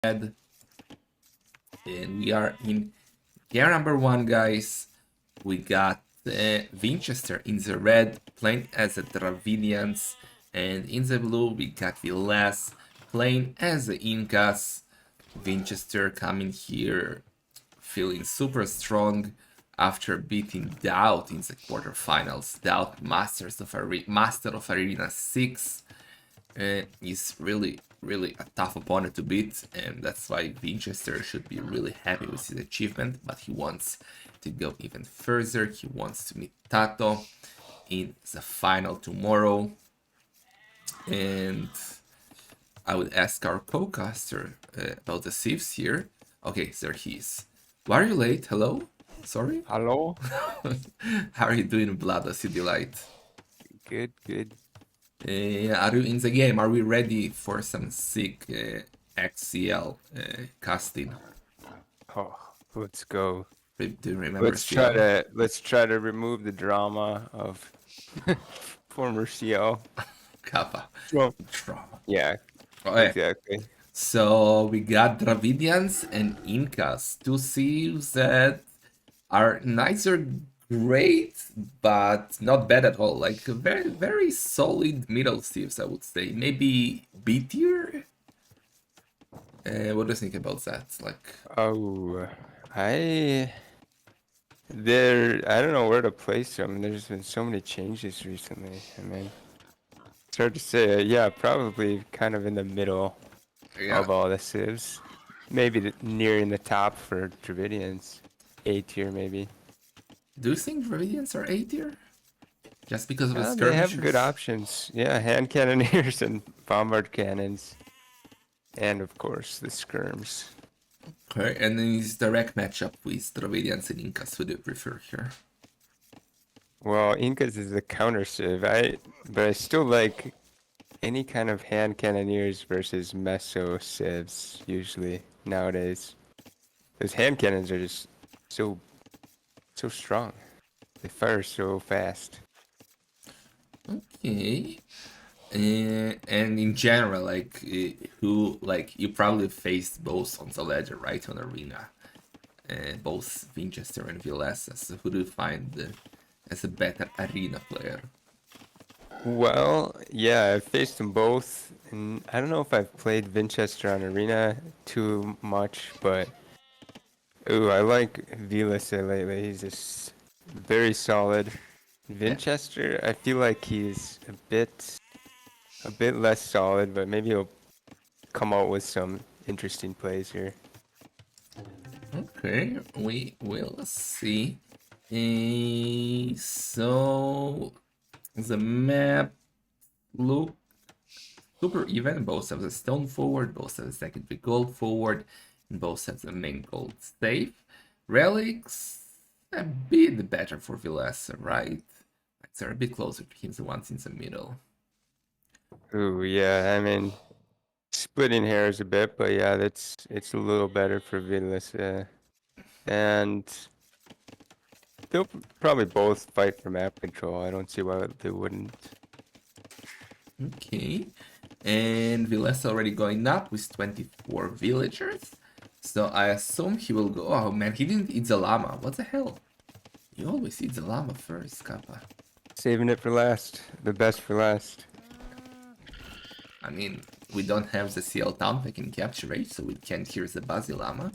And we are in gear number 1, guys. We got Vinchester in the red, playing as the Dravidians, and in the blue we got Villese playing as the Incas. Vinchester coming here feeling super strong after beating Doubt in the quarterfinals. Doubt Master of Arena 6 is really a tough opponent to beat, and that's why Vinchester should be really happy with his achievement, but he wants to go even further. He wants to meet Tato in the final tomorrow, and I would ask our co-caster about the Sieves here. Okay, there he is. Why are you late? Hello? Sorry? Hello? How are you doing, Blados, you delight? Good, good. Are you in the game? Are we ready for some sick XCL casting? Oh, let's go. Do you remember Let's try CL? to remove the drama of former CL. Kappa. Well, Drama. yeah, Oh, yeah. exactly. So we got Dravidians and Incas, two thieves that are neither great but not bad at all. Like very solid middle thieves, I would say. Maybe B tier. What do you think about that? Like, Oh, I I don't know where to place them. There's been so many changes recently. I mean, it's hard to say. Yeah, probably kind of in the middle yeah. of all the civs. Maybe nearing the top for Dravidians. A tier, maybe. Do you think Dravidians are A tier? Just because of the They have good skirmishers? options. Yeah, hand cannoneers and bombard cannons. And of course, the skirms. Okay, and then his direct matchup with Dravidians and Incas. Who do you prefer here? Well, Incas is the counter civ. But I still like any kind of hand cannoneers versus meso civs usually nowadays. Those hand cannons are just so strong. They fire so fast. Okay. And in general, like who, like you probably faced both on the ledger, right, on arena, both Vinchester and Villese. So who do you find as a better arena player? Well, yeah, I've faced them both, and I don't know if I've played Vinchester on Arena too much, but ooh, I like Villese lately. He's just very solid. Yeah. Vinchester, I feel like he's a bit less solid, but maybe he'll come out with some interesting plays here. Okay, we will see. So the map look super even. Both have the stone forward, both have the secondary gold forward, and both have the main gold safe. Relics a bit better for Villese, right? Like they're a bit closer to him, the ones in the middle. Ooh, yeah, I mean, splitting hairs a bit, but yeah, it's a little better for Villese. And they'll probably both fight for map control. I don't see why they wouldn't. Okay, and Villese already going up with 24 villagers. So I assume he will go. Oh man, he didn't eat the llama. What the hell? You always eat the llama first, Kappa. Saving it for last. The best for last. I mean, we don't have the CL town pack in capture rate, so we can't hear the Buzzy llama.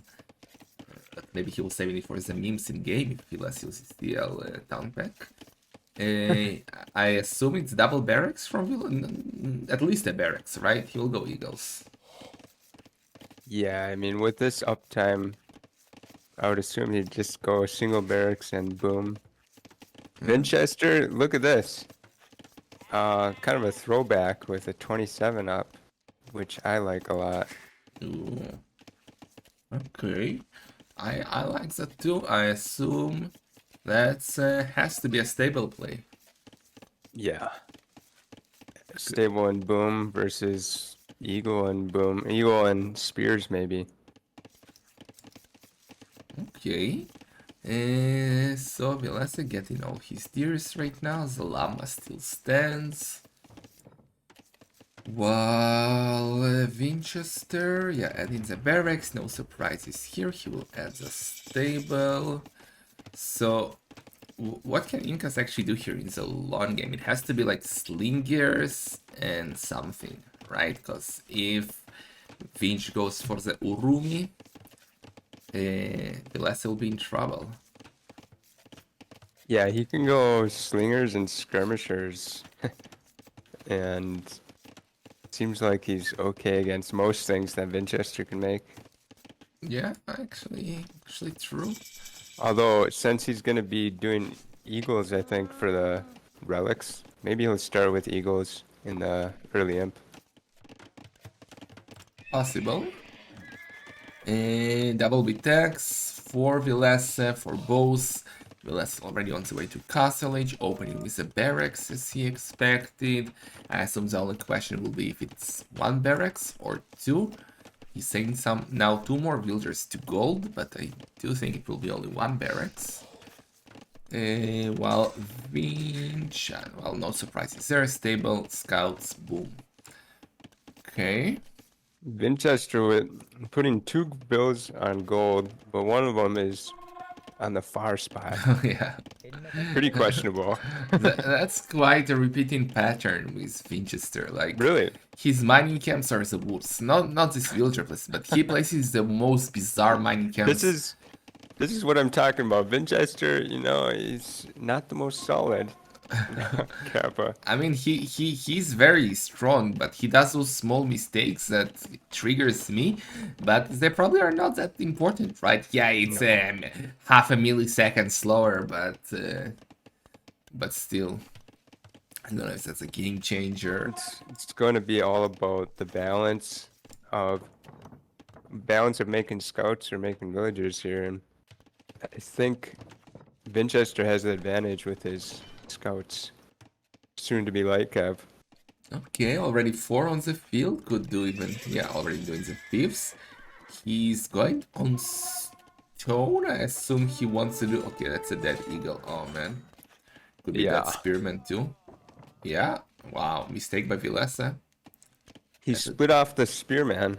But maybe he will save it for the memes in game if he lets use his CL town pack. I assume it's double barracks from Villa, at least a barracks, right? He will go Eagles. Yeah, I mean, with this uptime, I would assume he'd just go single barracks and boom. Vinchester, look at this. Kind of a throwback with a 27 up, which I like a lot. Ooh. Okay. I like that too. I assume that has to be a stable play. Yeah. Stable and boom versus eagle and boom. Eagle and spears, maybe. Okay. So Villese getting all his tiers right now. The llama still stands. Well, Vinchester, yeah, adding the barracks, no surprises here. He will add the stable. So, what can Incas actually do here in the long game? It has to be like slingers and something, right? Because if Vinch goes for the Urumi, Villese will be in trouble. Yeah, he can go slingers and skirmishers, and seems like he's okay against most things that Vinchester can make. Yeah, actually true. Although, since he's gonna be doing eagles, I think, for the relics, maybe he'll start with eagles in the early imp. Possible. And double B-Tax for Villese, for both. Villese already on the way to Castle Age, opening with a barracks as he expected. I assume the only question will be if it's one barracks or two. He's saying now two more villagers to gold, but I do think it will be only one barracks. While Vinch, well, no surprises there. Stable, scouts, boom. Okay. Vinchester with putting two bills on gold, but one of them is on the far spot. Yeah. Pretty questionable. That's quite a repeating pattern with Vinchester. Like, Really? his mining camps are the worst. Not this villager place, but he places the most bizarre mining This camps. is what I'm talking about. Vinchester, he's not the most solid. Kappa. I mean, he's very strong, but he does those small mistakes that triggers me. But they probably are not that important, right? Yeah, it's half a millisecond slower, but still, I don't know if that's a game changer. It's going to be all about the of making scouts or making villagers here, and I think Vinchester has the advantage with his scouts. Soon to be light cap. Okay, already 4 on the field. Could do even, yeah, already doing the fifths. He's going on stone. I assume he wants to do. Okay, that's a dead eagle. Oh man, could be that Yeah. spearman too. Yeah. Wow, mistake by Villese. He That's a, split off the spearman,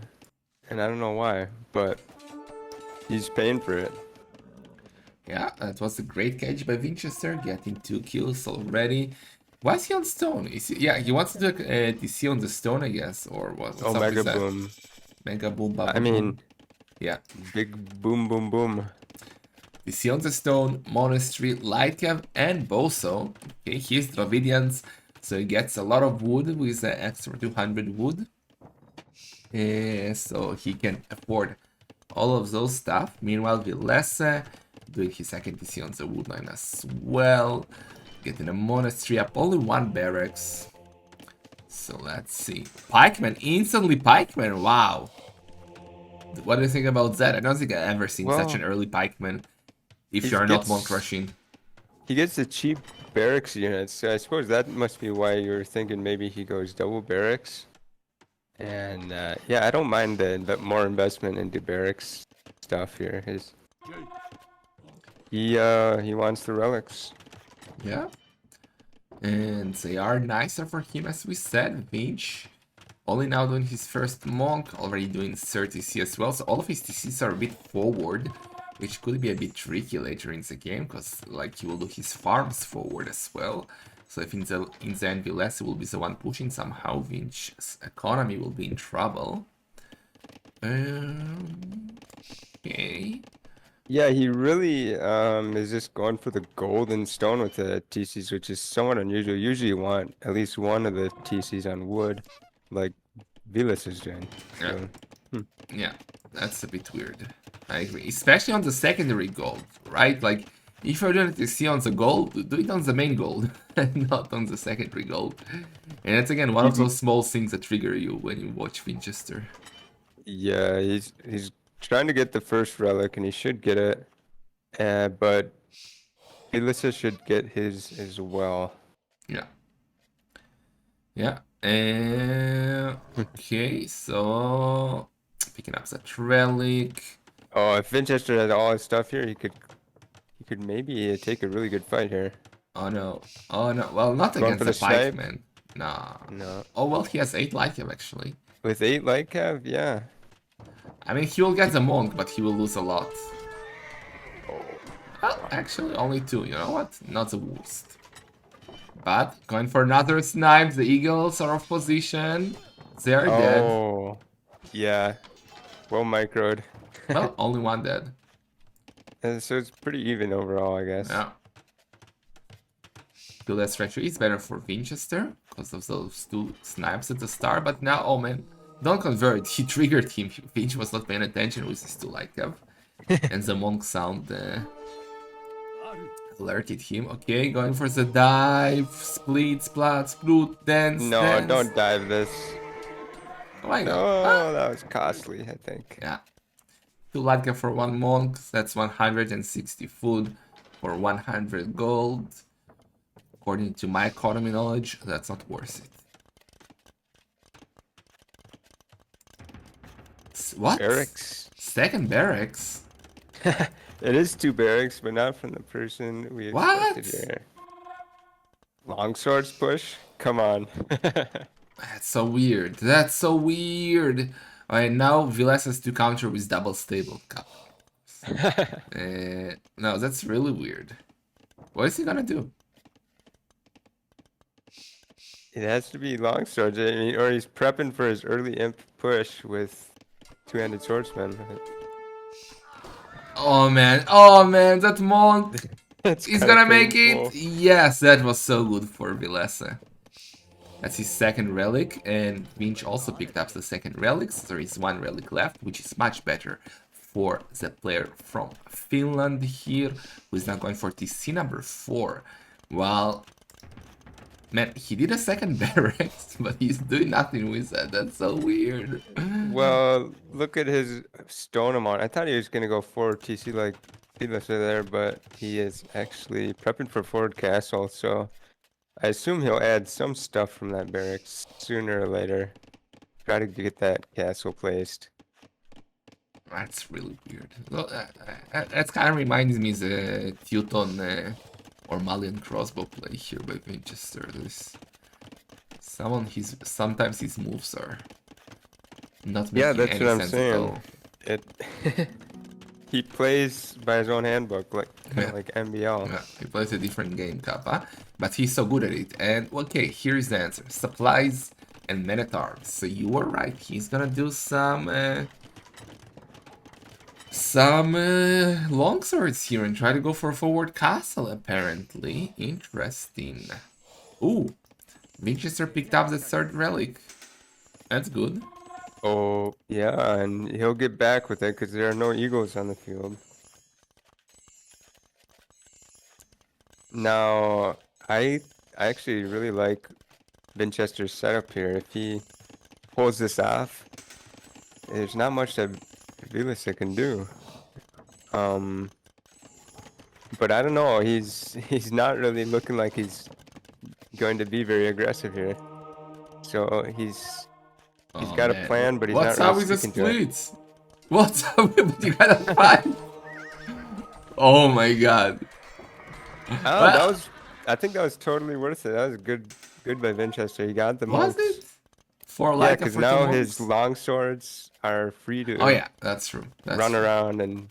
and I don't know why, but he's paying for it. yeah, that was a great catch by Vinchester, getting 2 kills already. Why is he on stone? Yeah, he wants to do a DC on the stone, I guess, or what's up Omega with that? boom. Mega boom, baba I mean, boom. Yeah. big boom, boom, boom. DC on the stone, monastery, light cap, and boso. Okay, he's Dravidians, so he gets a lot of wood with the extra 200 wood. So he can afford all of those stuff. Meanwhile, Villese doing his second DC on the wood line as well. Getting a monastery up, only one barracks. So let's see. Pikeman, instantly Pikeman, wow. What do you think about that? I don't think I've ever seen such Well, an early Pikeman if he you are not monk gets rushing. he gets the cheap barracks units, so I suppose that must be why you're thinking maybe he goes double barracks. And yeah, I don't mind the more investment into barracks stuff here. He wants the relics. Yeah. And they are nicer for him, as we said. Vinch only now doing his first monk, already doing 30C as well. So all of his TCs are a bit forward, which could be a bit tricky later in the game, because like he will do his farms forward as well. So if in the end Villese will be the one pushing somehow, Vinch's economy will be in trouble. Okay. Yeah, he really is just going for the golden stone with the TCs, which is somewhat unusual. Usually you want at least one of the TCs on wood, like Villese is doing. Yeah. So, Yeah, that's a bit weird. I agree. Especially on the secondary gold, right? Like, if you're doing it to see on the gold, do it on the main gold, and not on the secondary gold. And that's again one of those small things that trigger you when you watch Vinchester. yeah, he's trying to get the first relic, and he should get it. But Villese should get his as well. Yeah. Yeah. Okay, so picking up that relic. Oh, if Vinchester had all his stuff here, he could maybe take a really good fight here. Oh no. Oh no. Well, not Going against for the the snipe. pikeman. Nah. No. Oh, well, he has 8 life cap, actually. With 8 light cap, yeah. I mean, he will get the monk, but he will lose a lot. Oh. Well, actually, only 2. You know what? Not the worst. But going for another snipe. The eagles are off position. They're dead. Oh. Yeah. Well microed. Well, only 1 dead. And so it's pretty even overall, I guess. Yeah. Kill that stretcher is better for Vinchester because of those 2 snipes at the start. But now, oh man, don't convert. He triggered him. Vinch was not paying attention with his 2 light cap. And the monk sound alerted him. Okay, going for the dive. Split, splat, sploot, dance, No, dance. don't dive this. Why not? No, that was costly, I think. Yeah. 2 light cap for 1 monk. That's 160 food for 100 gold. According to my economy knowledge, that's not worth it. What? Barracks. Second barracks? It is 2 barracks, but not from the person we expected What? here. Longswords push? Come on. That's so weird. That's so weird. Alright, now Villese has to counter with double stable cup. No, that's really weird. What is he gonna do? It has to be longswords, I mean, or he's prepping for his early imp push with 2-handed swordsman. Oh man, that monk! It's He's kinda gonna make painful. it! Yes, that was so good for Villese. That's his second relic, and Vinch also picked up the second relic, so there is 1 relic left, which is much better for the player from Finland here, who is now going for TC number 4. Well, man, he did a second barracks, but he's doing nothing with that. That's so weird. Well, look at his stone amount. I thought he was gonna go forward TC like Villese there, but he is actually prepping for forward castle, so I assume he'll add some stuff from that barracks sooner or later. Try to get that castle placed. That's really weird. Well, that kind of reminds me of the Teuton or Malian crossbow play here by Vinchester. Sometimes his moves are not Yeah, making that's any what I'm sense at all. saying. It he plays by his own handbook, like kind Yeah. of like MBL. Yeah, he plays a different game, Kappa, but he's so good at it. And okay, here is the answer: supplies and men at arms. So you were right. He's gonna do some longswords here and try to go for a forward castle. Apparently, interesting. Ooh, Vinchester picked up the 3rd relic. That's good. Oh, yeah, and he'll get back with it because there are no eagles on the field. Now, I actually really like Vinchester's setup here. If he pulls this off, there's not much that Villese can do. But I don't know. He's not really looking like he's going to be very aggressive here. So he's Oh got a man, plan, but he's what's not really up with the sticking to it. splits? What's up with you gotta fight? Oh my god. Oh, that was. I think that was totally worth it. That was good by Vinchester. He got the Was monks. it? For Yeah, like a because 14 now months? his long swords are free to Oh yeah, that's true. run around and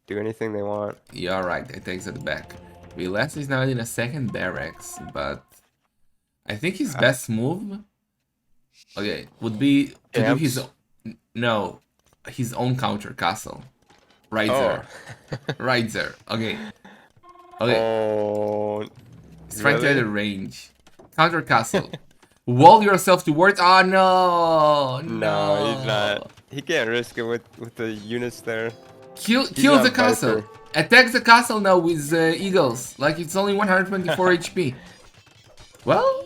do anything they want. You're right, it takes it back. Villese is now in a second barracks, but I think his best move, okay, would be to do his Camps? no, his own counter castle, right Oh. there, right there. Okay, okay, Oh. he's trying to add a Really? range, counter castle. Wall yourself towards. Oh no, No, he's no. not. He can't risk it with the units there. Kill He's the not castle. Viper. Attack the castle now with eagles. Like it's only 124 HP. Well,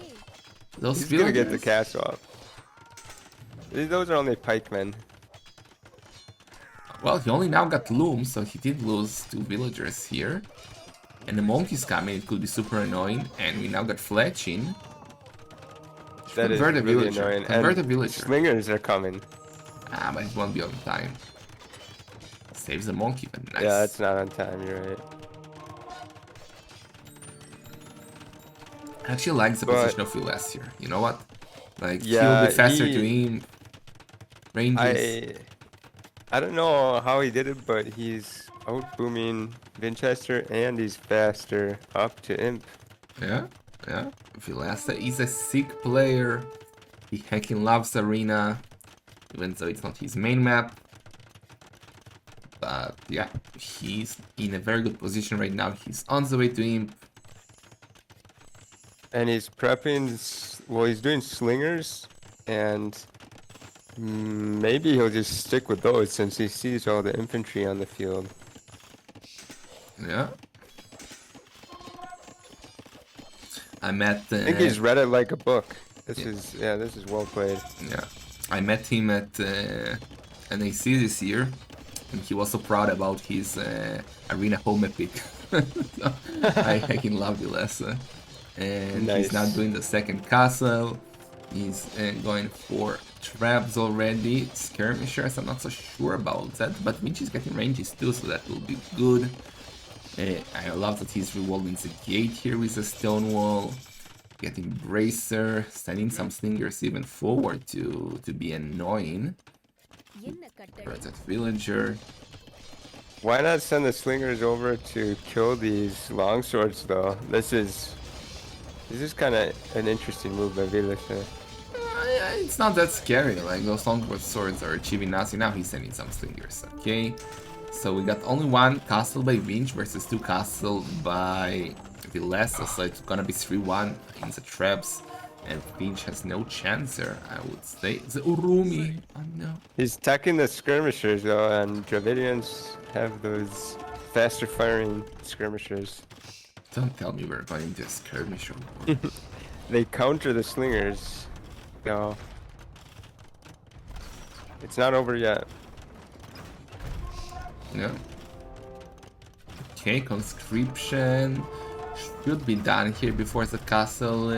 those He's gonna get the villagers. castle up. Those are only pikemen. Well, he only now got loom, so he did lose 2 villagers here. And the monk is coming. It could be super annoying. And we now got fletching. That is Convert a really villager. annoying. Convert a And villager. slingers are coming. Ah, but it won't be on time. Saves the monk even. Nice. Yeah, that's not on time. You're right. I actually like the But position of Villese here. You know what? Like, he will be yeah, faster to aim, ranges. I I don't know how he did it, but he's out booming Vinchester and he's faster up to Imp. Yeah, yeah. Villese is a sick player. He heckin' loves Arena, even though it's not his main map. But yeah, he's in a very good position right now. He's on the way to Imp. And he's prepping, well, he's doing slingers, and maybe he'll just stick with those since he sees all the infantry on the field. Yeah. I met. I think he's read it like a book. This Yeah. this is well played. Yeah, I met him at NAC this year, and he was so proud about his arena home epic. So, I can love Villese. And he's not Nice. doing the second castle. He's going for traps already. Skirmishers, I'm not so sure about that, but Vinci is getting ranges too, so that will be good. I love that he's revolving the gate here with the stone wall. Getting bracer, sending some slingers even forward to be annoying. That's that villager. Why not send the slingers over to kill these longswords though? This is kind of an interesting move by Villese. It's not that scary, like those longboard swords are achieving nothing. Now he's sending some slingers, okay? So we got only one castle by Vinch versus two castle by Villese, so it's gonna be 3-1 in the traps. And Vinch has no chance there, I would say. The Urumi, oh no. He's attacking the skirmishers though, and Dravidians have those faster firing skirmishers. Don't tell me we're going to skirmish or They counter the slingers. No. It's not over yet. Yeah. Okay, conscription should be done here before the castle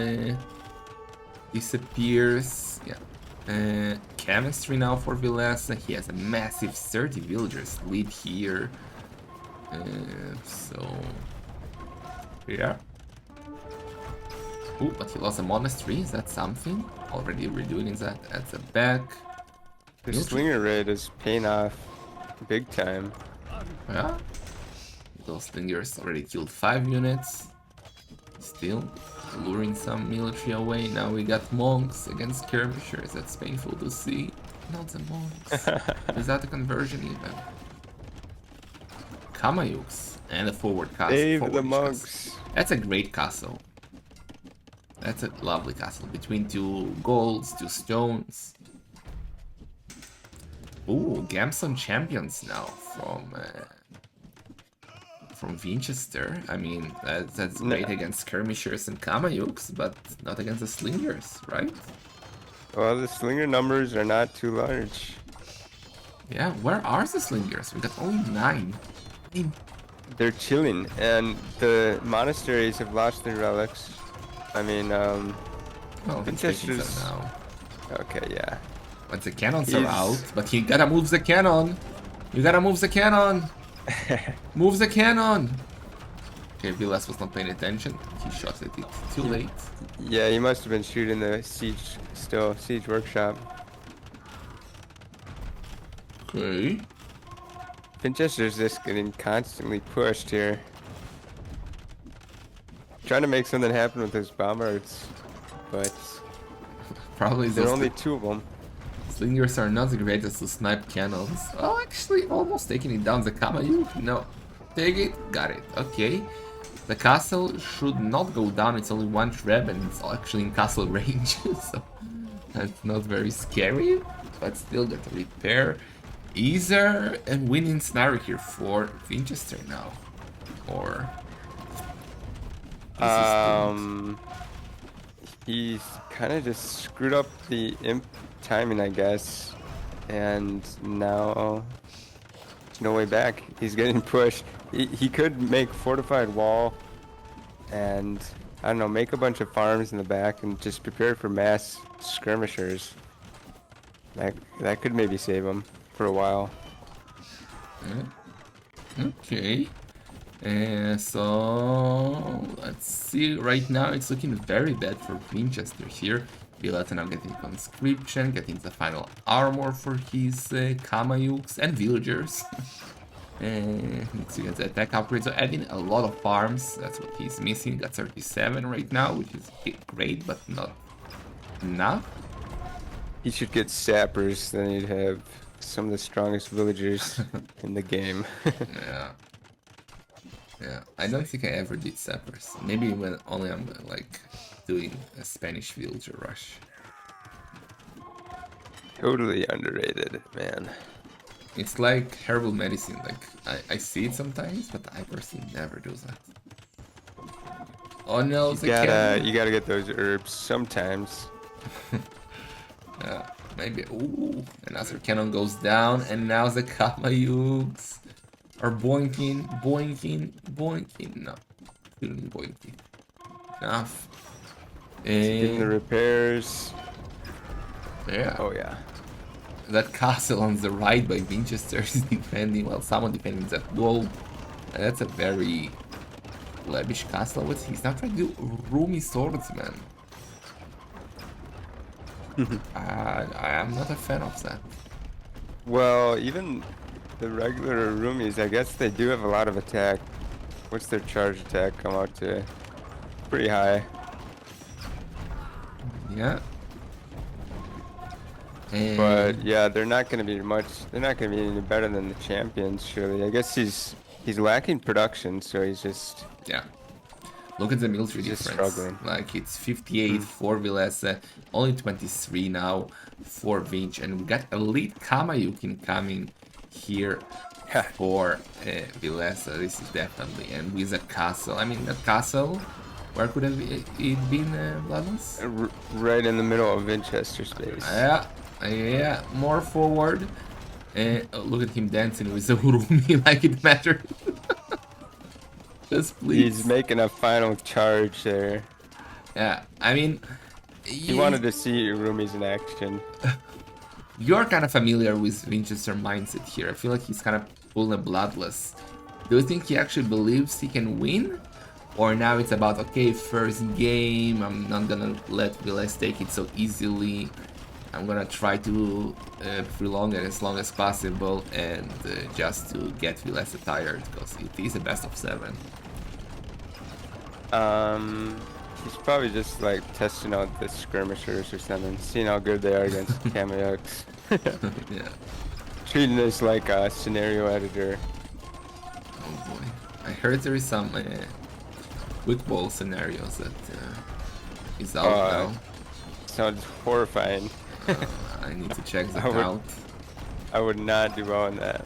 disappears. Yeah. Chemistry now for Villese. He has a massive 30 villagers lead here. So yeah. Ooh, but he lost a monastery. Is that something? Already redoing that at the back. The slinger raid is paying off big time. Yeah. Those slingers already killed 5 units. Still luring some military away. Now we got monks against skirmishers. That's painful to see. Not the monks. Without a conversion even. Kamayuks and a forward castle. Save the monks. That's a great castle. That's a lovely castle. Between 2 golds, 2 stones. Ooh, Gamson champions now from Vinchester. I mean, that's great against skirmishers and Kamayuks, but not against the slingers, right? Well, the slinger numbers are not too large. Yeah, where are the slingers? We got only 9. They're chilling, and the monasteries have lost their relics. I mean, Well, Vinchester's now. okay, yeah. But the cannons are out, but you gotta move the cannon. You gotta move the cannon. Move the cannon. Okay, Vilas was not paying attention. He shot at it too late. Yeah, he must have been shooting the siege workshop. Okay. Vinchester's just getting constantly pushed here. Trying to make something happen with his bombards, but Probably there are those only 2 of them. slingers are not the greatest to snipe cannons. Oh, actually, almost taking it down. The Kamayu? No. Take it. Got it. Okay. The castle should not go down. It's only 1 trap and it's actually in castle range. So that's not very scary. But still got to repair. Is there a winning scenario here for Vinchester now? Or... He's kind of just screwed up the imp timing, I guess, and now there's no way back. He's getting pushed. He could make fortified wall, and I don't know, make a bunch of farms in the back and just prepare for mass skirmishers. That could maybe save him for a while. Okay. So let's see. Right now, it's looking very bad for Vinchester here. Villese now getting conscription, getting the final armor for his Kamayuks and villagers. Needs to get the attack upgrade. So adding a lot of farms. That's what he's missing. Got 37 right now, which is great, but not enough. He should get sappers, then he'd have some of the strongest villagers in the game. Yeah. Yeah, I don't think I ever did sappers. Maybe when only I'm like doing a Spanish villager rush. Totally underrated, man. It's like herbal medicine. Like I see it sometimes, but I personally never do that. Oh no, You the gotta, cannon. you gotta get those herbs sometimes. Yeah, maybe. Ooh, another cannon goes down, and now the Kamayuks are boinking, boinking, boinking. No, feeling boinking. Enough. Getting the And repairs. yeah. Oh yeah. That castle on the right by Vinchester is defending, well, someone defending that wall. That's a very lavish castle. He's not trying to do roomy swordsman. I am not a fan of that. Well, even the regular roomies, I guess they do have a lot of attack. What's their charge attack come out to? Pretty high. Yeah. But And yeah, they're not gonna be much. They're not gonna be any better than the champions, surely. I guess he's lacking production, so yeah. Look at the military he's just difference. struggling. Like it's 58 for Villese, only 23 now for Vinch, and we got elite Kamayukin coming here Yeah. for Villese. This is definitely, and with a castle. I mean, that castle, where could it been, Vladimir? Right in the middle of Vinchester space. Yeah, more forward. Look at him dancing with the Urumi like it mattered. Just He's please. making a final charge there. Yeah, I mean, He wanted to see Urumis in action. you're kind of familiar with Vinchester mindset here. I feel like he's kind of pulling a bloodless. Do you think he actually believes he can win? Or now it's about, okay, first game, I'm not gonna let Villese take it so easily. I'm gonna try to prolong it as long as possible and just to get Villese tired, because it is a best of 7. He's probably just like testing out the skirmishers or something, seeing how good they are against Kameyuks. Yeah. Treating this like a scenario editor. Oh boy. I heard there is some quick ball scenarios that is out now. Sounds horrifying. I need to check that would- out. I would not do well in that.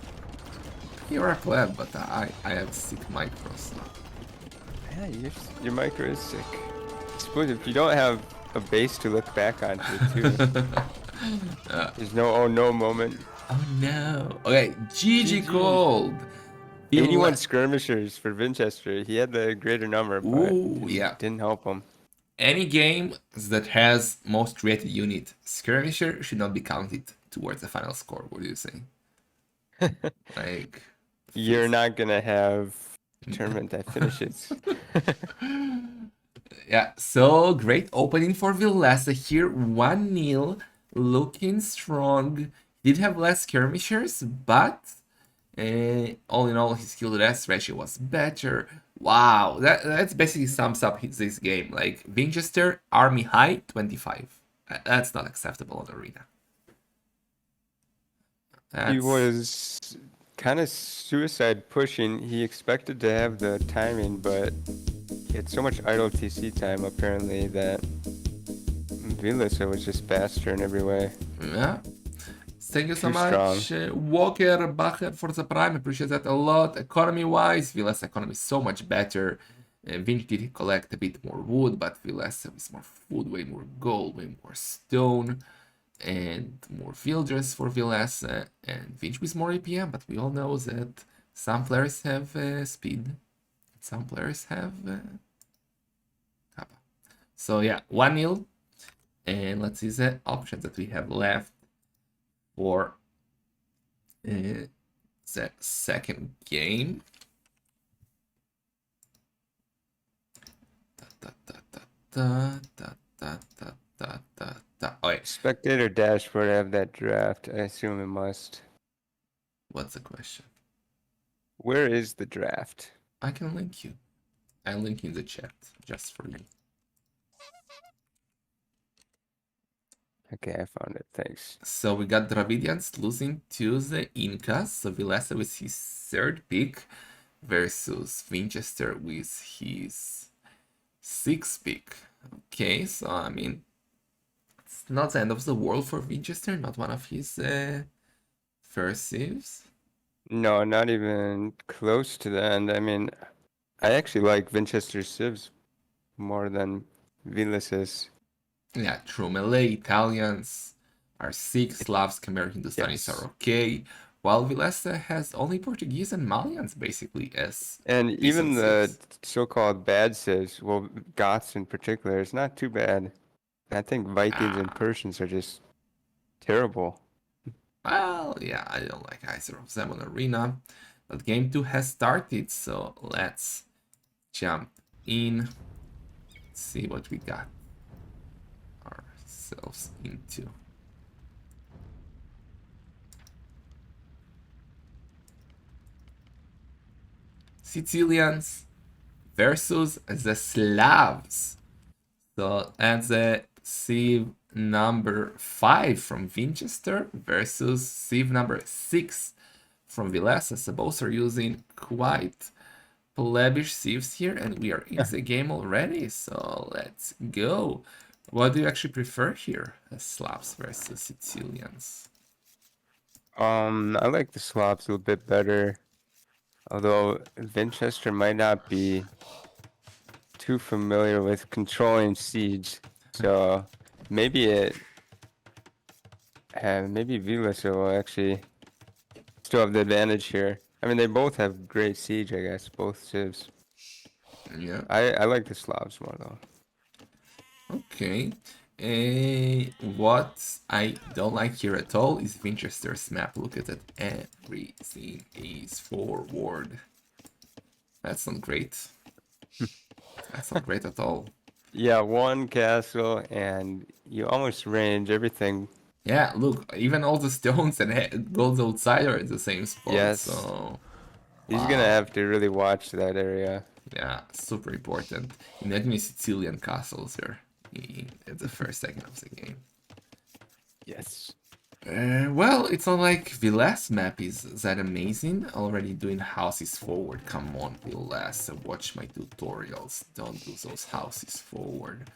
You're a pleb, but I have sick micros. Yeah, your micro is sick. I suppose if you don't have a base to look back onto too. There's no oh no moment. Oh no. Okay, GG GG. Cold. 81 skirmishers for Vinchester. He had the greater number, but Ooh, yeah. didn't help him. Any game that has most created unit skirmisher should not be counted towards the final score. What do you say? Like, You're not gonna have a tournament that finishes. yeah, so great opening for Villese here. 1-0, looking strong. Did have less skirmishers, but all in all, his kill to death ratio was better. Wow, that's basically sums up this game. Like, Vinchester, army high, 25. That's not acceptable in Arena. He was kind of suicide pushing. He expected to have the timing, but he had so much idle TC time apparently that Villese was just faster in every way. Yeah. Thank you so Too much, Walker Bacher, for the prime. Appreciate that a lot. Economy-wise, Villese economy is so much better. Vinch did collect a bit more wood, but Villese is more food, way more gold, way more stone, and more villagers for Villese. And Vinch with more APM, but we all know that some players have speed, some players have kappa. So yeah, 1-0. And let's see the options that we have left for the second game. Da, da, da, da, da, da, da. Oh, wait. Spectator dashboard have that draft. I assume it must. What's the question? Where is the draft? I can link you. I link in the chat just for you. Okay, I found it. Thanks. So we got Dravidians losing to the Incas. So Villese with his third pick versus Vinchester with his sixth pick. Okay, so I mean, it's not the end of the world for Vinchester, not one of his first saves. No, not even close to the end. I mean, I actually like Vinchester Civs more than Vilese's. Yeah, true Malay, Italians are sick, Slavs, Khmer, Hindustanis are Yes. okay, while Villese has only Portuguese and Malians basically as And decent even the civs. so-called bad Civs, well, Goths in particular, it's not too bad. I think Vikings and Ah, Persians are just terrible. well, yeah, I don't like either of them on Arena, but game 2 has started, so let's jump in, see what we got ourselves into. Sicilians versus the Slavs. So that's the sieve number 5 from Vinchester versus sieve number 6 from Villese. So both are using quite plebish sieves here, and we are in the game already. So let's go. What do you actually prefer here? Slavs versus Sicilians. I like the Slavs a little bit better, although Vinchester might not be too familiar with controlling siege, so maybe maybe Villas will actually still have the advantage here. I mean, they both have great siege, I guess, both civs. Yeah. I like the Slavs more though. Okay. What I don't like here at all is Winchester's map. Look at it. Everything is forward. That's not great. That's not great at all. Yeah, one castle and you almost range everything. Yeah, look, even all the stones and gold outside are in the same spot. Yes, So, he's gonna wow. have to really watch that area. Yeah, super important. Imagine Sicilian castles here at the first second of the game. Yes. Well, it's not like Villese map is that amazing. Already doing houses forward. Come on, Villese, watch my tutorials. Don't do those houses forward.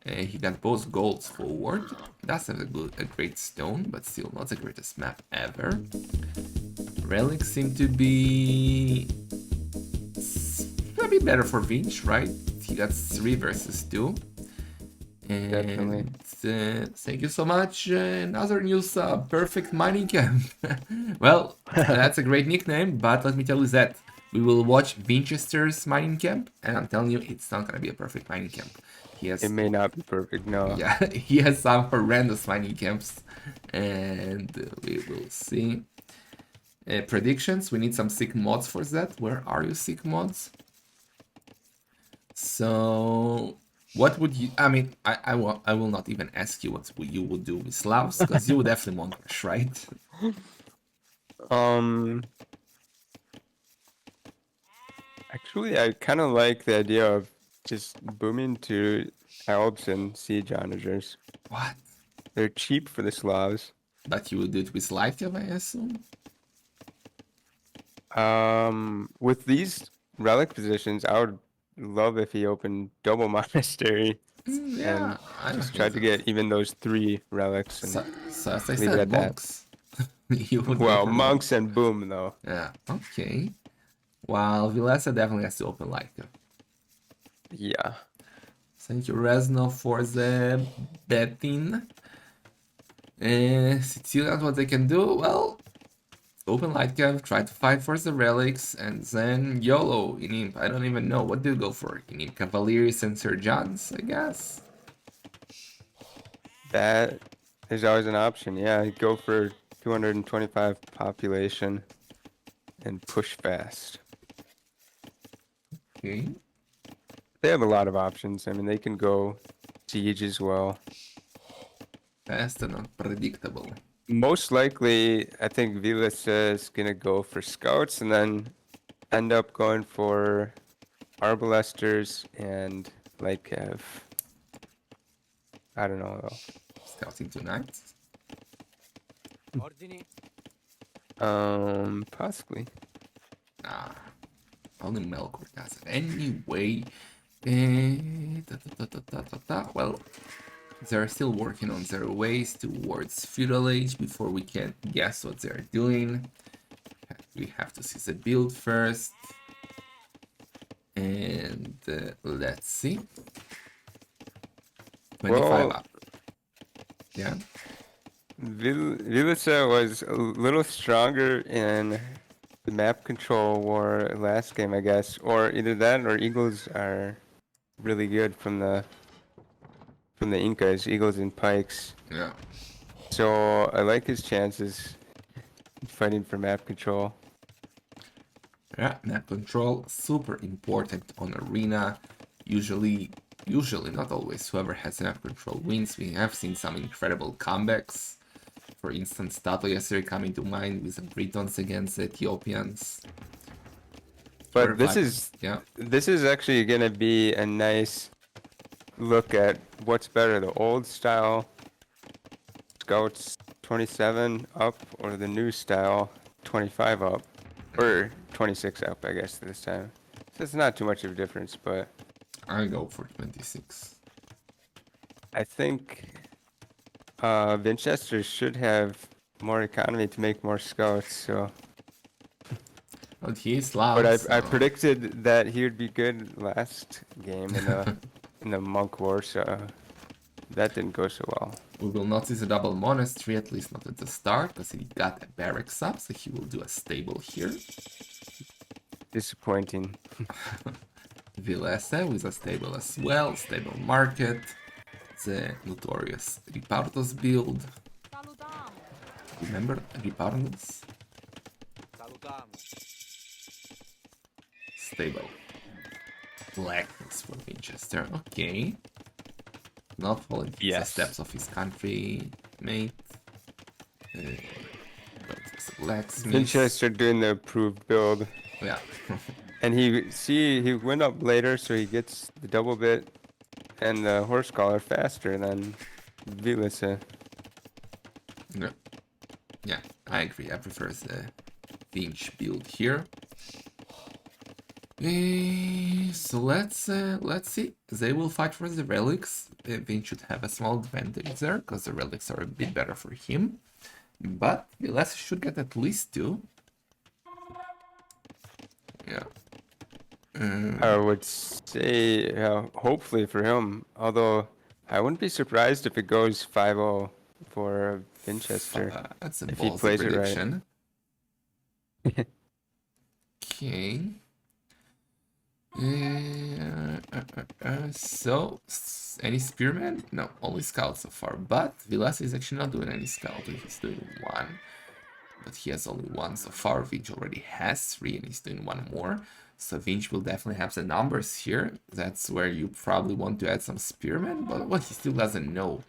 He got both golds forward. That's a great stone, but still not the greatest map ever. Relics seem to be a bit better for Vinch, right? He got 3 versus 2. Definitely. And thank you so much. Another news, perfect mining camp. Well, that's a great nickname, but let me tell you that we will watch Winchester's mining camp, and I'm telling you, it's not gonna be a perfect mining camp. He It has, may not be perfect, no. yeah, he has some horrendous mining camps, and we will see. Predictions. We need some sick mods for that. Where are you, sick mods? So, what would you? I mean, I will not even ask you what you would do with Slavs, because you would definitely want Rush, right? Um, Actually, I kind of like the idea of just booming to Alps and siege onagers. What? They're cheap for the Slavs. But you would do it with Lifetime, I assume? With these relic positions, I would love if he opened double monastery Yeah, and I don't just think tried to that. get even those 3 relics and So as I leave it said, at that. monks. You would go Well, for monks monks. and boom though. Yeah, okay. While Vilesa definitely has to open Lifetime. Yeah. Thank you, Resno, for the betting. Sicilians, what they can do? Well, open light cave, try to fight for the relics, and then YOLO in Imp. I don't even know. What do you go for? In Imp Cavaliers and Sergeants, I guess? That is always an option. Yeah, go for 225 population and push fast. Okay. They have a lot of options. I mean, they can go siege as well. Fast and unpredictable. Most likely, I think Villese is gonna go for scouts and then end up going for arbalesters and like I don't know Scouting tonight. possibly. Ah, only Melkor does it. Anyway, well, they're still working on their ways towards feudal age before we can guess what they're doing. We have to see the build first. And let's see. 25 Well, up. Yeah. Villese was a little stronger in the map control war last game, I guess, or either that or Eagles are really good from the Incas, Eagles and Pikes. Yeah. So I like his chances fighting for map control. Yeah, map control, super important on arena. Usually, not always, whoever has map control wins. We have seen some incredible comebacks. For instance, Tato yesterday coming to mind with the Britons against the Ethiopians. But Yeah. this is actually gonna be a nice look at what's better, the old style Scouts 27 up or the new style 25 up. Or 26 up, I guess, this time. So it's not too much of a difference, but I go for 26. I think Vinchester should have more economy to make more scouts, so... But he is loud, But so I predicted that he would be good last game in the Monk War, so that didn't go so well. we will not see the double monastery, at least not at the start, because he got a barracks up, so he will do a stable here. Disappointing. Villese with a stable as well, stable market, the notorious Ripardos build. Remember Ripardos? Stable. Blackness for Vinchester, okay. Not following the steps of his country mate. Blacksmith. Vinchester doing the approved build. Yeah. And he went up later, so he gets the double bit and the horse collar faster than Villese. Yeah. Yeah, I agree. I prefer the Vinch build here. So let's see. They will fight for the relics. Vinch should have a small advantage there because the relics are a bit better for him. But Villese should get at least 2. Yeah. I would say, hopefully for him. Although I wouldn't be surprised if it goes 5-0 for Vinchester. That's a if he ballsy plays it right. prediction. Okay. So, any spearmen? No, only scouts so far. But Villese is actually not doing any scouting. He's doing 1. But he has only 1 so far. Vinch already has 3 and he's doing 1 more. So Vinch will definitely have the numbers here. That's where you probably want to add some spearmen. But what he still doesn't know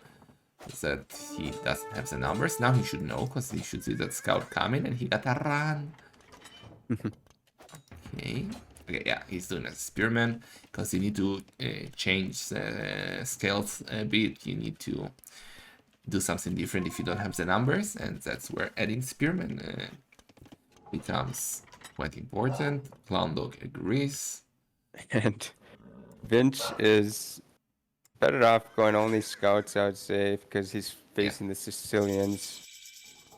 is that he doesn't have the numbers. Now he should know because he should see that scout coming and he gotta run. Okay. Okay, yeah, he's doing a spearman because you need to change the scales a bit. You need to do something different if you don't have the numbers, and that's where adding spearman becomes quite important. Clown Dog agrees. And Vinch is better off going only scouts, I would say, because he's facing the Sicilians,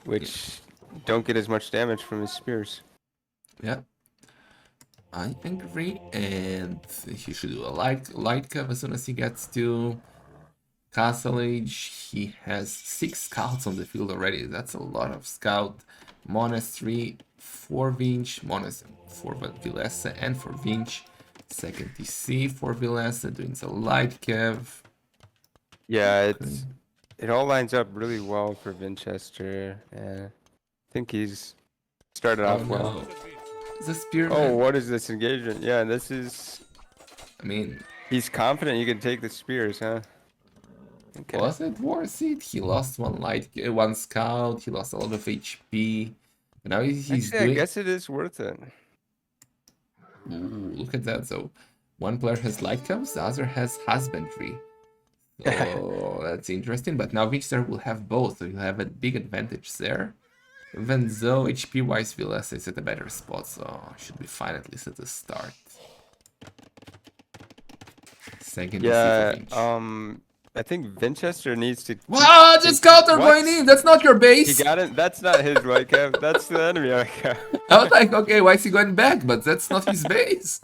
which don't get as much damage from his spears. Yeah. I agree, and he should do a light cave as soon as he gets to Castle Age. He has 6 scouts on the field already. That's a lot of scout. Monastery for Vinch, monastery for Villese, and for Vinch. Second TC for Villese, doing the light cave. Yeah, it all lines up really well for Vinchester. I think he's started off well. The spearman. Oh, what is this engagement? Yeah, this is... I mean, He's confident you can take the spears, huh? Okay. Was it worth it? He lost one scout. He lost a lot of HP. Now he's Actually, I doing. guess it is worth it. Ooh, look at that. So one player has light caps, the other has husbandry. So that's interesting. But now Vinchester will have both, so he'll have a big advantage there. Even though HP wise Villese is at a better spot, so should be fine at least at the start. Second DC for Yeah, Vinch. I think Vinchester needs to keep Wow, just taking. counter What? going in. That's not your He base. got it. That's not his white cap. That's the enemy white cap. I was like, okay, why is he going back? But that's not his base.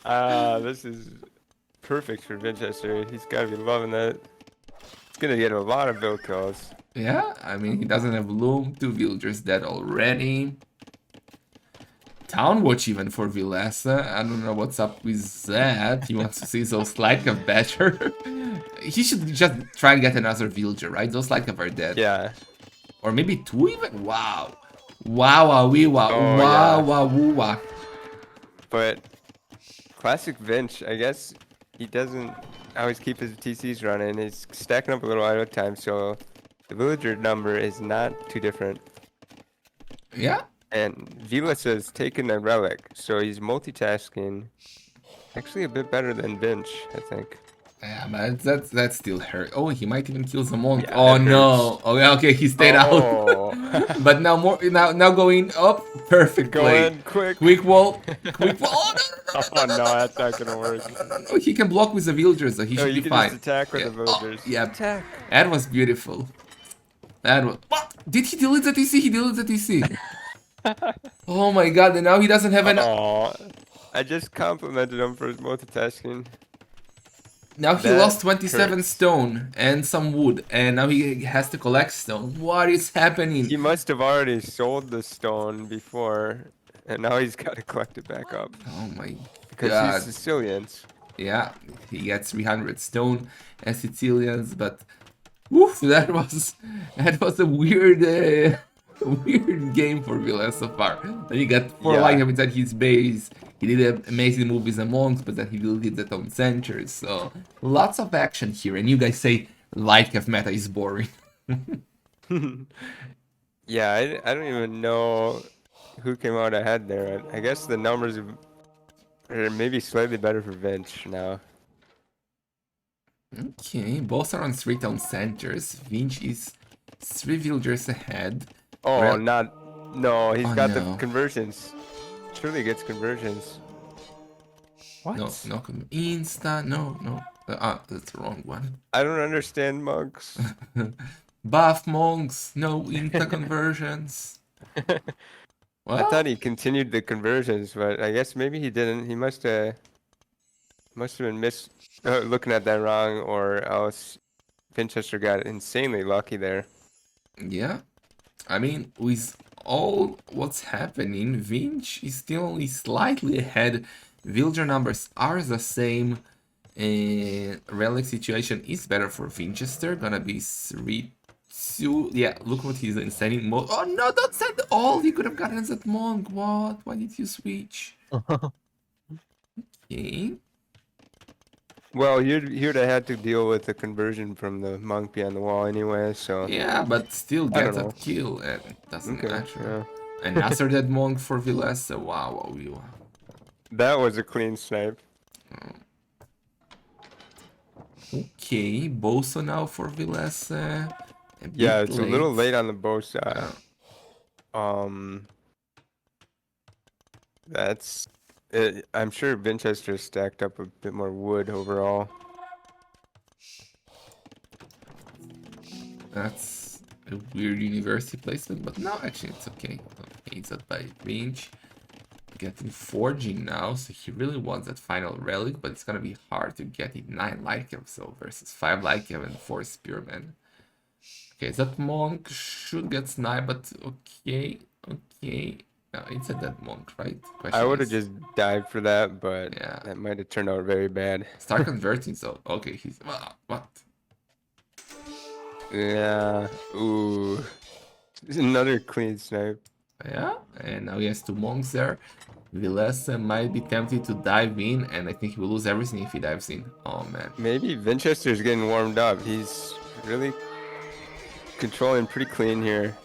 This is perfect for Vinchester. He's got to be loving that. He's gonna get a lot of build kills. Yeah, I mean, he doesn't have Loom. 2 villagers dead already. Town Watch even for Villese. I don't know what's up with that. He wants to see those Lightcav better. He should just try and get another villager, right? Those Lightcav are dead. Yeah. Or maybe 2 even? Wow. Wow, wee wow. Oh Wow, yeah. wow, woo wow. But classic Vinch, I guess he doesn't always keep his TCs running. He's stacking up a little idle time, so the villager number is not too different. Yeah? And Vilas has taken a relic, so he's multitasking. Actually, a bit better than Vinch, I think. Yeah, but that still hurt. Oh, he might even kill the monk. Yeah, Oh that no. Okay, okay, he stayed Oh. out. But now going up perfect Go play. in, quick. Quick wall. Quick wall. Oh no, Oh no, that's not gonna work. no. He can block with the villagers, so he No, should you be can just fine. attack with Yeah. the villagers. Oh, yeah. Attack. That was beautiful. That was. What? Did he delete the TC? He deleted the TC. Oh my god, and now he doesn't have an. Oh, I just complimented him for his multitasking. Now he That lost 27 hurts. stone and some wood, and now he has to collect stone. What is happening? He must have already sold the stone before, and now he's got to collect it back up. Oh my Because he's god. Sicilians. Yeah, he gets 300 stone as Sicilians, but woof, that was a weird weird game for Villese so far. Then he got 4 Yeah. light inside his base. He did an amazing move with the monks, but then he deleted the town centers. So lots of action here, and you guys say light of meta is boring. Yeah, I don't even know who came out ahead there. I guess the numbers are maybe slightly better for Vinch now. Okay, both are on 3 town centers. Vinch is 3 villagers ahead. Oh, Rel- no, he's Oh, got no. the conversions. Surely gets conversions. What? No, Insta, no. That's the wrong one. I don't understand monks. Buff monks, no Insta conversions. I What? thought he continued the conversions, but I guess maybe he didn't. He must have been looking at that wrong, or else Vinchester got insanely lucky there. Yeah. I mean, with all what's happening, Vinch is still only slightly ahead. Villager numbers are the same. Relic situation is better for Vinchester. Gonna be 3-2. Yeah, look what he's sending. Oh no, don't send all. He could have gotten that monk. What? Why did you switch? Okay. Well, you'd have had to deal with the conversion from the monk behind the wall anyway, so Yeah, but still I get don't know. that kill, and it doesn't Okay, matter. yeah. Another dead monk for Villese. Wow. That was a clean snipe. Okay, Bosa now for Villese. Yeah, it's a little late on the bow side. Yeah. That's it. I'm sure Vinchester stacked up a bit more wood overall. That's a weird university placement, but no, actually it's okay. It's that by range. Getting forging now, so he really wants that final relic, but it's gonna be hard to get it 9 Lycav, so versus 5 Lycav and 4 Spearmen. Okay, that monk should get sniped, but okay. No, it's a dead monk, right? I would have Is- just dived for that, but Yeah. that might have turned out very bad. Start converting, so okay, he's what? Yeah. Ooh. Another clean snipe. Yeah, and now he has 2 monks there. Villese might be tempted to dive in, and I think he will lose everything if he dives in. Oh man. Maybe Vinchester's getting warmed up. He's really controlling pretty clean here.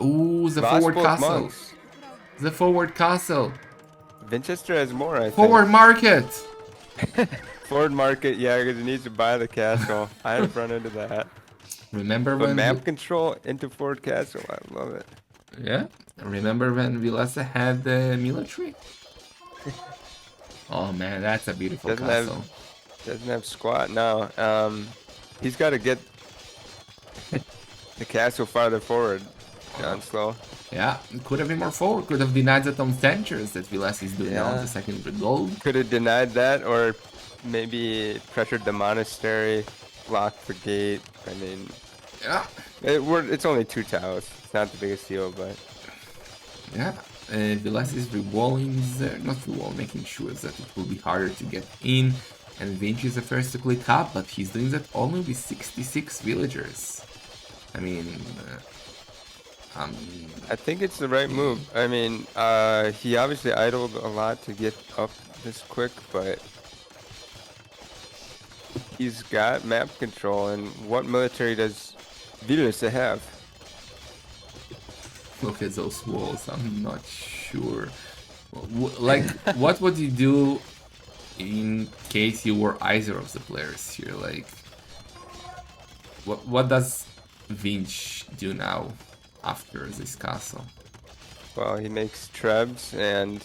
Ooh, the Lost forward both castle. monks. The forward castle. Vinchester has more, I think. Forward market. Forward market, yeah, because he needs to buy the castle. I had run into that. Remember But when map control into forward castle, I love it. yeah? Remember when Villese had the military? Oh man, that's a beautiful Doesn't castle. have squat now. He's got to get the castle farther forward. John Slow. Yeah, it could have been more forward. Could have denied the Tom Stanchers that Villese is doing now on Yeah. the second gold. Could have denied that, or maybe pressured the monastery, blocked the gate. I mean, Yeah, it's only 2 tiles. It's not the biggest deal, but yeah. Villese is rewalling there, not rewall, making sure that it will be harder to get in. And Vinci is the first to click up, but he's doing that only with 66 villagers. I mean, I think it's the right move. I mean, he obviously idled a lot to get up this quick, but he's got map control. And what military does Villese have? look at those walls. I'm not sure. Like, what would you do in case you were either of the players here? Like, what does Vinch do now after this castle? Well, he makes trebs, and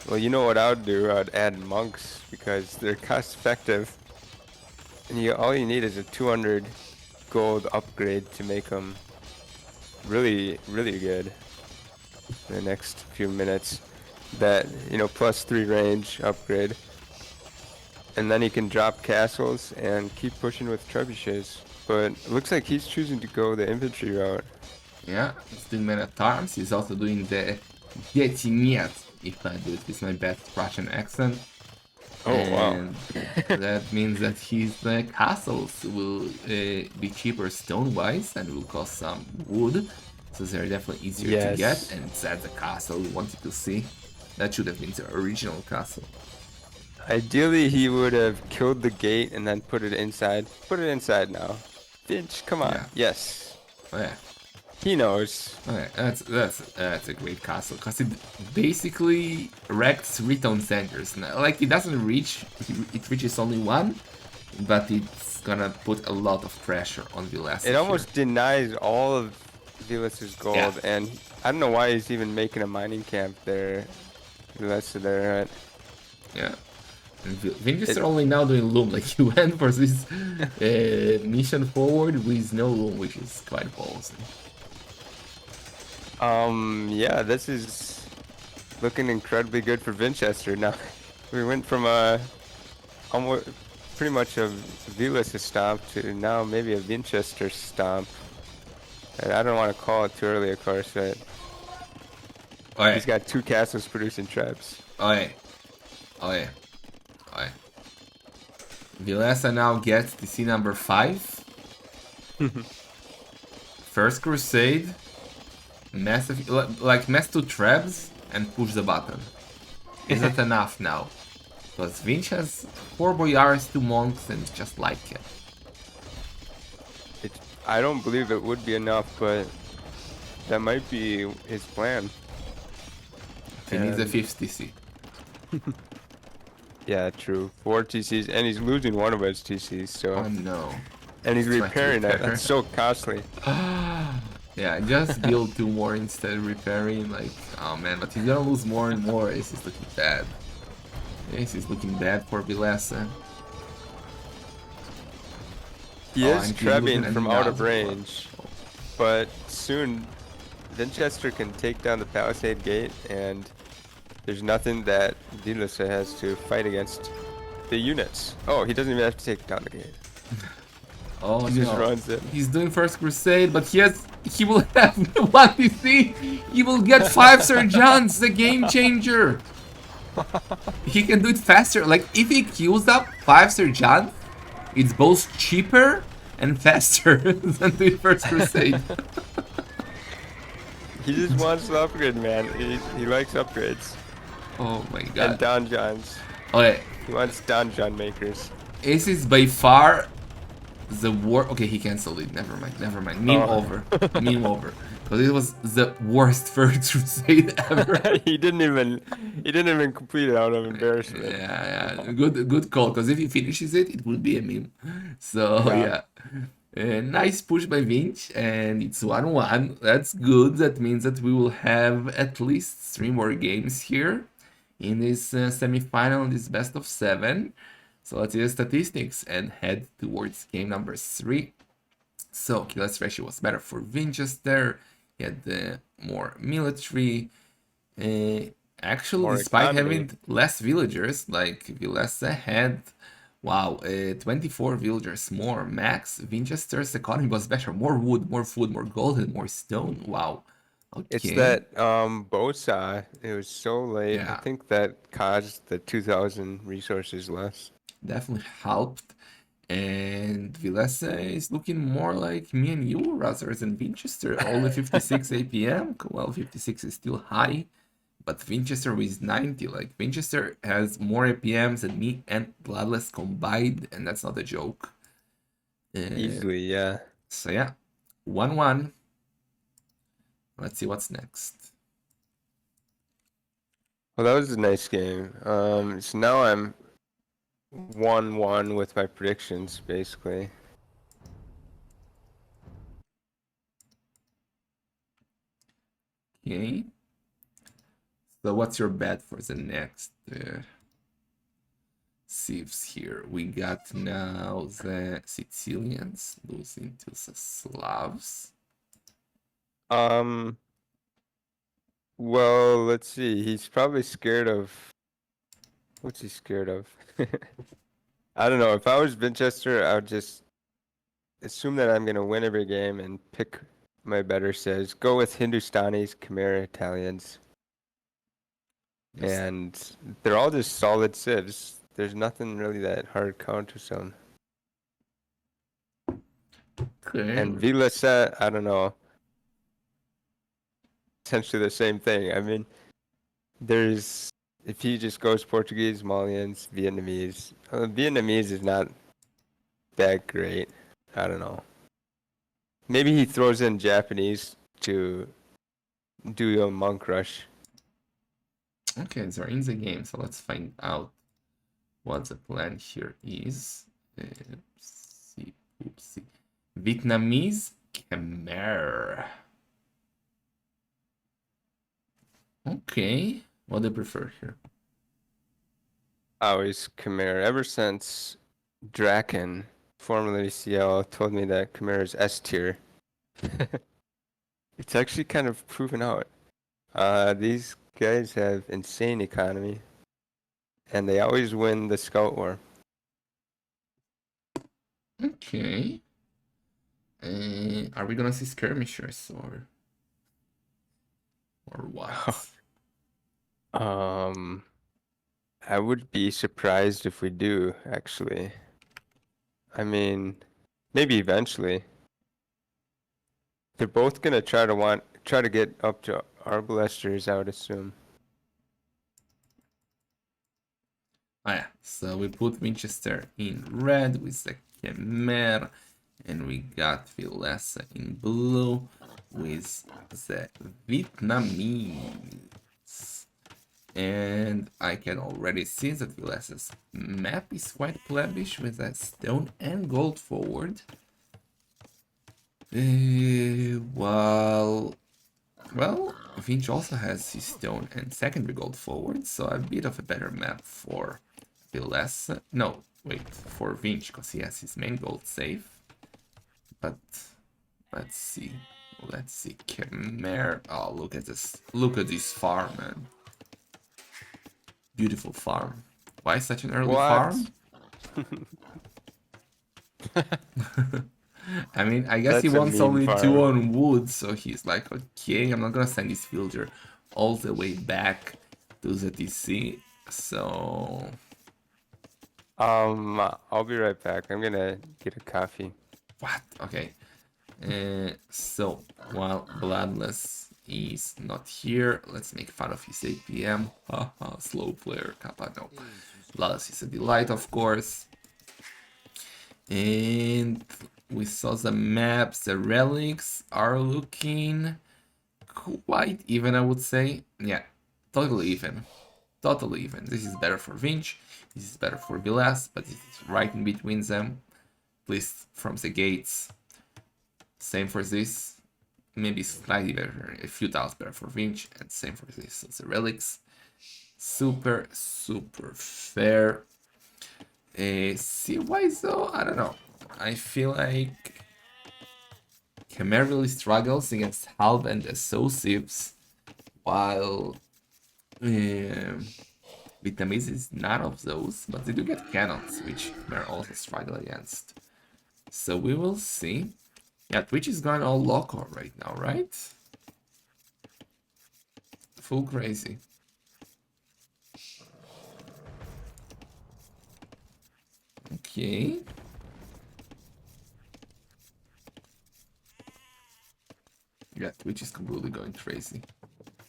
well, you know what I would do? I'd add monks because they're cost effective, and all you need is a 200 gold upgrade to make them really, really good in the next few minutes. That, +3 range upgrade. And then he can drop castles and keep pushing with trebuchets. But it looks like he's choosing to go the infantry route. Yeah, he's doing men at arms. He's also doing the Детинет, if I do it with my best Russian accent. Oh, wow. And that means that his castles will be cheaper stone-wise and will cost some wood. So they're definitely easier to get. Yes. And that's the castle we wanted to see. That should have been the original castle. Ideally, he would have killed the gate and then put it inside. Put it inside now. Finch, come on. Yeah. Yes. Oh, yeah. He knows. Okay, that's a great castle because it basically wrecks 3 town centers. Now, like it doesn't reach, it reaches only 1, but it's gonna put a lot of pressure on Villese. It almost denies all of Vilese's gold, Yeah. and I don't know why he's even making a mining camp there. Vilese there, right? Yeah. And Vinchester only now doing loom. Like he went for this mission forward with no loom, which is quite ballsy. Yeah, this is looking incredibly good for Vinchester. Now, we went from almost pretty much a Villese stomp to now maybe a Vinchester stomp. And I don't want to call it too early, of course, but Oh yeah. he's got 2 castles producing trebs. Oh yeah. Oh yeah. Oh yeah. Villese now gets DC number 5. First Crusade. Massive, like mess 2 trebs and push the button. Is it enough now? Because Vinch has 4 boyars, 2 monks, and just like it. I don't believe it would be enough, but that might be his plan. He needs a And- 5th DC. Yeah, true. 4 TCs, and he's losing one of his TCs, so... Oh no. and he's Trying to repairing it. repair. That's so costly. Yeah, just build 2 more instead of repairing. Like, oh man, but he's gonna lose more and more. This is looking bad. This is looking bad for Villese. He Oh, is and he's trebbing losing from an out of thousand. range, but soon Vinchester can take down the palisade gate, and there's nothing that Villese has to fight against the units. Oh, he doesn't even have to take down the gate. Oh He just no. runs it. He's doing First Crusade, but he will have 1 DC. He will get 5 sergeants, the game changer. He can do it faster. Like if he queues up 5 sergeants, it's both cheaper and faster than doing First Crusade. He just wants to upgrade, man. He likes upgrades. Oh my And god. donjons. Okay, He wants donjon makers. Ace is by far the worst. Okay, he canceled it. Never mind. Never mind. Meme Oh. over. Meme over. Because it was the worst first crusade ever. He didn't even complete it out of embarrassment. Yeah. Good call. Because if he finishes it, it would be a meme. So Yeah. yeah. Nice push by Vinch, and it's 1-1. That's good. That means that we will have at least 3 more games here in this semi-final, in this best of 7. So let's see the statistics and head towards game number 3. So Killer's ratio was better for Vinchester. He had more military. Uh, Actually, More despite economy. having less villagers, like Villese had, wow, 24 villagers more max. Vinchester's economy was better. More wood, more food, more gold, and more stone. Wow. It's Okay. that bow saw. It was so late. I Yeah, think that caused the 2,000 resources less. definitely helped. And Villese is looking more like me and you rather than Winchester. Only 56 APM. Well, 56 is still high, but Winchester is 90. Like, Winchester has more APMs than me and Bloodless combined, and that's not a joke. Uh, Easily, yeah. so, yeah, 1-1. Let's see what's next. Well, that was a nice game. So now I'm 1-1 with my predictions, basically. Okay. So, what's your bet for the next sieves here? We got now the Sicilians losing to the Slavs. Um, well, let's see. He's probably scared of. What's he scared of? I don't know. If I was Vinchester, I would just assume that I'm gonna win every game and pick my better says. Go with Hindustanis, Khmer Italians, Just and they're all just solid civs. There's nothing really that hard counters on. okay. And Villese, I don't know. Essentially the same thing. I mean, there's if he just goes Portuguese, Malians, Vietnamese. Vietnamese is not that great. I don't know. Maybe he throws in Japanese to do a monk rush. Okay, they're in the game, so let's find out what the plan here is. Oopsie, oopsie. Vietnamese Khmer. Okay, what do you prefer here? Always Khmer. Ever since Draken, formerly CL, told me that Khmer is S tier. It's actually kind of proven out. These guys have insane economy, and they always win the Scout War. Okay. Are we gonna see skirmishers or what? Um, I would be surprised if we do, actually. I mean, maybe eventually. They're both gonna try to get up to Arbalesters, I would assume. Oh yeah, so we put Winchester in red with the Khmer, and we got Villese in blue with the Vietnamese. And I can already see that Vilese's map is quite plebbish with a stone and gold forward. While, well, Vinch also has his stone and secondary gold forward, so a bit of a better map for Villese. No, wait, for Vinch, because he has his main gold safe. But let's see. Let's see. Khmer. Oh, look at this. Look at this farm, man. Beautiful farm. Why such an early What? farm? I mean, I guess he That's a wants mean only 2 farm. on wood, so he's like, okay, I'm not gonna send this villager all the way back to the TC. So, I'll be right back. I'm gonna get a coffee. what? Okay. So, while Bloodless is not here. Let's make fun of his APM. Haha, slow player, Kappa, no. Villese is a delight, of course. And we saw the maps. The relics are looking quite even, I would say. Yeah, totally even. Totally even. This is better for Vinch. This is better for Villese, but it's right in between them. At least from the gates. Same for this. Maybe slightly better, a few tiles better for Vinch, and same for this. So the relics. Super, super fair. C-wise though, I don't know. I feel like Khmer really struggles against Halb and Associates, while Vietnamese is none of those, but they do get cannons, which Khmer also struggle against. So we will see. Yeah, Twitch is going all local right now, right? Full crazy. Okay. Yeah, Twitch is completely going crazy.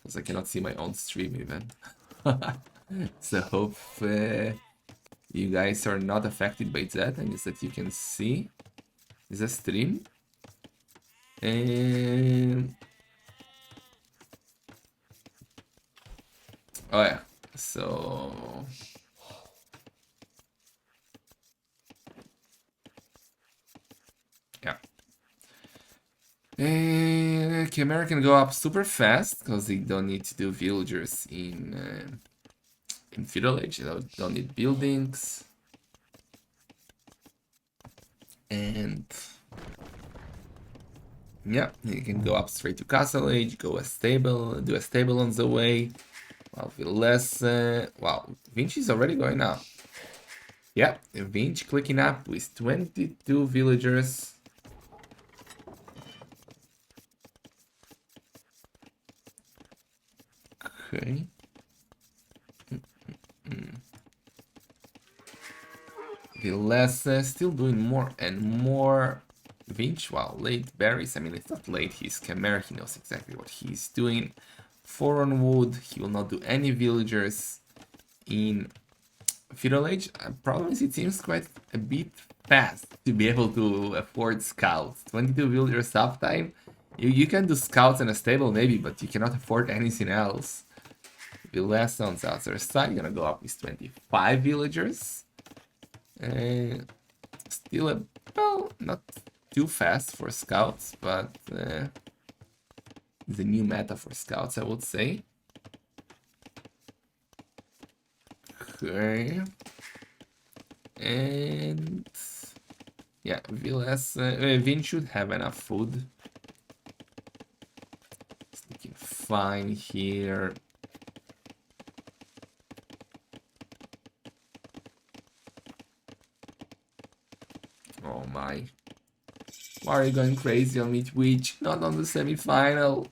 Because I cannot see my own stream even. So hope you guys are not affected by that and that you can see the stream. And oh yeah, so yeah. And Khmer can go up super fast because they don't need to do villagers in Feudal Age. They don't need buildings. And yeah, you can go up straight to Castle Age, do a stable on the way. While Villese, wow, Vinci is already going up. Yeah, Vinci clicking up with 22 villagers. Okay. Villese still doing more and more. Vinci, wow, late berries. I mean, it's not late. He's Khmer. He knows exactly what he's doing. 4 on wood. He will not do any villagers in Feudal Age. Problem is, it seems quite a bit fast to be able to afford scouts. 22 villagers uptime. You can do scouts in a stable maybe, but you cannot afford anything else. Villese on the other side, gonna go up with 25 villagers. Still a, well, not too fast for scouts, but the new meta for scouts, I would say. Okay. And yeah, Vin should have enough food. It's looking fine here. Oh my. Why are you going crazy on me, Twitch? Not on the semi-final.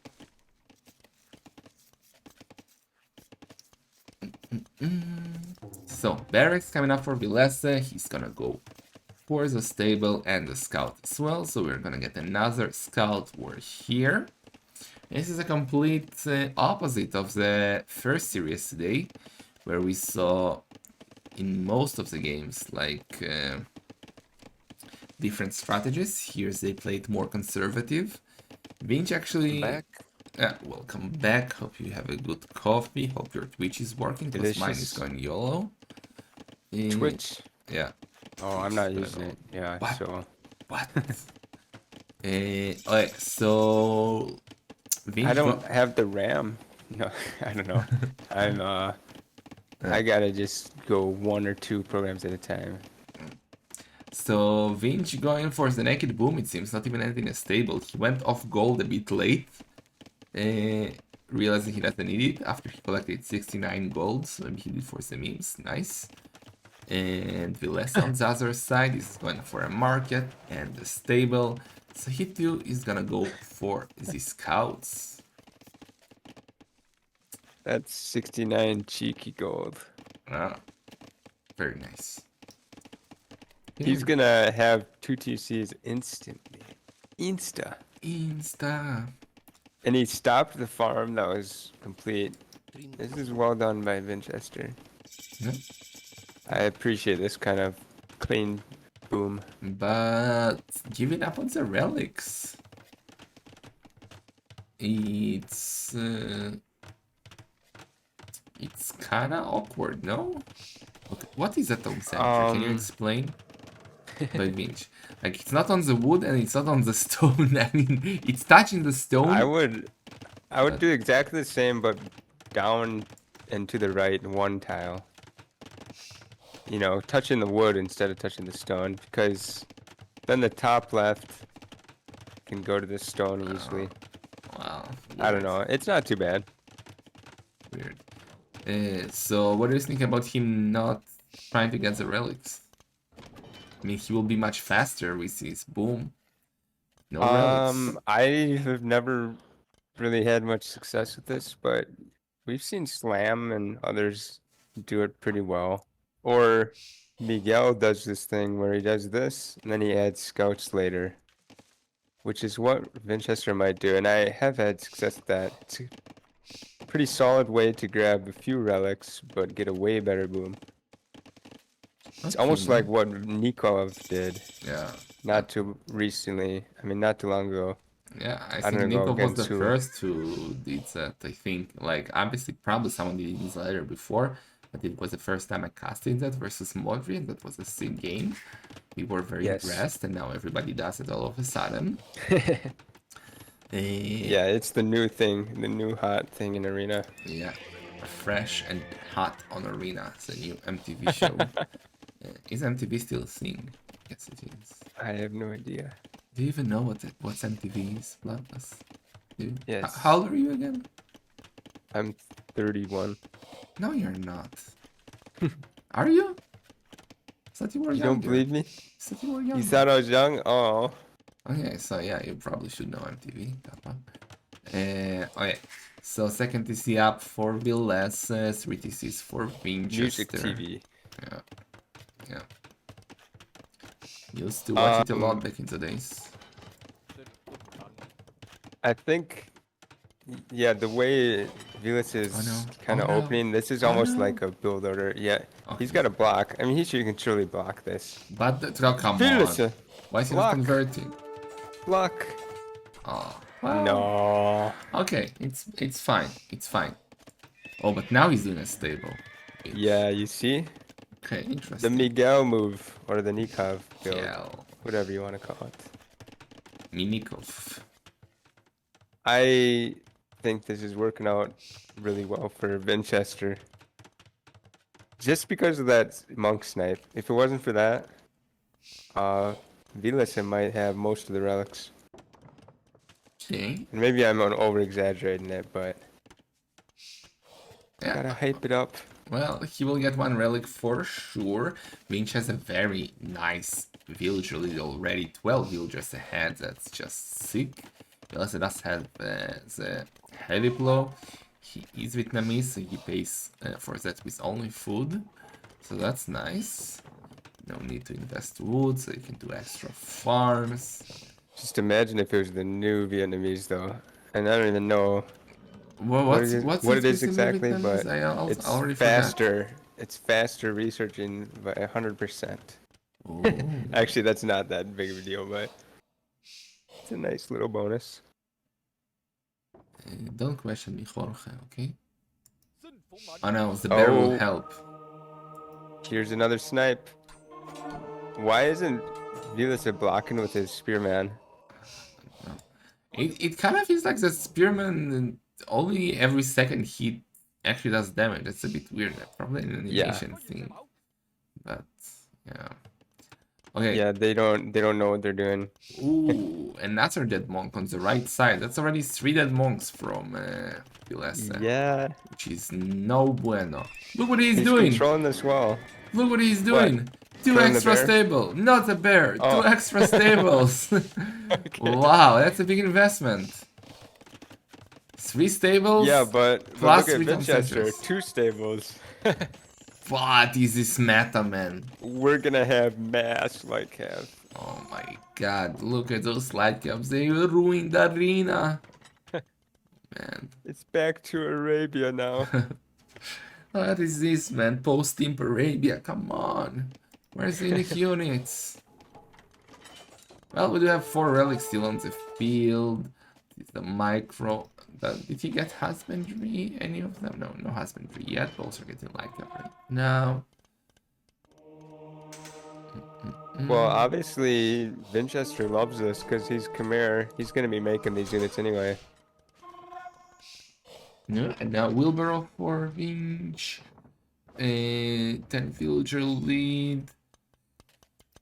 So, Barracks coming up for Villese. He's gonna go for the stable and the scout as well. So we're gonna get another scout war here. This is a complete opposite of the first series today, where we saw in most of the games like different strategies. Here they played more conservative. Vinch actually... Back. welcome back. Hope you have a good coffee. Hope your Twitch is working because mine is Delicious. going YOLO. Twitch. Yeah. Oh, I'm not using it. Yeah, What? so. What? Okay, so I don't have the RAM. No, I don't know. I gotta just go 1 or 2 programs at a time. So Vinci going for the naked boom, it seems, not even anything stable. He went off gold a bit late, realizing he doesn't need it after he collected 69 gold, so maybe he did for the memes, nice. And Villese on the other side is going for a market and a stable, so he too is gonna go for the scouts. That's 69 cheeky gold. Ah, very nice. He's gonna have 2 TCs instantly. Insta. And he stopped the farm that was complete. This is well done by Vinchester. Yeah. I appreciate this kind of clean boom. But giving up on the relics, it's it's kind of awkward, no? Okay, what is a tome center? Can you explain? By Vinch, like it's not on the wood and it's not on the stone. I mean, it's touching the I stone. would do exactly the same, but down and to the right one tile. You know, touching the wood instead of touching the stone, because then the top left can go to the stone easily. Wow, I don't weird, know. It's not too bad. weird. So what do you think about him not trying to get the relics? I mean, he will be much faster with his boom. No relics. I have never really had much success with this, but we've seen Slam and others do it pretty well. Or Miguel does this thing where he does this and then he adds scouts later, which is what Vinchester might do, and I have had success with that. It's a pretty solid way to grab a few relics, but get a way better boom. It's almost Okay. like what Nikov did Yeah. not too recently. I mean, not too long ago. Yeah, I I think don't know Nico was the against who. first who did that. I think, like, obviously, probably someone did this later before, but it was the first time I casted that versus Modri, and that was a sick game. We were very Yes. impressed, and now everybody does it all of a sudden. Eh, Yeah, it's the new thing, the new hot thing in Arena. yeah, fresh and hot on Arena, the new MTV show. Is MTV still a thing? Yes, it is. I have no idea. Do you even know what's MTV is, Bloodless? Yes. How old are you again? I'm 31. No, you're not. Are you? I thought you were You don't younger. believe me? I thought you were You younger. thought I was young? Oh. Okay, so yeah, you probably should know MTV. That one. Okay, so second TC up for Villese, 3 TCs for Music Vinchester. TV. Yeah, yeah. Used to watch it a lot Um, back in the days. I think, yeah, the way Villese Oh no. is kind Oh of no. opening, this is Oh almost no. like a build order. Yeah, he's Okay. got a block. I mean, he can surely block this. But oh, come on. Villese, Why is he not block, converting? block. Oh, well. No. Okay, it's fine. It's fine. Oh, but now he's doing a stable. Yeah, you see? Okay, The interesting. Miguel move, or the Nikov build, Yeah, whatever you want to call it. Minikov. I think this is working out really well for Vinchester. Just because of that monk snipe. If it wasn't for that, Villese might have most of the relics. Okay. And maybe I'm over exaggerating it, but Yeah. gotta hype it up. Well, he will get one relic for sure. Vinch has a very nice village lead already. 12 villagers ahead. That's just sick. He also does have the heavy blow. He is Vietnamese, so he pays for that with only food. So that's nice. No need to invest wood, so you can do extra farms. Just imagine if it was the new Vietnamese though. And I don't even know Well, what it is, what's what it it is with the new exactly, Vietnamese? but I it's already forgot. faster. It's faster researching by 100%. Oh, Actually, that's not that big of a deal, but it's a nice little bonus. don't question me, Jorge, okay? Oh no, the bear will Oh, help. here's another snipe. Why isn't Villese blocking with his spearman? It kind of feels like the spearman only every second hit actually does damage. That's a bit weird. Probably an Yeah. animation thing. But yeah. Okay. Yeah, they don't know what they're doing. Ooh, another dead monk on the right side. That's already 3 dead monks from Villese, Yeah. which is no bueno. Look what he's He's doing! controlling this well. Look what he's What? doing! 2 Killing the extra bear? stable, not a bear, 2 Oh. extra stables. Okay. Wow, that's a big investment. 3 stables. Yeah, but plus look at 3 town Vinchester, centers. 2 stables. What is this meta, man? We're gonna have mass like have. Oh my god, look at those light caps. They ruined the arena. man. It's back to Arabia now. What is this, man? Post-Imp Arabia, come on. Where's the unique units? Well, we do have 4 relics still on the field. It's the micro. Did he get husbandry? Any of them? No, no husbandry yet. Both are getting light up right now. Well, obviously, Vinchester loves this because he's Khmer. He's going to be making these units anyway. Yeah, and now Wilbur for Vinch. 10 villager lead.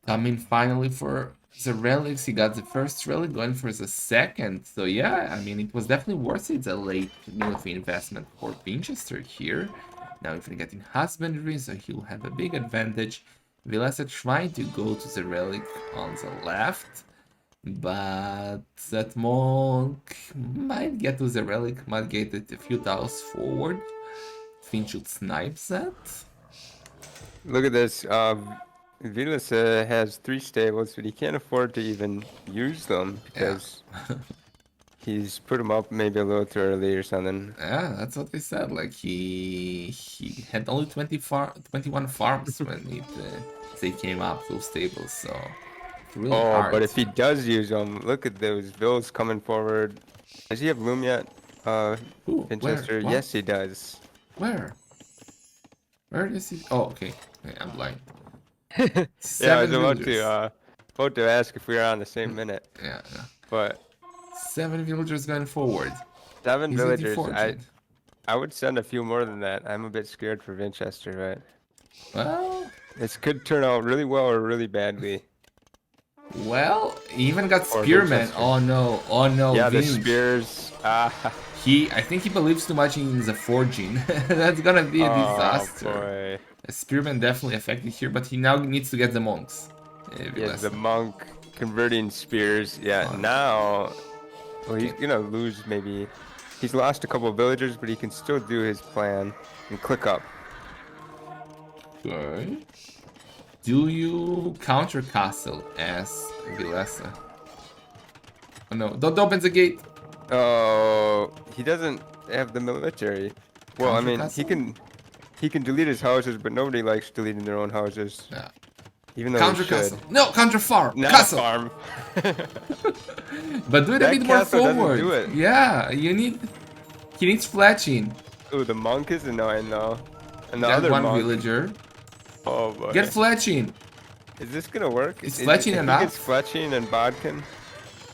Coming finally for the relics. He got the first relic, going for the second. So yeah, I mean, it was definitely worth it, the late military investment for Vinchester here. Now if we're getting husbandry, so he'll have a big advantage. Villese trying to go to the relic on the left, but that monk might get to the relic, might get it a few tiles forward. Finch should snipe that. Look at this. Villese has 3 stables, but he can't afford to even use them because he's put them up maybe a little too early or something. Yeah, that's what they said. Like he had only 21 farms when they came up those stables, so it's really Oh, hard. but if he does use them, look at those bills coming forward. Does he have loom yet? Ooh, Vinchester? where? Yes, he does. Where? Where is he? Oh, okay. Yeah, I'm blind. Yeah, I was 7 villagers. about to ask if we are on the same minute, Yeah, but 7 villagers going forward. 7 He's villagers. 14. I would send a few more than that. I'm a bit scared for Vinchester, right? Well, This could turn out really well or really badly. he even got Or spearmen. Vinchester. Oh no, Yeah, the Vinch. spears. I think he believes too much in the forging. That's gonna be a disaster. Boy. A spearman definitely affected here, but he now needs to get the monks. Yes, the monk converting spears. Yeah, now. Well, he's gonna lose maybe. He's lost a couple of villagers, but he can still do his plan and click up. Okay. Do you counter castle as Villese? Oh no, don't open the gate! Oh, he doesn't have the military. Well, I Counter mean, castle? he can delete his houses, but nobody likes deleting their own houses. Yeah. Even though Counter they should. castle. No, counter farm! Not Castle! a farm. But do it a That bit more castle doesn't forward. do it. Yeah, you need... He needs fletching. Ooh, the monk is annoying though. And the Got other one monk. villager. Oh boy. Get fletching! Is this gonna work? Is fletching if enough? He gets fletching and bodkin.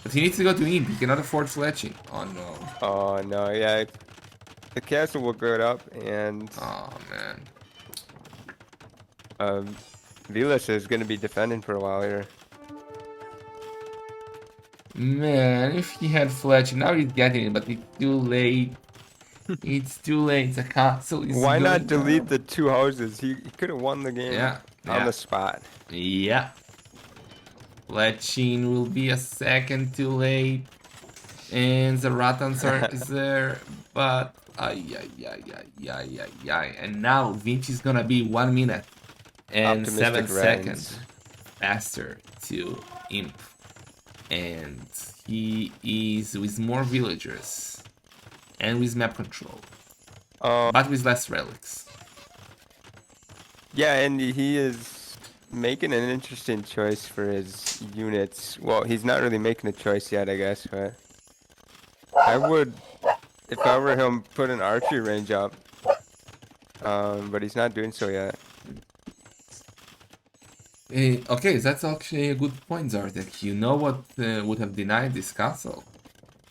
But he needs to go to Imp. He cannot afford fletching. Oh no. Oh no, yeah. The castle will go up and Oh man. Villese is gonna be defending for a while here. Man, if he had fletching, now he's getting it, but it's too late. It's too late. The castle is Why not going delete down. the 2 houses? He could have won the game on the spot. Yeah. Fletching will be a second too late. And the Rattans are is there. But and now Vinci is gonna be 1 minute and Optimistic 7 Reds. seconds faster to Imp. And he is with more villagers and with map control, but with less relics. Yeah, and he is making an interesting choice for his units. Well, he's not really making a choice yet, I guess, but I would, if I were him, put an archery range up. But he's not doing so yet. Okay, that's actually a good point, Zardek. You know what would have denied this castle?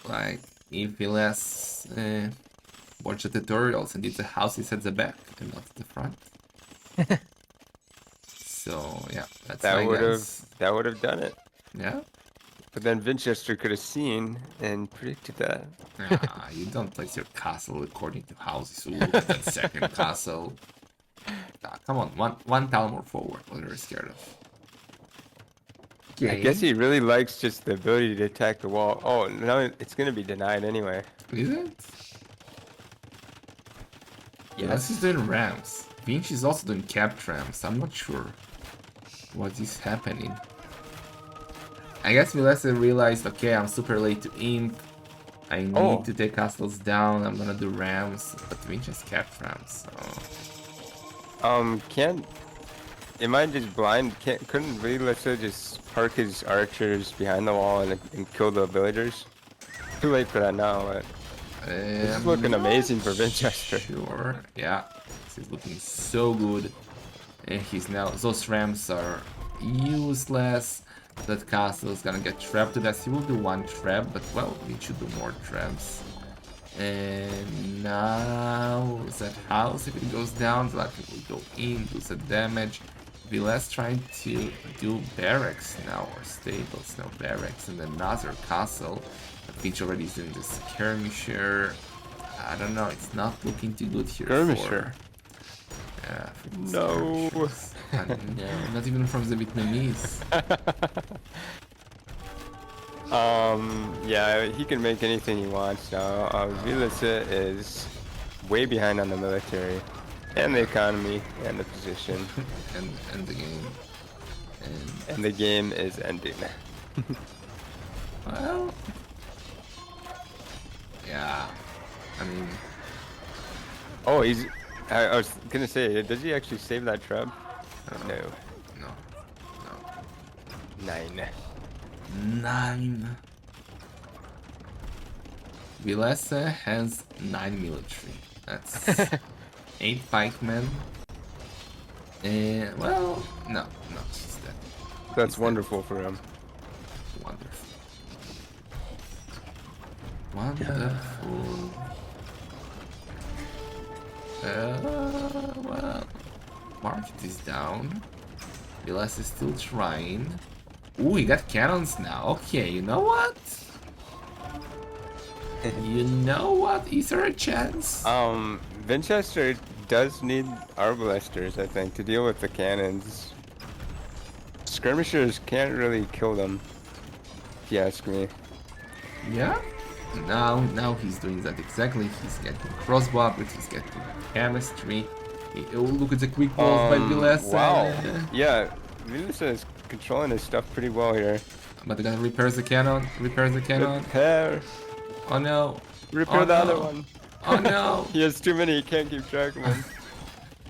Like, if he less watched the tutorials and did the houses at the back and not at the front. So, yeah, that's my guess. That would have done it. Yeah? But then Vinchester could have seen and predicted that. Nah, you don't place your castle according to houses. Ooh, look at that second castle. Come on, one tile more forward. What are you scared of? Okay. I guess he really likes just the ability to attack the wall. Oh, no, it's going to be denied anyway. Is it? Yes, he's doing rams. Vinci is also doing capped rams. I'm not sure what is happening. I guess Villese realized, okay, I'm super late to Imp. I need Oh, to take castles down. I'm gonna do rams, but we just kept rams. So can't. Am I just blind? Couldn't Villese just park his archers behind the wall and kill the villagers? Too late for that now, but this is I'm looking not amazing for Vinchester. sure. Yeah, this is looking so good. And he's now. Those rams are useless. That castle is gonna get trapped to death. He will do one trap, but well, we should do more traps. And now that house, if it goes down, the Latin will go in, do the damage. Villese trying to do barracks now, or stables, no barracks, and another castle. Finch already is doing the skirmisher. I don't know, it's not looking too good here Skirmisher. for the No. skirmishers. No, not even from the Vietnamese. Yeah, he can make anything he wants now. Villese is way behind on the military and the economy and the position, and the game. and the game is ending. Well, yeah. I mean, Oh, I was gonna say, does he actually save that trap? No. no, no. 9. 9. Villese has 9 military. That's 8 pikemen. And, well, no, he's dead. That's He's wonderful for him. dead. Wonderful. Wonderful. Well, market is down. Villese is still trying. Ooh, he got cannons now. Okay, you know what? You know what? Is there a chance? Vinchester does need arbalesters, I think, to deal with the cannons. Skirmishers can't really kill them, if you ask me. Yeah? Now he's doing that exactly. He's getting crossbow upgrades, he's getting chemistry. Oh, look at the quick balls by Villese. Wow. Yeah, Villese is controlling his stuff pretty well here. But they're gonna repair the cannon. Repair the cannon. Repair. Oh no. Repair Oh the other no. one. Oh no. He has too many, he can't keep track of them.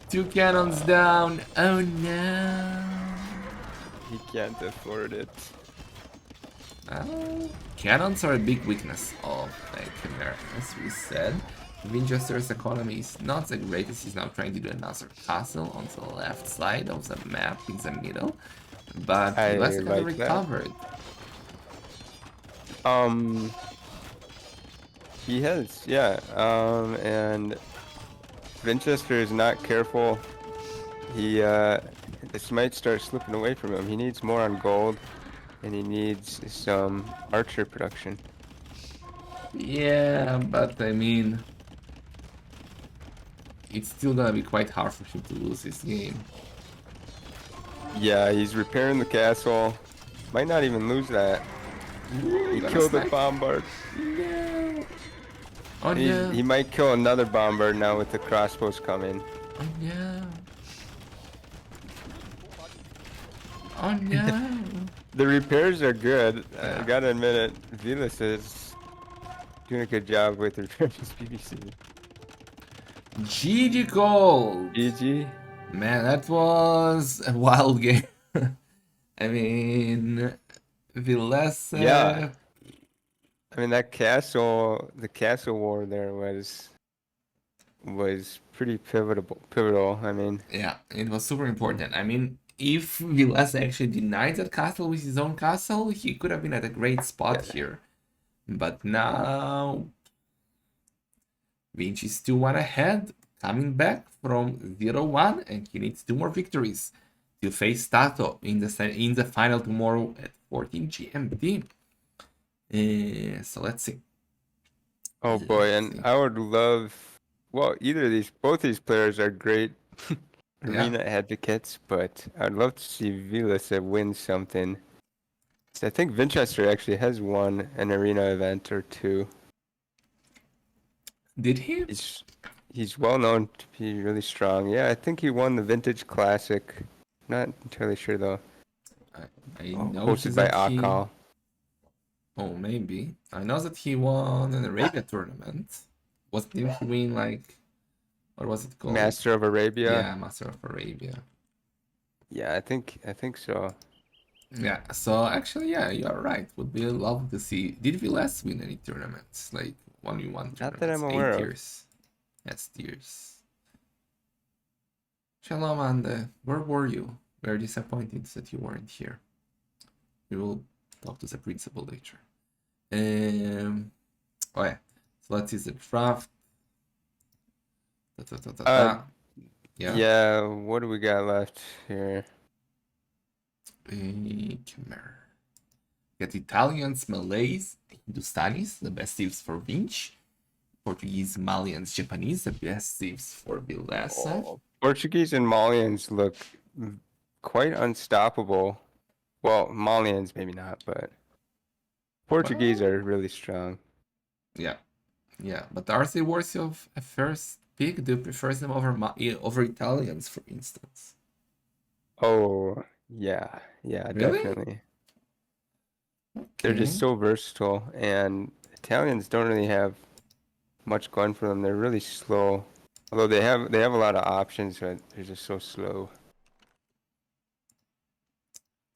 2 cannons down. Oh no. He can't afford it. Cannons are a big weakness of Chimera, as we said. Winchester's economy is not the greatest. He's now trying to do another castle on the left side of the map in the middle. But I he was like recovered. He has, yeah. And Vinchester is not careful. This might start slipping away from him. He needs more on gold, and he needs some archer production. Yeah, but I mean, it's still gonna be quite hard for him to lose this game. Yeah, he's repairing the castle. Might not even lose that. Ooh, He gonna killed the snipe. bombard. No. Oh He no. might kill another bombard now with the crossbows coming. Oh no. Oh no. The repairs are good. Yeah. I gotta admit it. Villese is doing a good job with repairing his BBC. GG Gold! GG. Man, that was a wild game. I mean, Villese. Yeah. I mean that the castle war there was pretty pivotal. I mean, Yeah, it was super important. I mean, if Villese actually denied that castle with his own castle, he could have been at a great spot here. But now, Vinci's 2-1 ahead, coming back from 0-1, and he needs 2 more victories to face Tato in the final tomorrow at 14 GMT. So let's see. oh boy, and I would love. Well, both these players are great arena advocates, but I'd love to see Villese win something. So I think Vinchester actually has won an arena event or 2. Did he? He's well known to be really strong. Yeah, I think he won the Vintage Classic. Not entirely sure though. I know Hosted by that he. Akal. Oh, maybe. I know that he won an Arabia tournament. Didn't he win like what was it called? Master of Arabia. Yeah, Master of Arabia. Yeah, I think so. Yeah, so actually, yeah, you are right. Would be lovely to see. Did Villese win any tournaments? Like 1v1 Not that I'm tournaments? A aware of. tiers. S tiers. Shalom, and where were you? We are disappointed that you weren't here. We will talk to the principal later. Oh yeah. So let's see the draft. Da, da, da, da, Uh, da. Yeah. yeah. What do we got left here? Khmer. Get Italians, Malays, Hindustanis, the best tips for Vinch. Portuguese, Malians, Japanese, the best tips for Villese. Oh, Portuguese and Malians look quite unstoppable. Well, Malians maybe not, but Portuguese are Well, really strong. yeah, yeah. But are they worthy of a first pick? Do you prefer them over Italians, for instance? Oh, yeah, yeah, Really? definitely. They're just Okay. so versatile, and Italians don't really have much going for them. They're really slow. Although they have a lot of options, but they're just so slow.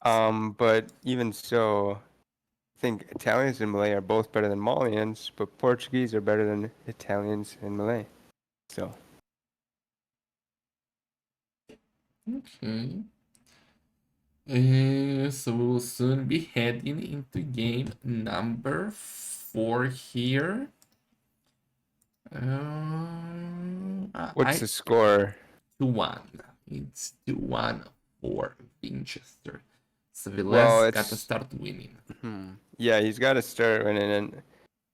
But even so, I think Italians and Malay are both better than Malians, but Portuguese are better than Italians and Malay. So, Okay. So we will soon be heading into game number 4 here. what's I the score? 2-1. It's 2-1 for Vinchester. So Well, Villese got to it's start winning. yeah, he's got to start winning, and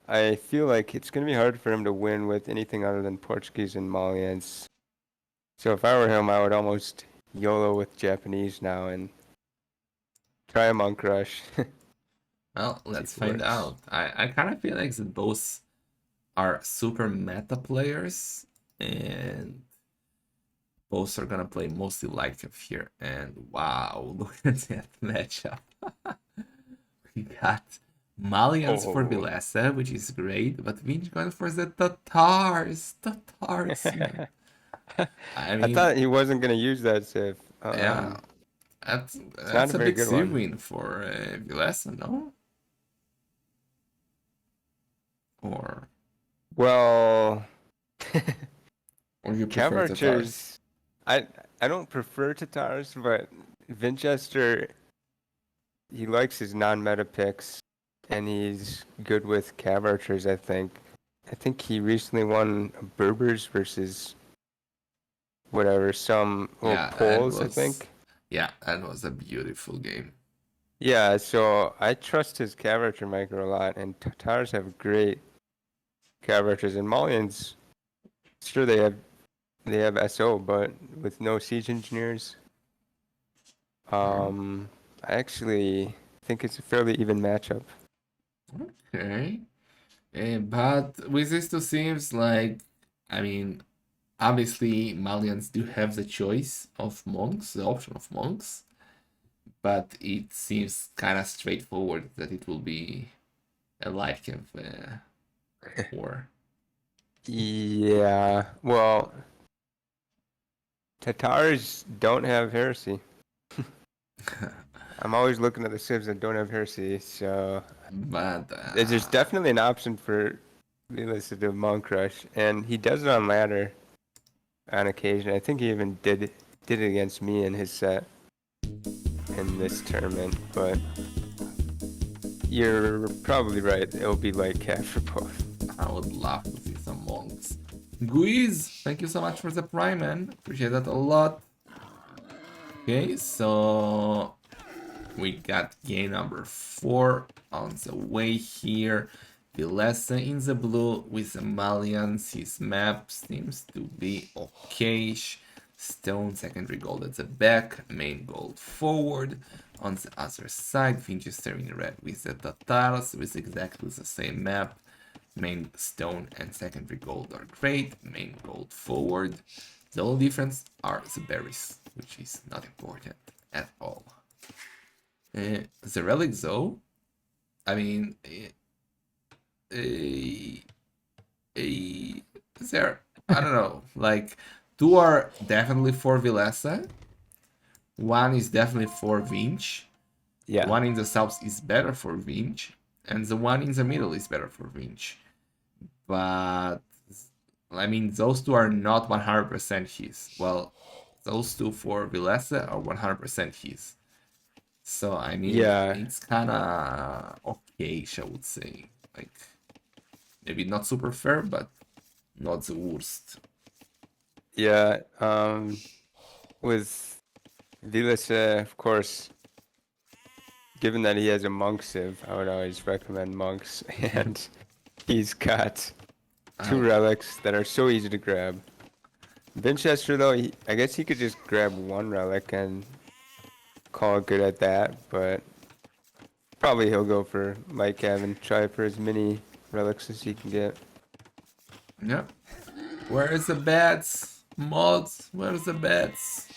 I feel like it's gonna be hard for him to win with anything other than Portuguese and Malians. So if I were him, I would almost YOLO with Japanese now and try a monk rush. Well, See let's if it find works. out. I kind of feel like that both are super meta players, and both are gonna play mostly light up here. And wow, look at that matchup. We got Malians for Oh. Villese, which is great, but Vinch going for the Tatars. Tatars here. I I mean, thought he wasn't gonna use that Sif. yeah, that's It's not that's a a very big good save one. win for Villese, no? Or Well, or you prefer Tatars? Cavarchers, I don't prefer Tatars, but Vinchester, he likes his non-meta picks, and he's good with Cavarchers, I think. I think he recently won Berbers versus whatever, some little Yeah, Poles, I think. that was a beautiful game. Yeah, so I trust his Cavarcher micro a lot, and Tatars have great Cavarchers, and Malians, sure they have SO, but with no siege engineers. Hmm. I actually think it's a fairly even matchup. Okay. But with these two teams, like, I mean, obviously, Malians do have the choice of monks, the option of monks, but it seems kind of straightforward that it will be a light camp war. Yeah, well, Tatars don't have heresy. I'm always looking at the civs that don't have heresy, so But there's definitely an option for Villese to do monk rush, and he does it on ladder on occasion. I think he even did it against me in his set in this tournament, but you're probably right. It'll be like cat for both. I would love to see some monks. Guiz, thank you so much for the prime, man. Appreciate that a lot. Okay, so we got game number 4 on the way here. Villese in the blue with the Malians. His map seems to be okay. Stone secondary gold at the back, main gold forward. On the other side, Vinchester in red with the Tatars with exactly the same map. Main stone and secondary gold are great, main gold forward. The only difference are the berries, which is not important at all. The relics though, I mean, a, is there? I don't know. Like, two are definitely for Villese. One is definitely for Vinch. The Yeah. one in the south is better for Vinch, and the one in the middle is better for Vinch. But I mean, those two are not 100% his. Well, those two for Villese are 100% his. So I mean, Yeah. it's kind of okay, I would say. Like maybe not super fair, but not the worst. Yeah. With Villese, of course, given that he has a monk civ, I would always recommend monks, and he's got two I relics that are so easy to grab. Vinchester, though, I guess he could just grab one relic and call it good at that, but probably he'll go for Mike Cav and try for as many relics as he can get. yeah. Where's the bets? Mods, where's the bets?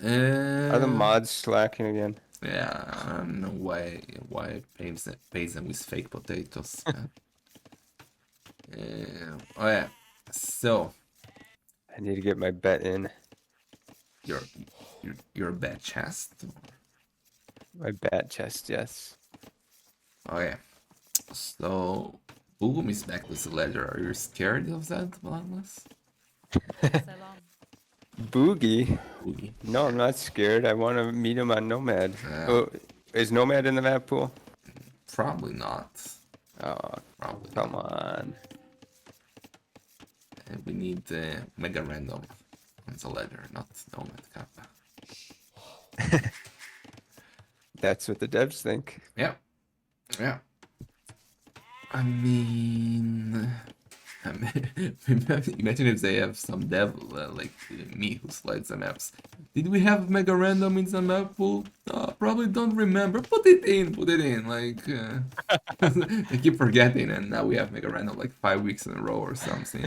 Are the Uh, mods slacking again? yeah, I don't know why it pays them with fake potatoes. Oh yeah. So I need to get my bet in. your your bet chest. My bat chest, yes. Oh yeah. So Boom is back with the ledger. Are you scared of that, Bloodless? Boogie? Boogie. No, I'm not scared. I want to meet him on Nomad. Uh, Oh, is Nomad in the map pool? Probably not. Oh, Probably come not. on. And we need Mega Random on the ledger, not Nomad Kappa. That's what the devs think. Yeah, yeah. I mean, imagine if they have some devil like me who slides the maps. Did we have Mega Random in the map pool? Probably don't remember. Put it in, put it in. Like, I keep forgetting, and now we have Mega Random like 5 weeks in a row or something.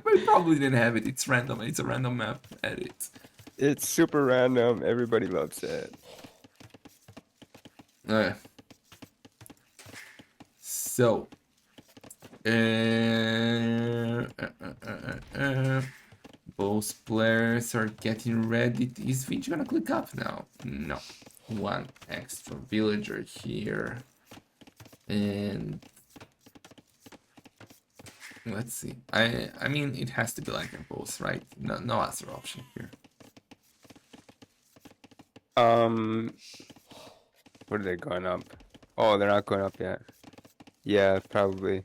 We probably didn't have it. It's random. It's a random map. Edit. It's super random. Everybody loves it. So, both players are getting ready. Is Vinci gonna click up now? No. One extra villager here. And let's see. I mean it has to be like a both, right? No other option here. What are they going up? Oh, they're not going up yet. Yeah, probably.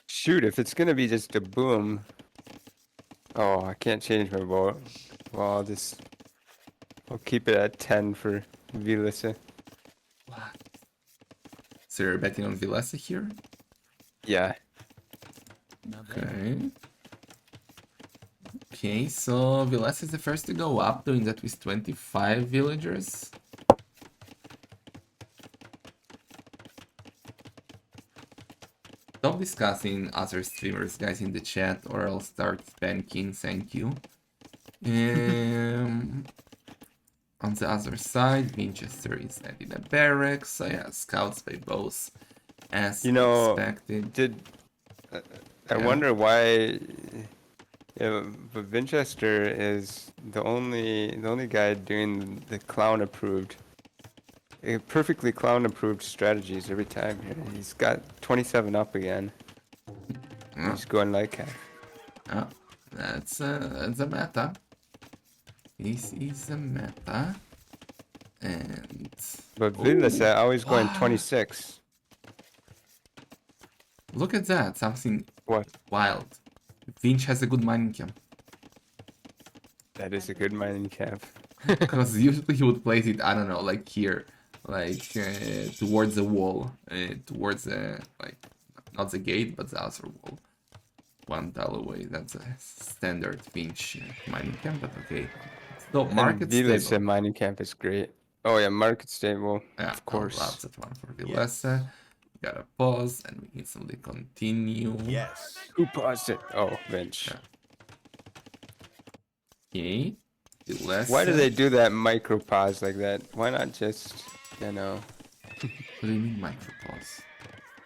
Shoot, if it's gonna be just a boom. Oh, I can't change my vote. Well, I'll keep it at 10 for Villese. What? So you're betting on Villese here? Yeah. Okay. Okay, so Villese is the first to go up, doing that with 25 villagers. Stop discussing other streamers, guys, in the chat, or I'll start spanking. Thank you. On the other side, Vinchester is adding a barracks. So yeah, scouts by both, as You know, expected. I Yeah. wonder why. Yeah, but Vinchester is the only guy doing the clown approved, perfectly clown approved strategies every time here. He's got 27 up again. Yeah, He's going like that. yeah. That's a meta. This is a meta. And But Villese always going what? 26. Look at that, something What? wild. Finch has a good mining camp. That is a good mining camp. Because usually he would place it, I don't know, like here, like towards the wall, towards the, like, not the gate, but the outer wall. 1 tile away, that's a standard Finch mining camp, but okay. So, And market Villese stable. mining camp is great. Oh yeah, market stable. Yeah, Of I love course. that one for Villese. Gotta pause and we instantly continue. Who paused it? Oh, Vinch. Yeah. Okay. Why do Villese. they do that micro pause like that? Why not just, you know? What do you mean micropause?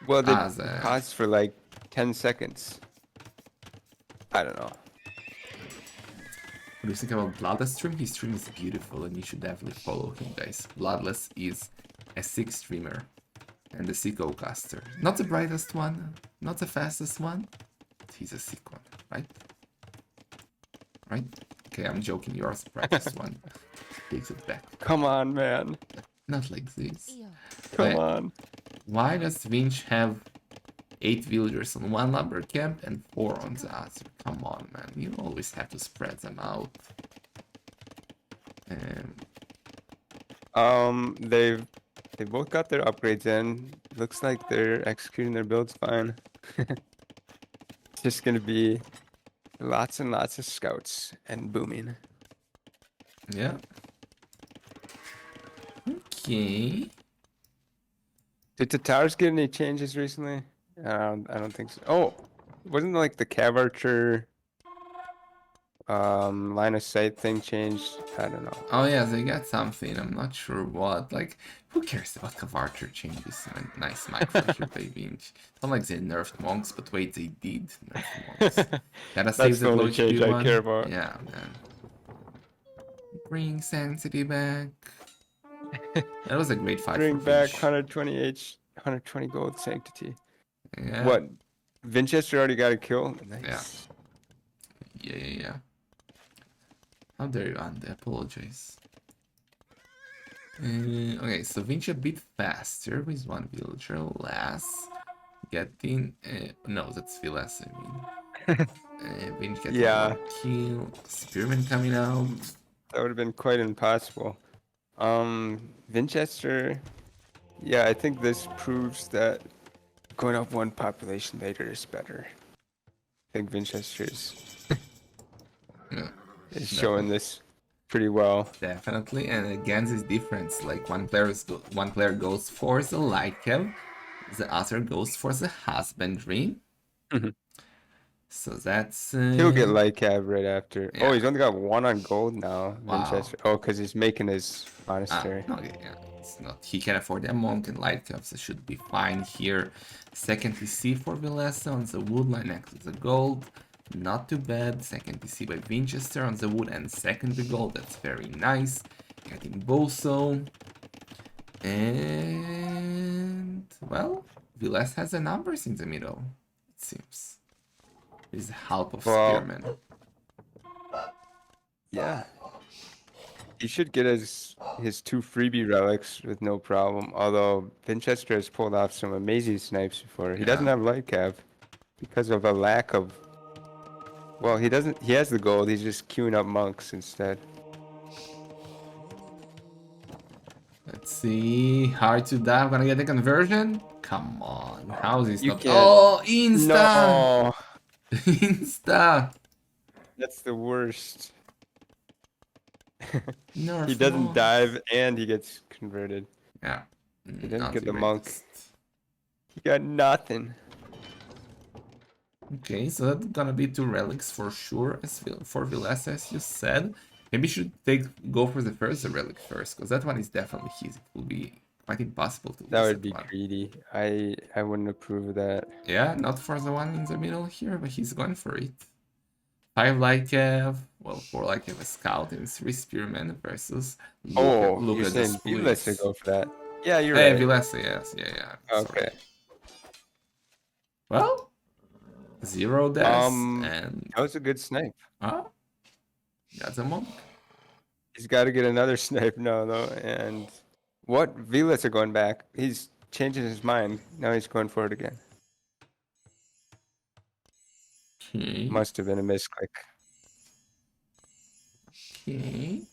Well, they Ah, the... pause for like 10 seconds. I don't know. What do you think about Bloodless stream? His stream is beautiful and you should definitely follow him, guys. Bloodless is a sick streamer and a sick caster. Not the brightest one, not the fastest one, but he's a sick one, right? Right? Okay, I'm joking, you're the brightest one. Takes it back. Come on, man. Not like this. Come But on. why does Vinch have 8 villagers on one lumber camp and 4 on the other? Come on, man. You always have to spread them out. They both got their upgrades in. Looks like they're executing their builds fine. It's just gonna be lots and lots of scouts and booming. Yeah. Okay. Did the towers get any changes recently? I don't think so. Oh, wasn't like the Cav Archer line of sight thing changed? I don't know. Oh yeah, they got something. I'm not sure what. Like, who cares about Cavarcher changes? Nice micro here by Vinch. It's not like they nerfed monks, but wait, they did nerf monks. Gotta save That's the the low only change HP I one. care about. Yeah, man. Bring Sanctity back. That was a great fight Bring for back Vinch. 120 120 gold sanctity. Yeah. What? Vinchester already got a kill? Nice. Yeah. How dare you, Andy? Apologize. Okay, so Vinch a bit faster with one villager less. Getting... no, that's Villese, I mean. Vinch getting Yeah. one kill. Spearman coming out. That would have been quite impossible. Vinchester. Yeah, I think this proves that going up one population later is better. I think Vinchester Yeah, is showing this pretty well. definitely. And again, this difference. Like, one player goes for the light cav, the other goes for the husbandry. Mhm. So that's... He'll get light cab right after. yeah. Oh, he's only got one on gold now, Wow. Vinchester. Oh, because he's making his monastery. No, yeah, it's not. He can afford a monk and light cups. It should be fine here. Second TC for Villese on the wood line next to the gold. Not too bad. Second TC by Vinchester on the wood and secondary gold. That's very nice. Getting Boso. And well, Villese has the numbers in the middle, it seems. With the help of Well, Spearman. Yeah. He should get his 2 freebie relics with no problem. Although Vinchester has pulled off some amazing snipes before. He doesn't Yeah. have light cav because of a lack of. Well, he doesn't. He has the gold. He's just queuing up monks instead. Let's see. Hard to die. I'm gonna get the conversion. Come on. How is this You not? can't. Oh, Insta! No, Insta! that's the worst. Nerf He doesn't monk. dive and he gets converted. Yeah. He didn't Not get the the monk. greatest. He got nothing. Okay, so that's gonna be 2 relics for sure as for Villese, as you said. Maybe you should go for the first relic first, because that one is definitely his. It will be quite impossible to lose That would be one. greedy. I wouldn't approve of that. Yeah, not for the one in the middle here, but he's going for it. 5 light cav, well, 4 light cav a scout and 3 spearmen versus look You're at the saying Villese to splits. go for that? Yeah, you're Hey, right. Villese, yes, yeah. Okay. Sorry. Well, 0 deaths and That was a good snipe. that's a monk. He's got to get another snipe now, though. And what? Villese are going back. He's changing his mind. Now he's going for it again. Okay. Must have been a misclick. Okay.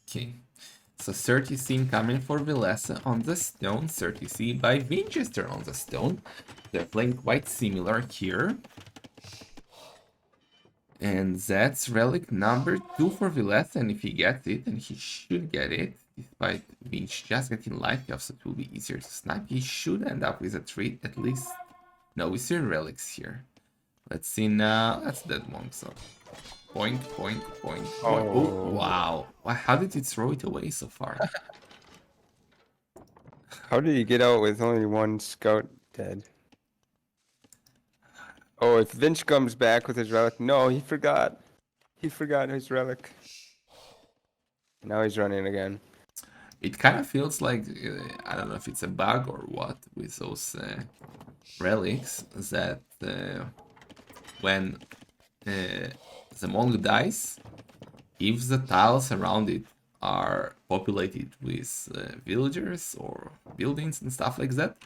Okay. So 30C coming for Villese on the stone, 30C by Vinchester on the stone. They're playing quite similar here. And that's relic number 2 for Villese, and if he gets it, and he should get it, despite Vinch just getting light cuffs, it will be easier to snipe. He should end up with a 3 at least. No, with 3 relics here. Let's see now. That's dead monk, so point, point, point, point. Oh, Oh, wow. How did it throw it away so far? how did he get out with only one scout dead? Oh, if Vinch comes back with his relic, no, he forgot. He forgot his relic. Now he's running again. It kind of feels like, I don't know if it's a bug or what, with those relics, that when the monk dies, if the tiles around it are populated with villagers or buildings and stuff like that,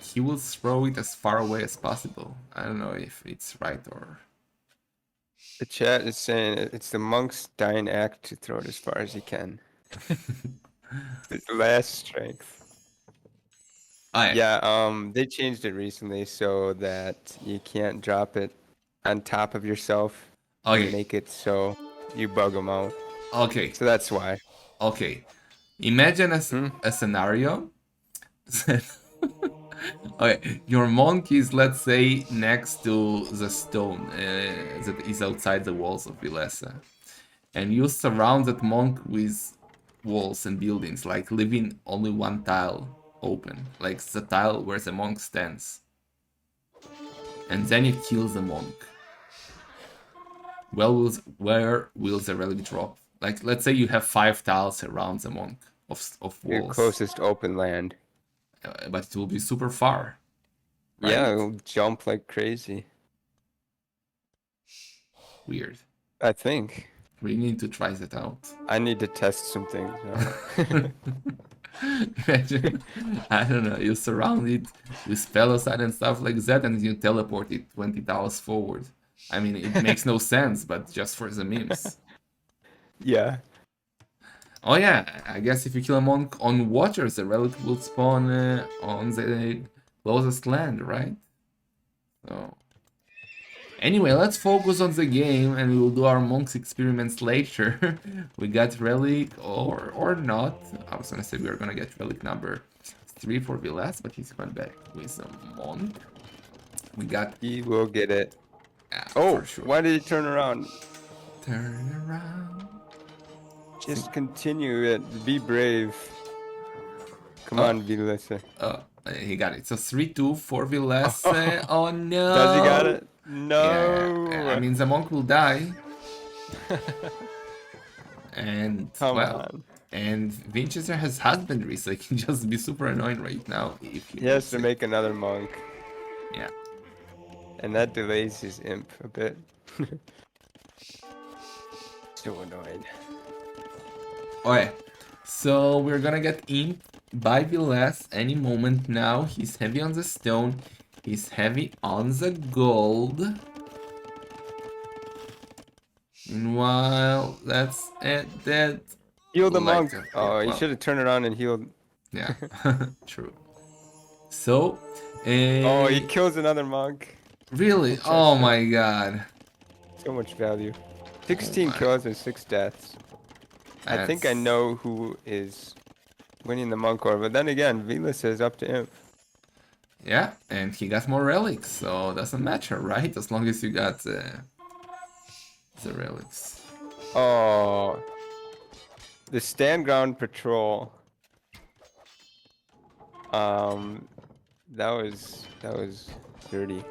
he will throw it as far away as possible. I don't know if it's right or... The chat is saying it's the monk's dying act to throw it as far as he can. His last strength. Oh, yeah. Yeah, they changed it recently so that you can't drop it on top of yourself and Okay, make it so you bug them out. okay, So that's why. okay. Imagine Hmm? a scenario that... Okay, your monk is, let's say, next to the stone that is outside the walls of Villese. And you surround that monk with walls and buildings, like leaving only one tile open, like the tile where the monk stands. And then you kill the monk. Where will the relic drop? Like, let's say you have 5 tiles around the monk of Your walls, closest open land. but it will be super far, Yeah, right? it'll jump like crazy. Weird. I think. We need to try that out. I need to test some things out. Imagine, I don't know, you surround it with Peloside and stuff like that, and you teleport it 20 tiles forward. I mean, it makes no sense, but just for the memes. Yeah. Oh yeah, I guess if you kill a monk on water, the relic will spawn on the closest land, right? So anyway, let's focus on the game, and we will do our monks experiments later. We got relic or not. I was gonna say we are gonna get relic number 3 for Villese, but he's coming back with a monk. We got... He will get it. for Oh, sure. why did he turn around? Turn around. Just continue it. Be brave. Come Oh, on, Villese. he got it. So 3-2 for Villese. Oh Does he got no! it? Yeah, I No. mean the monk will die, and Come well, on. and Vinchester has husbandry, so he can just be super annoying right now if he He has wants to it. make another monk, Yeah. and that delays his imp a bit. So annoying. Okay, so we're gonna get in by Villese any moment now. He's heavy on the stone. He's heavy on the gold. Meanwhile, that's it. That Heal the like monk. to, yeah, Oh, he well, should have turned around and healed. yeah, true. So, Oh, he kills another monk. really? Oh Vinchester. my god. So much value. Oh 16 my. kills and 6 deaths. I think I That's... know who is winning the monk war, but then again, Villese is up to imp. Yeah, and he got more relics, so doesn't matter, right? As long as you got the relics. Oh, the stand ground patrol. Um, that was dirty.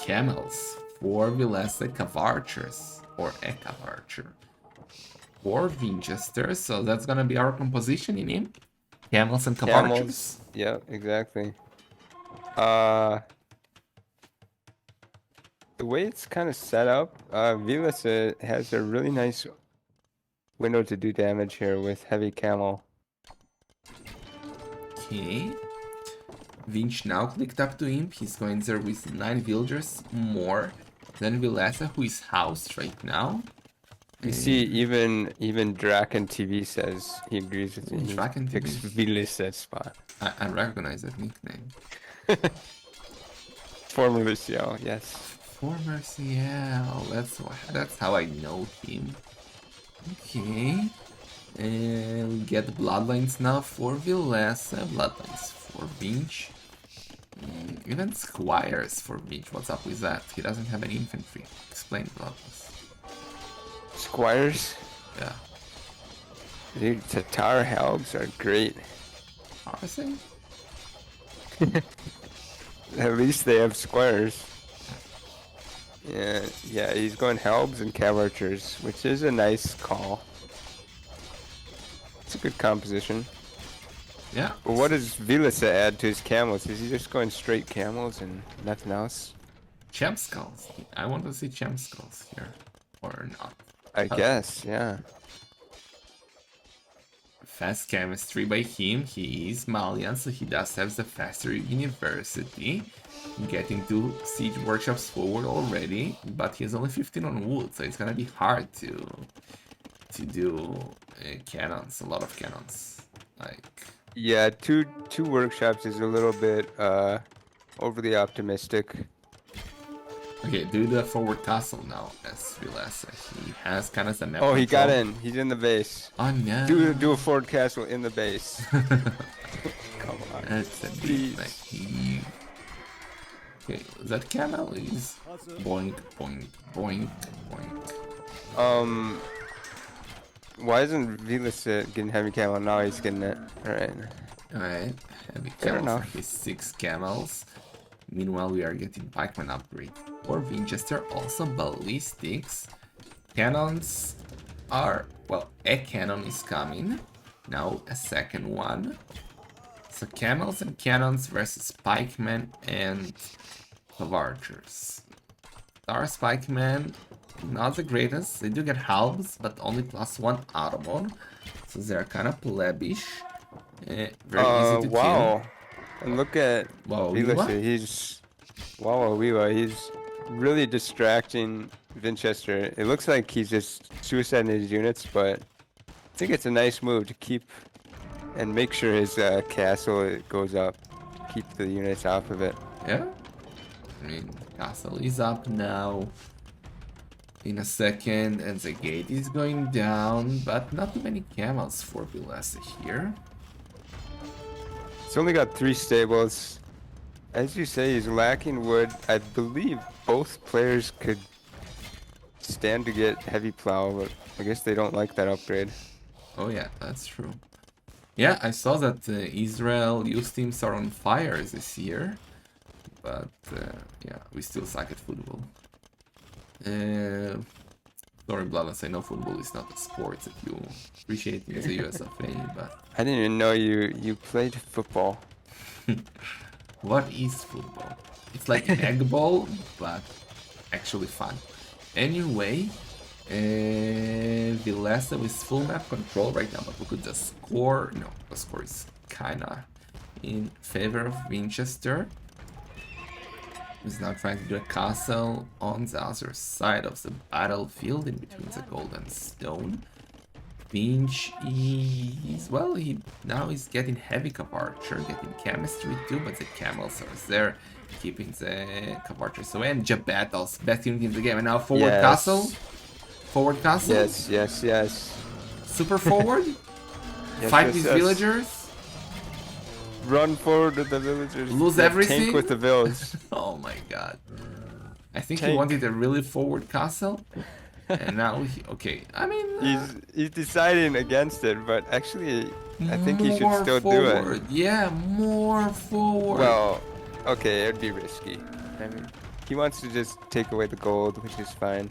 Camels, 4 Villese Cavarchers, or a Cavarcher. 4 Vinchester, so that's gonna be our composition in him. Camels and Cavarchers. Camels. Yeah, exactly. Uh, the way it's kind of set up, Villese has a really nice window to do damage here with heavy camel. Okay. Vinch now clicked up to imp. He's going there with 9 villagers more than Villese, who is housed right now. You see, even Draken TV says he agrees with me. He Draken picks TV. Villese spot. I recognize that nickname. Former Lucio, yes. Former CL. That's how I know him. Okay. And we get bloodlines now for Villese. Bloodlines for Vinch. Even squires for Vinch. What's up with that? He doesn't have any infantry. Explain about this. Squires? Yeah. Dude, Tatar helgs are great. Honestly? At least they have squires. Yeah, he's going helgs and cav archers, which is a nice call. It's a good composition. Yeah. But what does Villese add to his camels? Is he just going straight camels and nothing else? Champ skulls. I want to see champ skulls here. Or not. I guess, yeah. Fast chemistry by him. He is Malian, so he does have the faster university. Getting to siege workshops forward already, but he's only 15 on wood, so it's gonna be hard to do cannons, a lot of cannons. Like, Yeah, two workshops is a little bit overly optimistic. okay, do the forward castle now as Villese. He has kind of the map. Oh, he got control. in. He's in the base. Oh no! Do a forward castle in the base. Come on. That's a big thing. Okay, that camel is boink, boink, boink, boink. Why isn't Villese getting heavy camel? Now he's getting it. Alright. Alright, heavy Fair camels enough. for his 6 camels. Meanwhile, we are getting pikeman upgrade for Vinchester, also ballistics. Cannons are, well, a cannon is coming. Now a second one. So camels and cannons versus pikemen and archers. Our pikemen, not the greatest. They do get halves, but only +1 armor. So they're kind of plebish. Very easy to wow. And look at Wow, Villese. He's he's really distracting Vinchester. It looks like he's just suiciding his units, but I think it's a nice move to keep and make sure his castle goes up. Keep the units off of it. kill. Yeah. I mean, castle is up now. In a second, and the gate is going down, but not too many camels for Villese here. It's only got 3 stables. As you say, he's lacking wood. I believe both players could stand to get heavy plow, but I guess they don't like that upgrade. Oh yeah, that's true. Yeah, I saw that Israel youth teams are on fire this year, but yeah, we still suck at football. Sorry, Bloodless, I know football is not a sport that you appreciate in the USFA, but I didn't even know you played football. what is football? It's like an egg ball, but actually fun. Anyway, Villese with full map control right now, but look at the score. No, the score is kinda in favor of Vinchester. He's now trying to do a castle on the other side of the battlefield in between the gold and stone. Vinch is, well, now he's getting heavy archer, getting chemistry too, but the camels are there, keeping the archers away. And Jabatos, best unit in the game. And now forward castle. Forward castle. Yes. Super forward. Yes, Fight these villagers. Run forward with the villagers. Lose everything. Tank with the village. Oh my god. I think Tank. he wanted a really forward castle. And now okay. I mean, he's deciding against it, but actually, I think he should still forward. do it. Yeah, more forward. Well, okay, it'd be risky. I mean, he wants to just take away the gold, which is fine.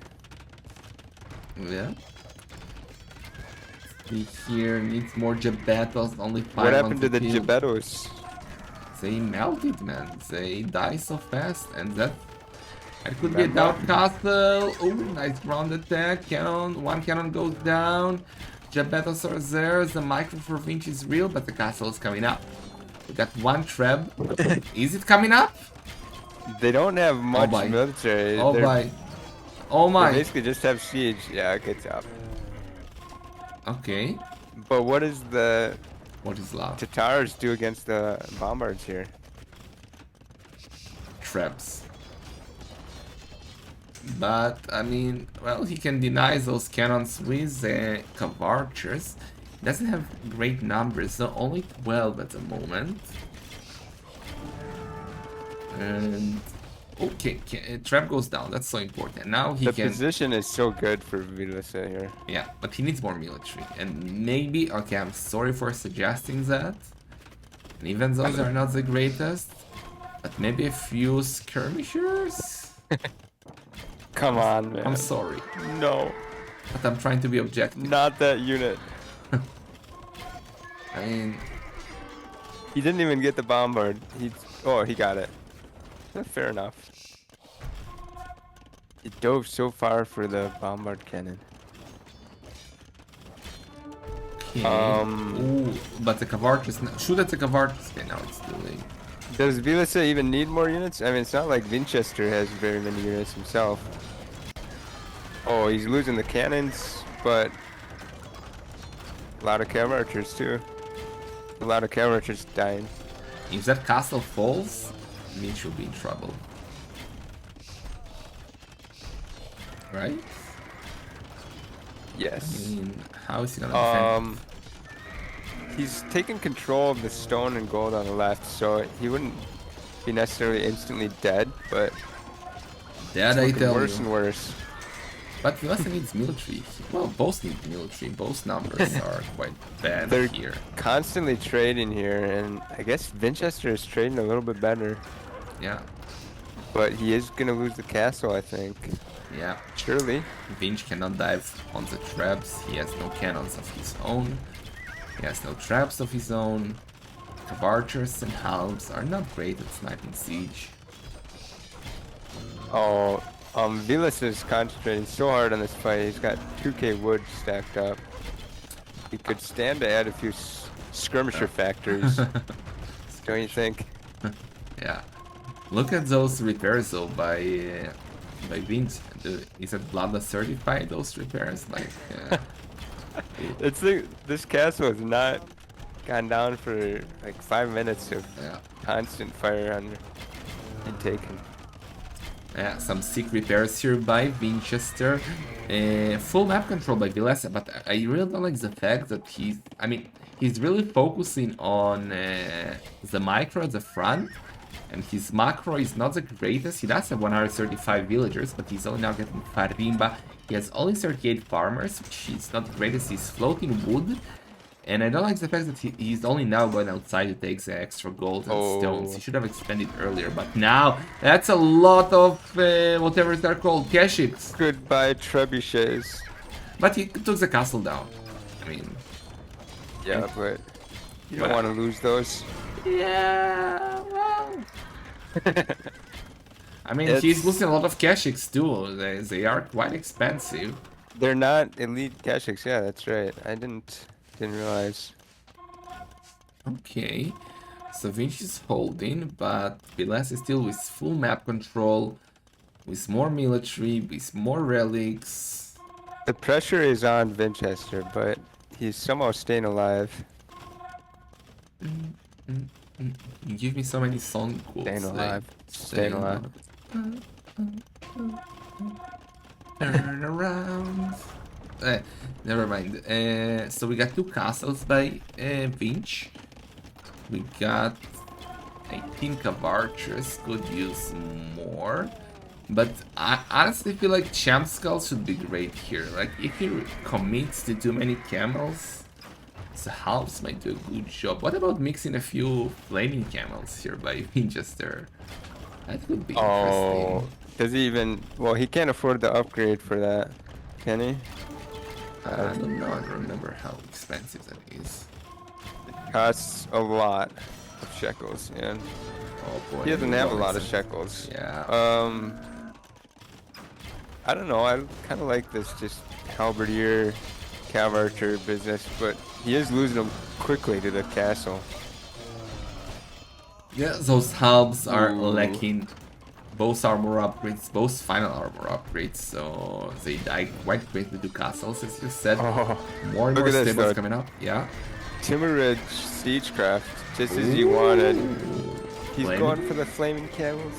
Yeah. See here, needs more Jabetos, only 5. What happened to the Jabetos? They melted, man. They die so fast, and that could be a doubt castle. Oh, nice ground attack. Cannon, one cannon goes down. Jabetos are there. The micro for Vinch is real, but the castle is coming up. We got one treb. Is it coming up? They don't have much military. Oh my. Oh my. They basically just have siege. Yeah, good job. Okay. But what is love? Tatars do against the bombards here? Trebs. But, I mean, well, he can deny those cannons with the archers. Doesn't have great numbers, so only 12 at the moment. And okay, trap goes down. That's so important. Now he The can. position is so good for Villese here. Yeah, but he needs more military. And maybe, okay, I'm sorry for suggesting that. And even those are not the greatest. But maybe a few skirmishers? Come on, man. I'm sorry. No, But I'm trying to be objective. not that unit. I mean, He didn't even get the bombard. He got it. Fair enough. He dove so far for the bombard cannon. okay. Ooh, but the Cavartus, shoot at the Cavartus. Okay, now it's too late. Does Villese even need more units? I mean, it's not like Vinchester has very many units himself. Oh, he's losing the cannons, but a lot of cav archers too. A lot of cav archers dying. If that castle falls, Mitch will be in trouble. Right? I Yes. mean, how is he gonna defend? He's taking control of the stone and gold on the left, so he wouldn't be necessarily instantly dead, but That it's I looking tell worse you. and worse. But Villese needs military. Well, both need military. Both numbers are quite bad They're here. constantly trading here, and I guess Vinchester is trading a little bit better, Yeah, but he is gonna lose the castle, I think. yeah. Surely. Vinch cannot dive on the traps. He has no cannons of his own. He has no traps of his own. Archers and halbs are not great at sniping siege. Oh, Villese is concentrating so hard on this fight. He's got 2k wood stacked up. He could stand to add a few skirmisher factories, don't you think? Yeah. Look at those repairs though by Vinch. Is it Blanda certified those repairs? Like This castle has not gone down for like 5 minutes of yeah. constant fire on and taken. Yeah, some sick repairs here by Vinchester. Full map control by Villese, but I really don't like the fact that he's really focusing on the micro at the front, and his macro is not the greatest. He does have 135 villagers, but he's only now getting Farimba. He has only 38 farmers, which is not the greatest. He's floating wood. And I don't like the fact that he's only now going outside to take the extra gold and stones. He should have expanded earlier, but now that's a lot of whatever they're called, Keshiks. Goodbye trebuchets. But he took the castle down. I mean, Yeah, but you don't want to lose those. yeah, well. I mean, he's losing a lot of Keshiks too. They are quite expensive. They're not elite Keshiks. Yeah, that's right. I didn't realize. Okay, so Vinci is holding, but Villese is still with full map control, with more military, with more relics. The pressure is on Vinchester, but he's somehow staying alive. You give me so many song quotes. Staying alive. Staying alive. Turn around. Never mind. So we got 2 castles by Vinch. We got 18 Cavarchers. Could use more. But I honestly feel like Champ Skull should be great here. Like, if he commits to too many camels, the halves might do a good job. What about mixing a few flaming camels here by Vinchester? That would be Oh, interesting. does he even? Well, he can't afford the upgrade for that, can he? I don't know, I don't remember how expensive that is. Costs a lot of shekels, yeah. Oh boy. He doesn't have a lot of Robinson. shekels. Yeah. I don't know. I kind of like this just halberdier, cav archer business, but he is losing them quickly to the castle. Yeah, those halves are Ooh. lacking both armor upgrades, both final armor upgrades, so they die quite quickly to castles, as you said. Oh, More and look more at this, stables though. coming up. Yeah. Timurridge Siegecraft, just as you wanted. He's Flaming? going for the flaming camels.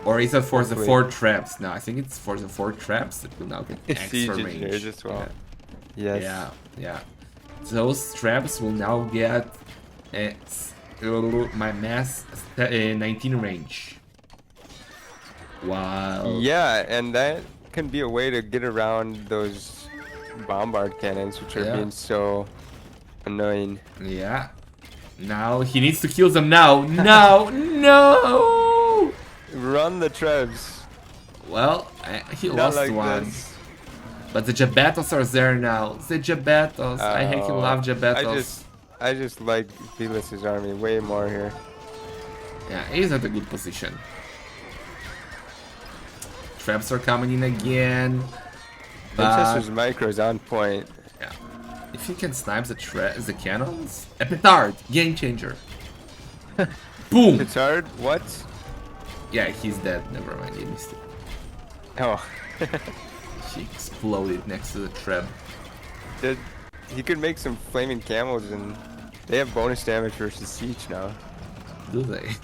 Or is it for the Hopefully. 4 traps? No, I think it's for the 4 traps that will now get Siege extra engineers range. as well. Yeah. Yes. Yeah. Those traps will now get My mass 19 range. Wow. Yeah, and that can be a way to get around those bombard cannons, which are Yeah. being so annoying. Yeah. Now he needs to kill them now. No. No. Run the Trebs. Well, he Not lost like one. this. But the Jabetos are there now. The Jabetos. I hate you love I Jabetos. just like Vilese's army way more here. Yeah, he's at a good position. Traps are coming in again. But Vinchester's micro is on point. yeah. If he can snipe the cannons, a petard, game changer. Boom! It's hard. What? Yeah, he's dead. Never mind, he missed it. Oh, He exploded next to the trap. did he could make some flaming camels, and they have bonus damage versus siege now. Do they?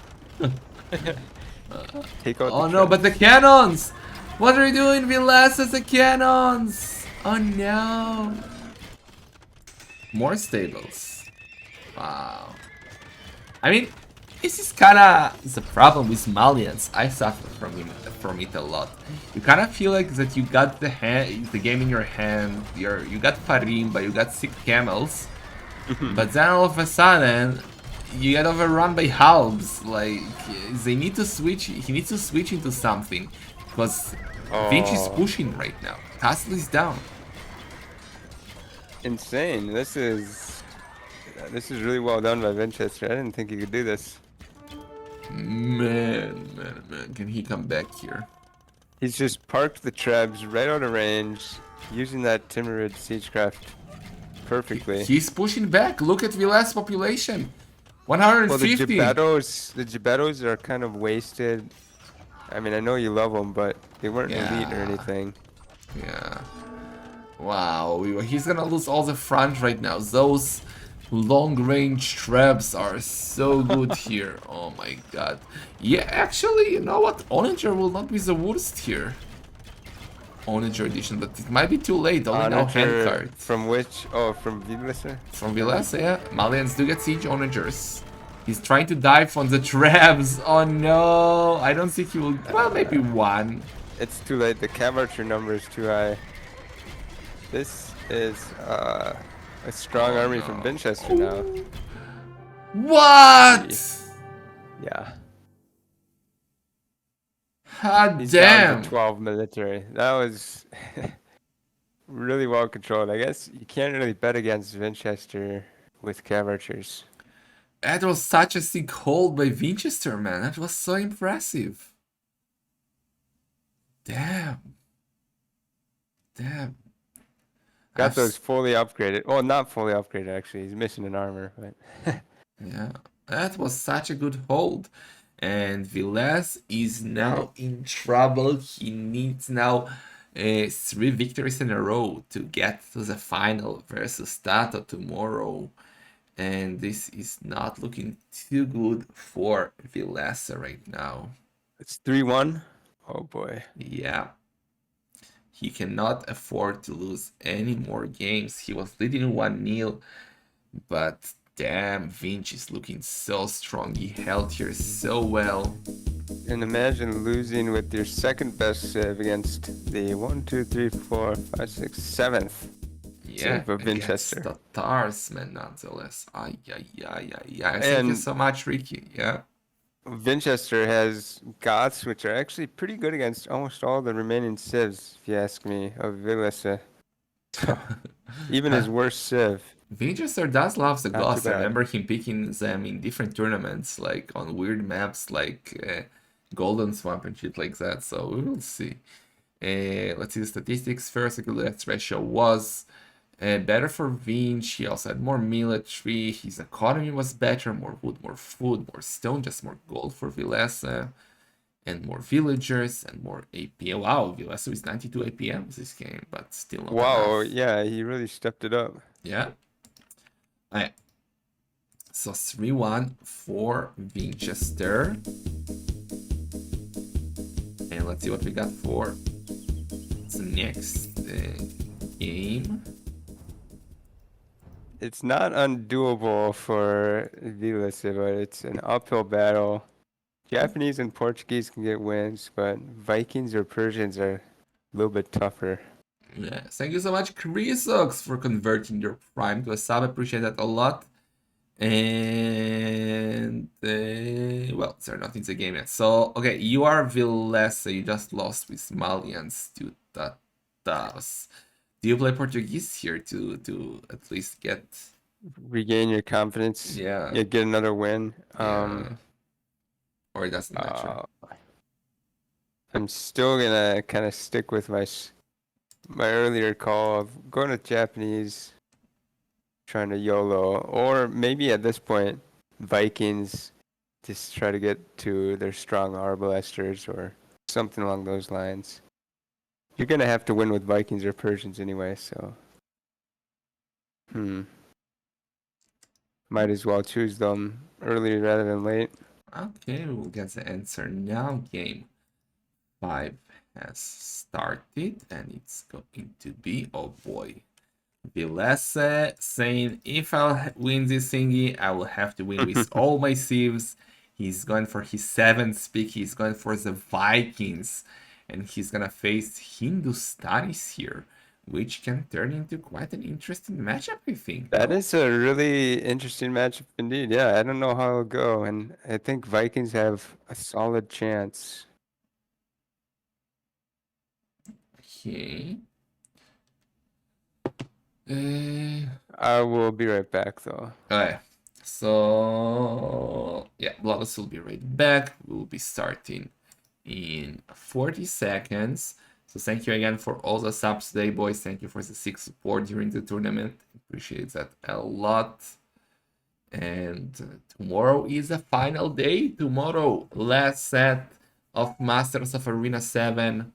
Take out Oh the no, Trebs. but the cannons! What are you doing, Villese? The cannons! Oh no! More stables. Wow. I mean, this is kinda the problem with Malians. I suffer from it a lot. You kinda feel like that you got the game in your hand, you got Farimba, you got 6 camels, but then all of a sudden you get overrun by halbs. Like they need to switch. He needs to switch into something because Vinch is Oh, pushing right now. Castle is down. insane! This is really well done by Vinchester. I didn't think he could do this. Man. Can he come back here? He's just parked the Trebs right out of range, using that Timurid siegecraft perfectly. He's pushing back. Look at Villese population. Well, 150. The Gebettos are kind of wasted. I mean, I know you love them, but they weren't elite or Yeah. anything. Yeah. Wow. He's gonna lose all the front right now. Those long-range traps are so good here. Oh my god. Yeah, actually, you know what? Onager will not be the worst here. Onager edition, but it might be too late. Only now hand Onager cards. from which? Oh, from Villese? From Villese, yeah. Malians do get siege onagers. He's trying to dive on the traps. Oh no. I don't think he will. Well, maybe one. It's too late. The Cav Archer number is too high. This is a strong army from no. Vinchester now. What? Yeah. God He's damn. down to 12 military. That was really well controlled. I guess you can't really bet against Vinchester with Cav Archers. That was such a sick hold by Vinchester, man. That was so impressive. Damn. Damn. Got I've those fully upgraded. Well, not fully upgraded actually. He's missing an armor, but Yeah, that was such a good hold. And Villese is now in trouble. He needs now 3 victories in a row to get to the final versus Tato tomorrow. And this is not looking too good for Villese right now. it's 3-1. Oh boy. Yeah. He cannot afford to lose any more games. He was leading 1-0, but damn, Vinch is looking so strong. He held here so well. And imagine losing with your second best civ against the 1, 2, 3, 4, 5, 6, 7th Yeah, civ of against Vinchester. the Tars, man, nonetheless. Ay. Thank you so much, Ricky. Yeah. Vinchester has Goths, which are actually pretty good against almost all the remaining civs, if you ask me, of Villese. Even his worst civ. Vinchester does love the Not too Goths. I bad. remember him picking them in different tournaments, like on weird maps like Golden Swamp and shit like that. So we will see. Let's see the statistics first. The death ratio was better for Vinch. He also had more military. His economy was better. More wood, more food, more stone, just more gold for Villese. And more villagers and more AP. Wow, Villese is 92 APMs this game, but still not Wow, enough. yeah, he really stepped it up. Yeah. Alright. So 3-1 for Vinchester. And let's see what we got for the next game. it's not undoable for Villese, but it's an uphill battle. Japanese and Portuguese can get wins, but Vikings or Persians are a little bit tougher. Yeah, thank you so much, Chrisox, for converting your Prime to a sub. Appreciate that a lot. And well, they're not in the game yet. So okay, you are Villese. You just lost with Malians to Tatas. Do you play Portuguese here to at least get? Regain your confidence. Yeah, Yeah, get another win. yeah. Or it doesn't matter. Uh, I'm still gonna kind of stick with my earlier call of going to Japanese, trying to YOLO, or maybe at this point, Vikings, just try to get to their strong arbalesters or something along those lines. You're gonna have to win with Vikings or Persians anyway, so might as well choose them early rather than late. Okay, we'll get the answer now. Game 5 has started, and it's going to be, oh boy, Villese saying, if I'll win this thingy, I will have to win with all my sieves. He's going for his 7th pick. He's going for the Vikings. And he's going to face Hindustanis here, which can turn into quite an interesting matchup, I think. That No? is a really interesting matchup indeed. Yeah, I don't know how it'll go, and I think Vikings have a solid chance. Okay. I will be right back though. Okay. So, yeah, Bloodless will be right back. We'll be starting in 40 seconds. So thank you again for all the subs today, boys. Thank you for the 6 support during the tournament. Appreciate that a lot. And tomorrow is a final day. Tomorrow, last set of Masters of Arena 7.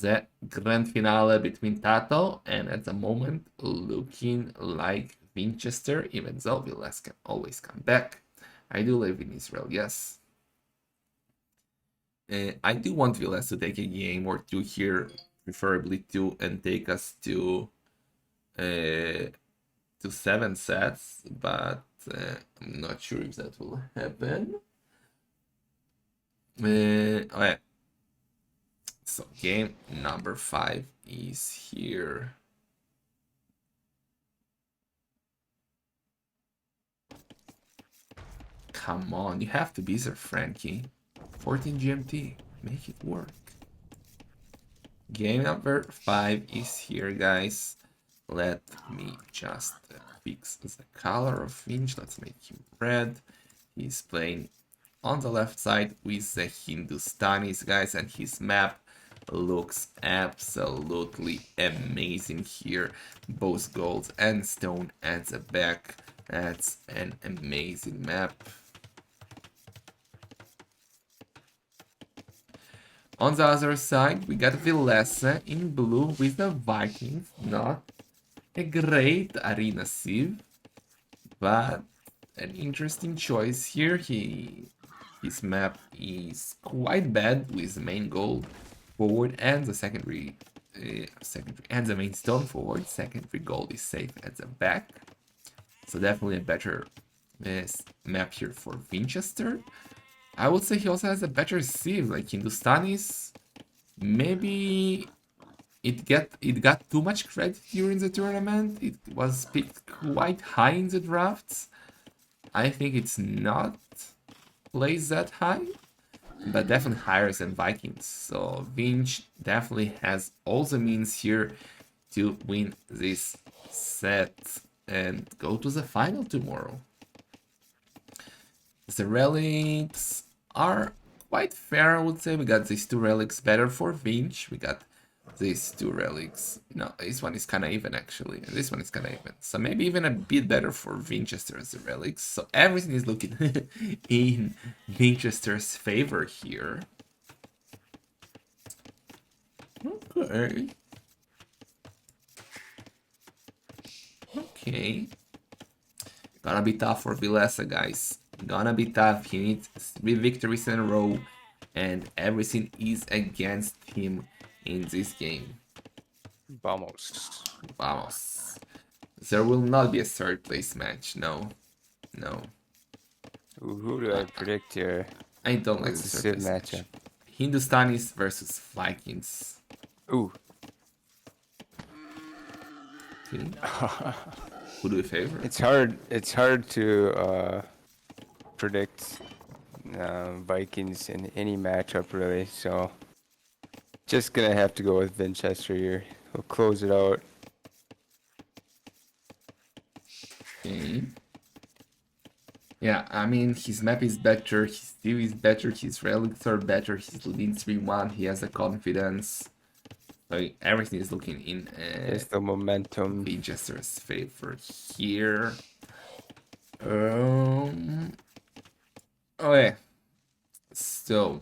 The grand finale between Tato and at the moment looking like Vinchester, even though Villese can always come back. I do live in Israel, yes. I do want Villese to take a game or two here, preferably two, and take us to 7 sets, but I'm not sure if that will happen. Okay. So game number 5 is here. Come on, you have to be there, Frankie. 14 GMT, make it work. Game number 5 is here, guys. Let me just fix the color of Finch. Let's make him red. He's playing on the left side with the Hindustanis, guys, and his map looks absolutely amazing here. Both gold and stone at the back. That's an amazing map. On the other side, we got Villese in blue with the Vikings. Not a great arena sieve, but an interesting choice here. His map is quite bad with the main gold forward and the secondary and the main stone forward. Secondary gold is safe at the back, so definitely a better map here for Vinchester. I would say he also has a better sieve, like Hindustanis. Maybe it got too much credit during the tournament. It was picked quite high in the drafts. I think it's not placed that high, but definitely higher than Vikings. So Vinch definitely has all the means here to win this set and go to the final tomorrow. The relics are quite fair, I would say. We got these 2 relics better for Vinch. We got these 2 relics. No, this one is kind of even, actually. And this one is kind of even. So maybe even a bit better for Vinchester as the relics. So everything is looking in Vinchester's favor here. Okay. Okay. Gonna be tough for Villese, guys. Gonna be tough. He needs 3 victories in a row, and everything is against him in this game. Vamos. Vamos. There will not be a third place match. No, no. Ooh, who do I predict here? I don't like What's the the third Civ place match. matchup? Hindustanis versus Vikings. Ooh. Okay. Who do you favor? It's hard. It's hard to predict Vikings in any matchup really. So just gonna have to go with Vinchester here. We'll close it out. Okay. Yeah, I mean, his map is better, his steel is better, his relics are better, he's leading 3-1, he has the confidence. So everything is looking in Is the momentum. Vinchester's favor here. Okay. So,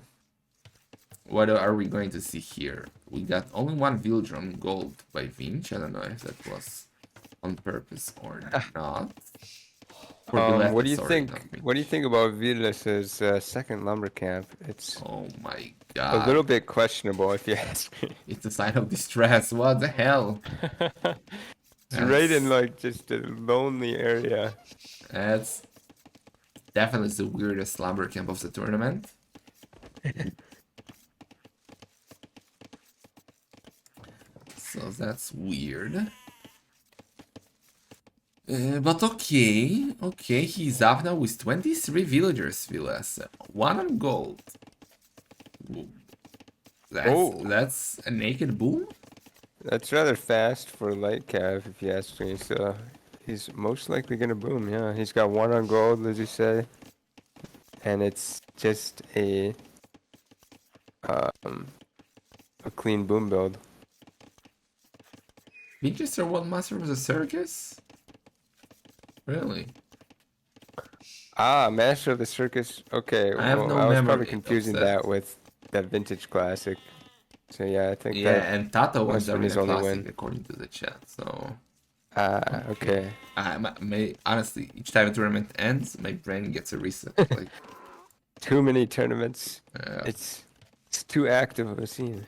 what are we going to see here? We got only one villager on gold by Vinch. I don't know if that was on purpose or not. For What Villese, do you sorry, think? not Vinch. What do you think about Vilese's second lumber camp? It's Oh my a little god. bit questionable, if you ask me. It's a sign of distress. What the hell? It's right in That's like just a lonely area. that's definitely the weirdest lumber camp of the tournament. So that's weird. But okay, okay, he's up now with 23 villagers, Villese. One on gold. Oh, That's a naked boom? that's rather fast for light cav, if you ask me. So he's most likely gonna boom. Yeah, he's got one on gold, as you say, and it's just um a clean boom build. Vinchester won Master of the Circus? Really? Ah, Master of the Circus. Okay, I have well, no I was probably memory of confusing that. that with that Vintage Classic. So yeah, I think Yeah, that and Tata wins must the have been Arena his only Classic win. according to the chat, so... Ah, Okay. okay. Honestly, each time a tournament ends, my brain gets a reset. Like, Too many tournaments. uh, It's too active of a scene.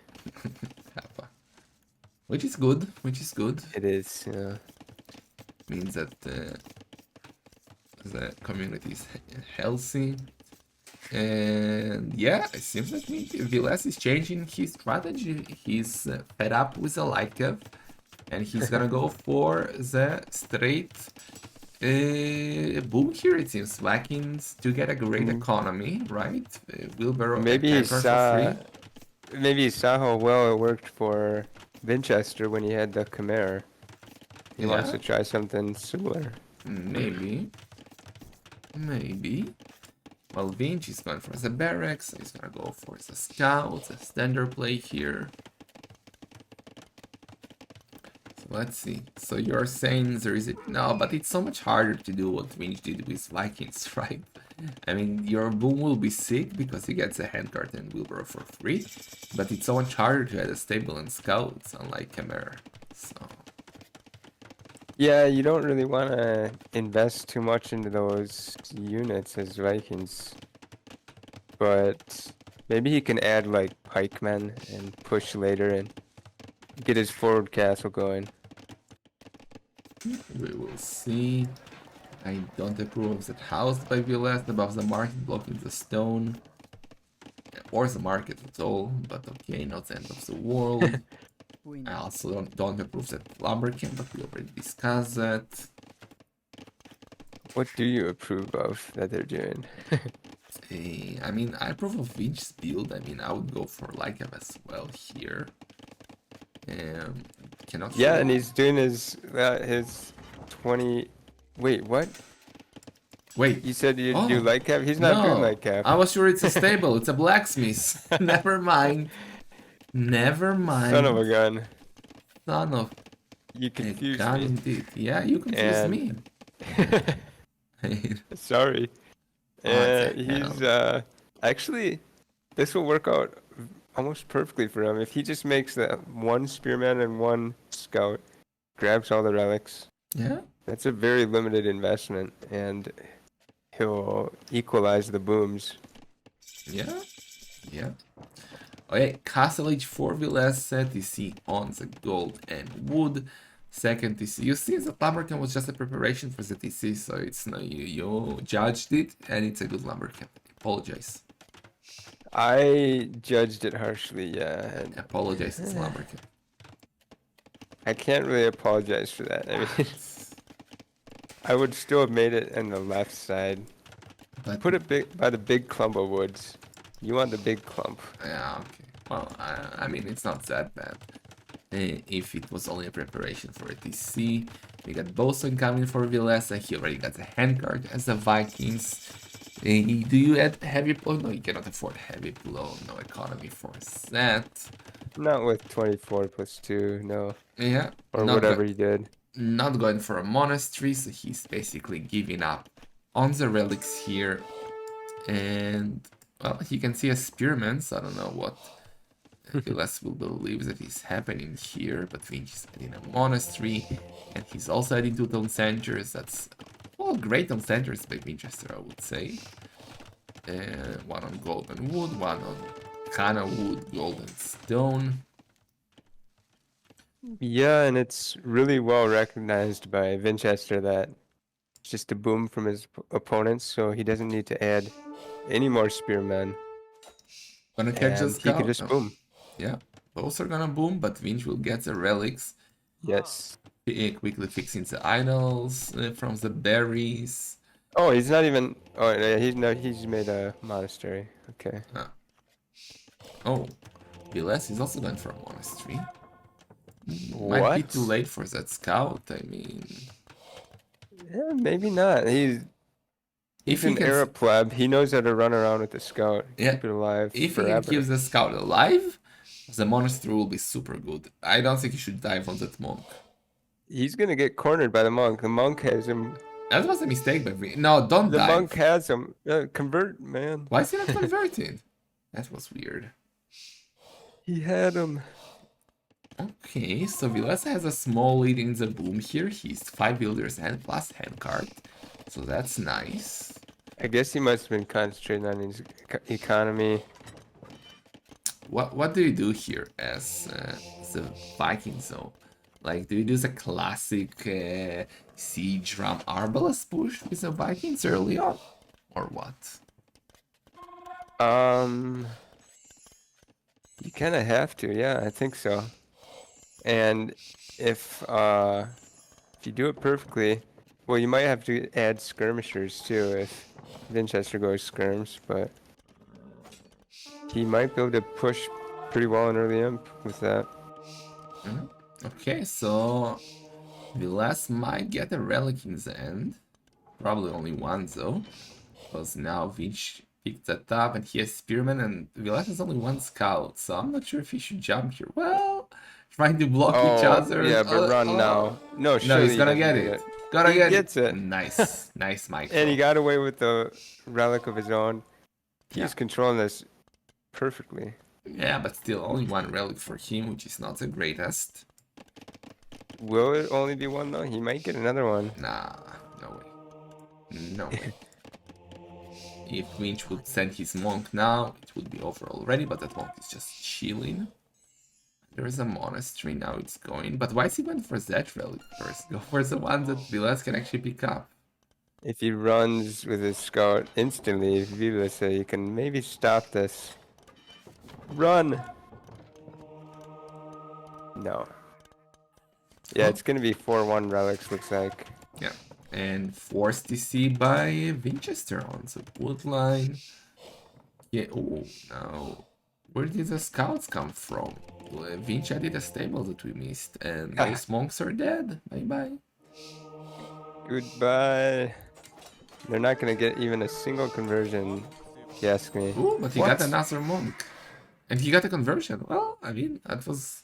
Kappa. Which is good, which is good. It is. Yeah. Means that the community is healthy. And yeah, it seems like Villese is changing his strategy. He's fed up with the light cap, and he's gonna go for the straight boom here. It seems Vikings to get a great economy, right? Wheelbarrow and Maybe he tank cars for saw. free. Maybe he saw how well it worked for Vinchester when he had the Khmer. He wants Yeah, to try something similar. maybe, maybe. Well, Vinci is going for the barracks, so he's gonna go for the scouts, a standard play here. So let's see. So you're saying there is a... No, but it's so much harder to do what Vinci did with Vikings, right? I mean, your boom will be sick because he gets a handcart and wheelbarrow for free, but it's so much harder to add a stable and scouts, unlike Khmer. So... Yeah, you don't really want to invest too much into those units as Vikings. But maybe he can add like pikemen and push later and get his forward castle going. we will see. I don't approve of that house by Villese above the market blocking the stone. Or the market at all, but okay, not the end of the world. I also don't approve that lumber camp, but we already discussed that. What do you approve of that they're doing? I mean, I approve of Vinch's build. I mean, I would go for Lycav as well here. Cannot Yeah, show. and he's doing his 20. Wait, what? Wait. You said you do Oh, light cap? He's not doing no. light cap. I was sure it's a stable. It's a blacksmith. Never mind. Never Son of a mind. gun. Son of You a confused gun me. indeed. Yeah, you confused me. Sorry. What the He's hell? actually this will work out almost perfectly for him if he just makes that one spearman and one scout, grabs all the relics. Yeah? That's a very limited investment, and he'll equalize the booms. Yeah? Yeah. Okay, Castle H4 Villese set is on the gold and wood. second TC. You see, the lumber camp was just a preparation for the TC, so it's no you judged it, and it's a good lumber camp. Apologize. I judged it harshly, yeah. And Apologize, it's a lumber camp. I can't really apologize for that. I mean, I would still have made it on the left side. But Put it big by the big clump of woods. You want the big clump. yeah, okay. Well, I mean, it's not that bad. If it was only a preparation for a TC, we got Boson coming for Villese. He already got the handguard as the Vikings. Do you add heavy blow? No, you cannot afford heavy blow. No economy for that. Not with 24 plus 2, no. Yeah, Or whatever he did. not going for a monastery, so he's basically giving up on the relics here. And, well, he can see a spearman, so I don't know what Villese will believe that is happening here, but Vinch is adding a monastery, and he's also adding 2 town centers. That's, well, great town centers by Vinchester, I would say. One on golden wood, one on Kana wood, golden stone. Yeah, and it's really well recognized by Vinchester that it's just a boom from his opponents, so he doesn't need to add any more spearmen. Gonna catch the And he can scout. just boom. Yeah, both are gonna boom, but Vinch will get the relics. Yes. Quickly fixing the idols from the berries. Oh, he's not even. Oh, yeah, he's made a monastery. Okay. Oh, Villese is also going for a monastery. Might be too What? late for that scout. I mean, Yeah, maybe not. if He's he an can, Arab pleb. He knows how to run around with the scout. yeah, Keep it alive if he can forever. keep the scout alive, the monastery will be super good. I don't think he should dive on that monk. He's gonna get cornered by the monk. The monk has him. That was a mistake by Vinch. No, don't The dive. monk has him. Convert, man. Why is he not converted? That was weird. He had him. Okay, so Villese has a small lead in the boom here. He's 5 builders and plus hand card. So that's nice. I guess he must have been concentrating on his economy. What do you do here as the Vikings though? Like, do you do the classic siege ram arbalest push with the Vikings early on? Or what? You kind of have to. Yeah, I think so. And if you do it perfectly, well, you might have to add skirmishers too if Vinchester goes skirms, but he might be able to push pretty well in early imp with that. Okay, so Villese might get a relic in the end. Probably only one though. Because now Vinch picked that up and he has Spearman and Villese has only 1 scout, so I'm not sure if he should jump here. Well, trying to block each other. Yeah, but run now. No, No, he's gonna get it. Gotta He get gets it. Nice. Nice, Michael. And he got away with the relic of his own. He's Yeah. controlling this perfectly. Yeah, but still only 1 relic for him, which is not the greatest. Will it only be 1 though? He might get another one. Nah, no way. No way. If Winch would send his monk now, it would be over already, but that monk is just chilling. There's a monastery now, it's going. But why is he going for that relic first? Go for the one that Villese can actually pick up. If he runs with his scout instantly, Villese, you can maybe stop this. Run! No. Yeah, it's gonna be 4-1 relics, looks like. Yeah. And forced TC by Vinchester on the wood line. Yeah, oh, now. Where did the scouts come from? Vinch added a stable that we missed, and those monks are dead. Bye bye. Goodbye. They're not gonna get even a single conversion, if you ask me. Ooh, but he got another monk. And he got a conversion. Well, I mean, that was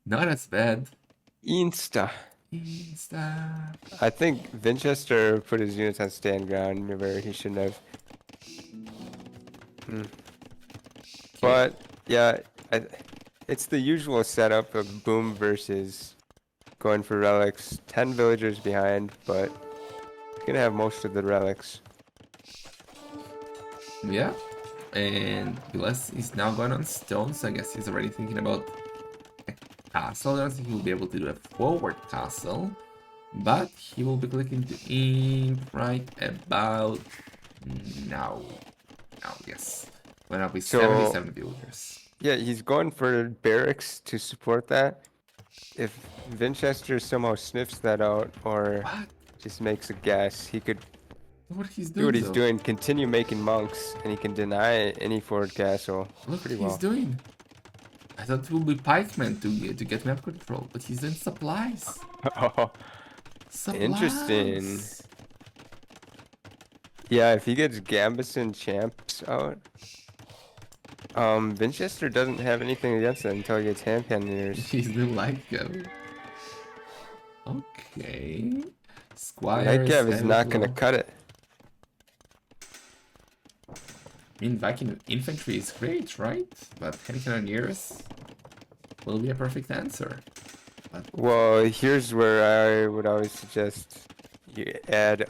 not as bad. Insta. I think Vinchester put his units on stand ground where he shouldn't have. But yeah, it's the usual setup of boom versus going for relics. 10 villagers behind, but he's gonna have most of the relics. Yeah. And Villese is now going on stone, so I guess he's already thinking about castle. I don't think he will be able to do a forward castle. But he will be clicking to imp right about now. Now, yes. Went up with So- 77 villagers. Yeah, he's going for barracks to support that. If Vinchester somehow sniffs that out or What? just makes a guess, he could Look what he's do doing. what he's though. doing, continue making monks, and he can deny any forward castle Look pretty what he's well. doing. I thought it would be pikemen to get map control, but he's doing supplies. Oh, Supplies. interesting. Yeah, if he gets Gambus and Champs out, Vinchester doesn't have anything against it until he gets hand cannoneers. He's doing like okay. Squires. Nightcap is not gonna Everflow. cut it. I mean, Viking infantry is great, right? But hand cannoneers will be a perfect answer. Well, here's where I would always suggest you add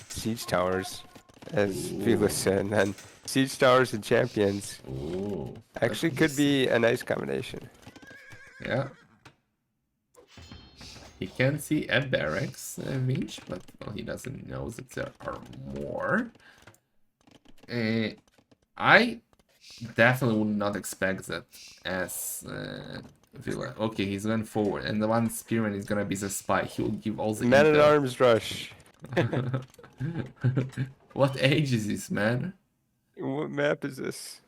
siege towers as Villese, and then siege towers and champions. Ooh, Actually could be a nice combination. Yeah. He can see a barracks, Vinch, but well, he doesn't know that there are more. I definitely would not expect that as Villa. Okay, he's going forward, and the one spearman is gonna be the spy. He will give all the Man at intel. Arms Rush. What age is this, man? What map is this?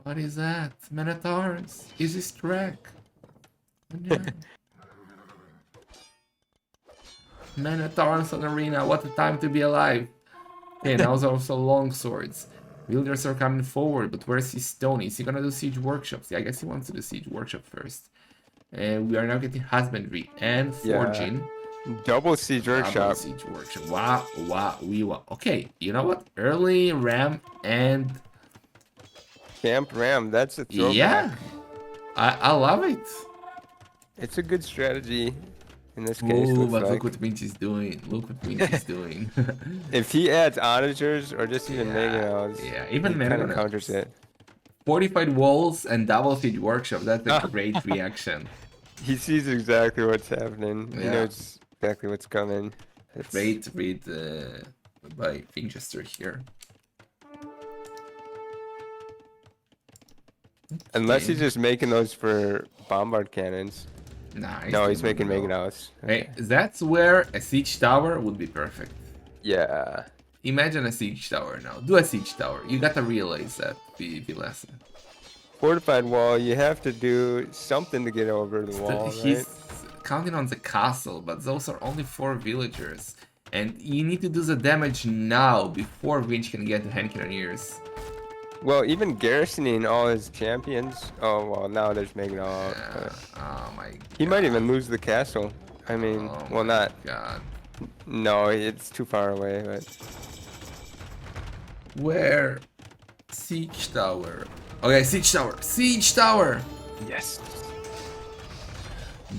What is that? Man at arms. Is this track? Oh, no. Man at arms on arena. What a time to be alive. Okay, now there's also long swords. Wielders are coming forward, but where's his stone? Is he gonna do siege workshops? Yeah, I guess he wants to do siege workshop first. And we are now getting husbandry and forging. Double siege Double workshop. siege workshop. Wow. Okay, you know what? Early ram and Camp Ram. That's a throwback. yeah, I love it. It's a good strategy in this case. Oh, looks but like. look what Vinci is doing. Look what Vinci is doing. If he adds onagers or just even Yeah, mangonels, yeah, even he kind of mangonels. counters it. Fortified walls and double siege workshop. That's a Ah. great reaction. He sees exactly what's happening. He Yeah. knows exactly what's coming. It's... Great read by Vinchester here. Unless Okay. he's just making those for bombard cannons. Nah, No, he's making mangonel. mangonels. Hey, that's where a siege tower would be perfect. Yeah. Imagine a siege tower now. Do a siege tower. You gotta realize that, Villese. Fortified wall, you have to do something to get over the wall, He's right? counting on the castle, but those are only 4 villagers. And you need to do the damage now before Vinch can get the hand cannoneers. Well, even garrisoning all his champions. Oh, well, now there's mangonel out. Oh my god. He might even lose the castle. I mean, Oh well, my not. God. No, it's too far away, but. Where? Siege tower. Okay, siege tower. Siege tower! Yes.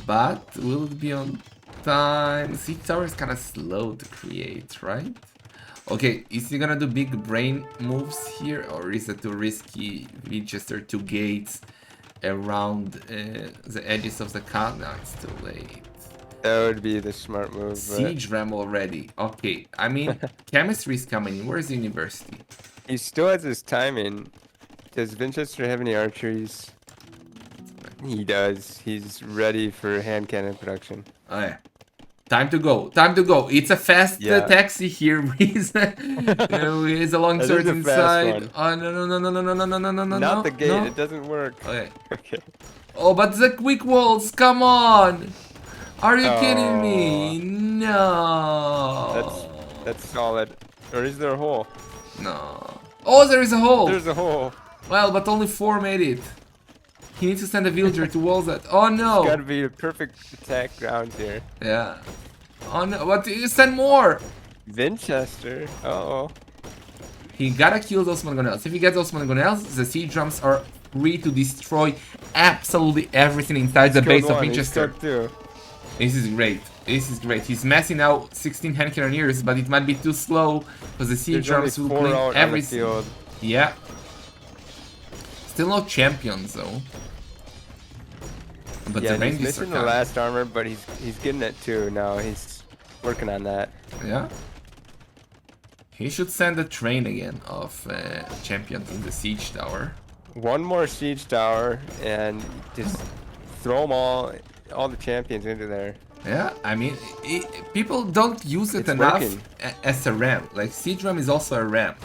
But will it be on time? Siege tower is kind of slow to create, right? Okay, is he gonna do big brain moves here, or is it too risky? Vinchester 2 gates around the edges of the cut? No, it's too late. That would be the smart move. But Siege ram already. Okay, I mean, chemistry is coming in. Where's the university? he still has his timing. Does Vinchester have any archeries? He does. He's ready for hand cannon production. Oh, yeah. Time to go. Time to go. It's a fast Yeah. taxi here with a long That sword is a fast inside. one. Oh no. Not the gate. No. It doesn't work. Okay. Okay. Oh, but the quick walls. Come on. Are you kidding me? Oh. No. That's solid. Or is there a hole? No. Oh, there is a hole. There's a hole. Well, but only 4 made it. He needs to send a villager to walls that. Oh no. Gotta be a perfect attack ground here. Yeah. Oh no. But you send more. Vinchester. Uh-oh. He gotta kill those mangonels. If he gets those mangonels, the siege drums are free to destroy absolutely everything inside the base of Vinchester. This is great. This is great. He's messing out 16 hand cannoneers, but it might be too slow because the siege drums will clean everything. Field. Yeah. Still no champions though. But Yeah, the and he's ranges are missing the coming. last armor, but he's getting it too now. He's working on that. Yeah. He should send a train again of champions in the siege tower. One more siege tower and just throw them all the champions into there. Yeah, I mean, people don't use it It's enough working. as a ramp. Like, siege ram is also a ramp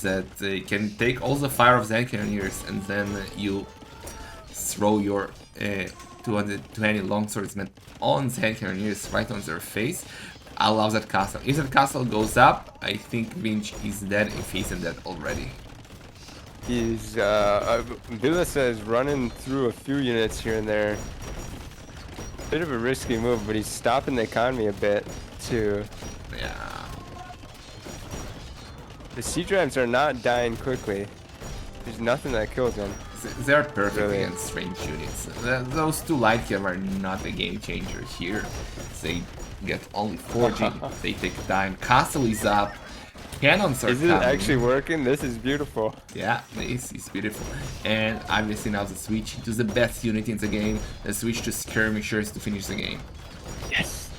that can take all the fire of the engineers, and then you throw your 220 longswordsmen on the engineers right on their face. Allows that castle. If that castle goes up, I think Vinch is dead if he isn't dead already. He's Villese is running through a few units here and there. Bit of a risky move, but he's stopping the economy a bit too. Yeah. The siege rams are not dying quickly. There's nothing that kills them. They're perfect Really? against range units. Those two light cam are not a game changer here. They get only forging. They take time. Castle is up. Cannons are Is it coming. actually working? This is beautiful. Yeah, this is beautiful. And obviously now the switch to the best unit in the game. The switch to skirmishers to finish the game. Yes.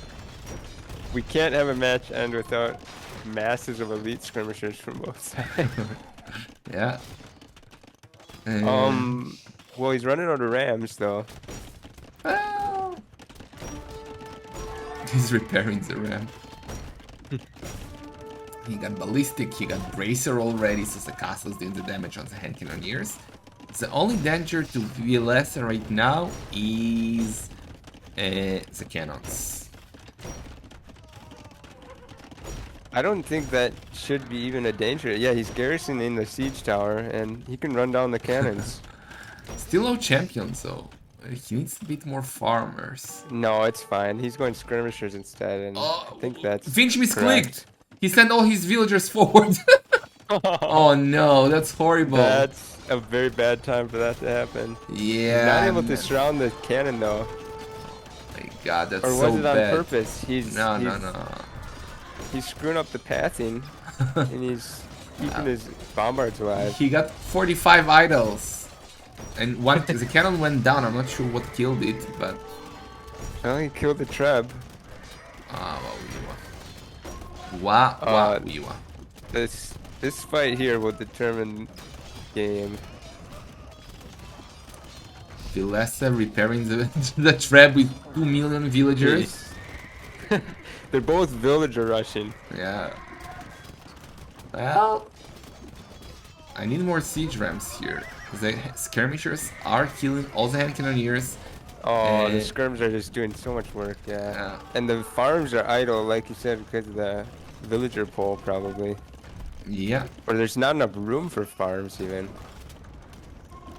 We can't have a match end without masses of elite skirmishers from both sides. Yeah. Well, he's running out of rams though. Well, he's repairing the ram. He got ballistic, he got bracer already, so the castle's doing the damage on the hand cannoneers. The only danger to Villese right now is the cannons. I don't think that should be even a danger. Yeah, he's garrisoning the siege tower, and he can run down the cannons. Still no champions though. He needs a bit more farmers. No, it's fine. He's going skirmishers instead, and I think that's Vinch misclicked! correct. He sent all his villagers forward. Oh no, that's horrible. That's a very bad time for that to happen. Yeah. Not able to man. surround the cannon though. My god, that's Or was so it on bad. purpose? No. He's screwing up the pathing, and he's keeping his bombards alive. He got 45 idols. And one the cannon went down. I'm not sure what killed it, but Well, he killed the Treb. Wow. This fight here will determine game. Villese repairing the the trap with 2 million villagers. They're both villager rushing. Yeah. Well, I need more siege rams here. The skirmishers are killing all the hand cannoneers. Oh, the skirms are just doing so much work, yeah. Yeah. And the farms are idle, like you said, because of the villager poll, probably. Yeah. Or there's not enough room for farms, even.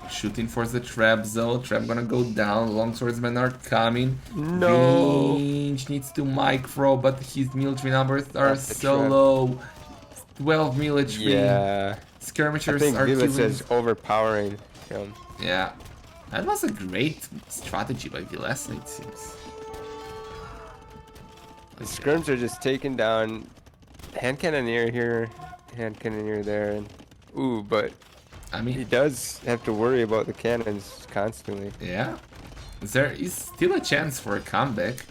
Shooting for the trap though. Trap gonna go down. Longswordsmen are coming. No! Vinch needs to micro, but his military numbers are Not the so trap. low. 12 military. Yeah. I Skirmishers think are Village killing. is overpowering him. Yeah. That was a great strategy by Villese, it seems. The skirms are just taking down hand cannoneer here, hand cannoneer there, and ooh, but I he mean, does have to worry about the cannons constantly. yeah. There is still a chance for a comeback.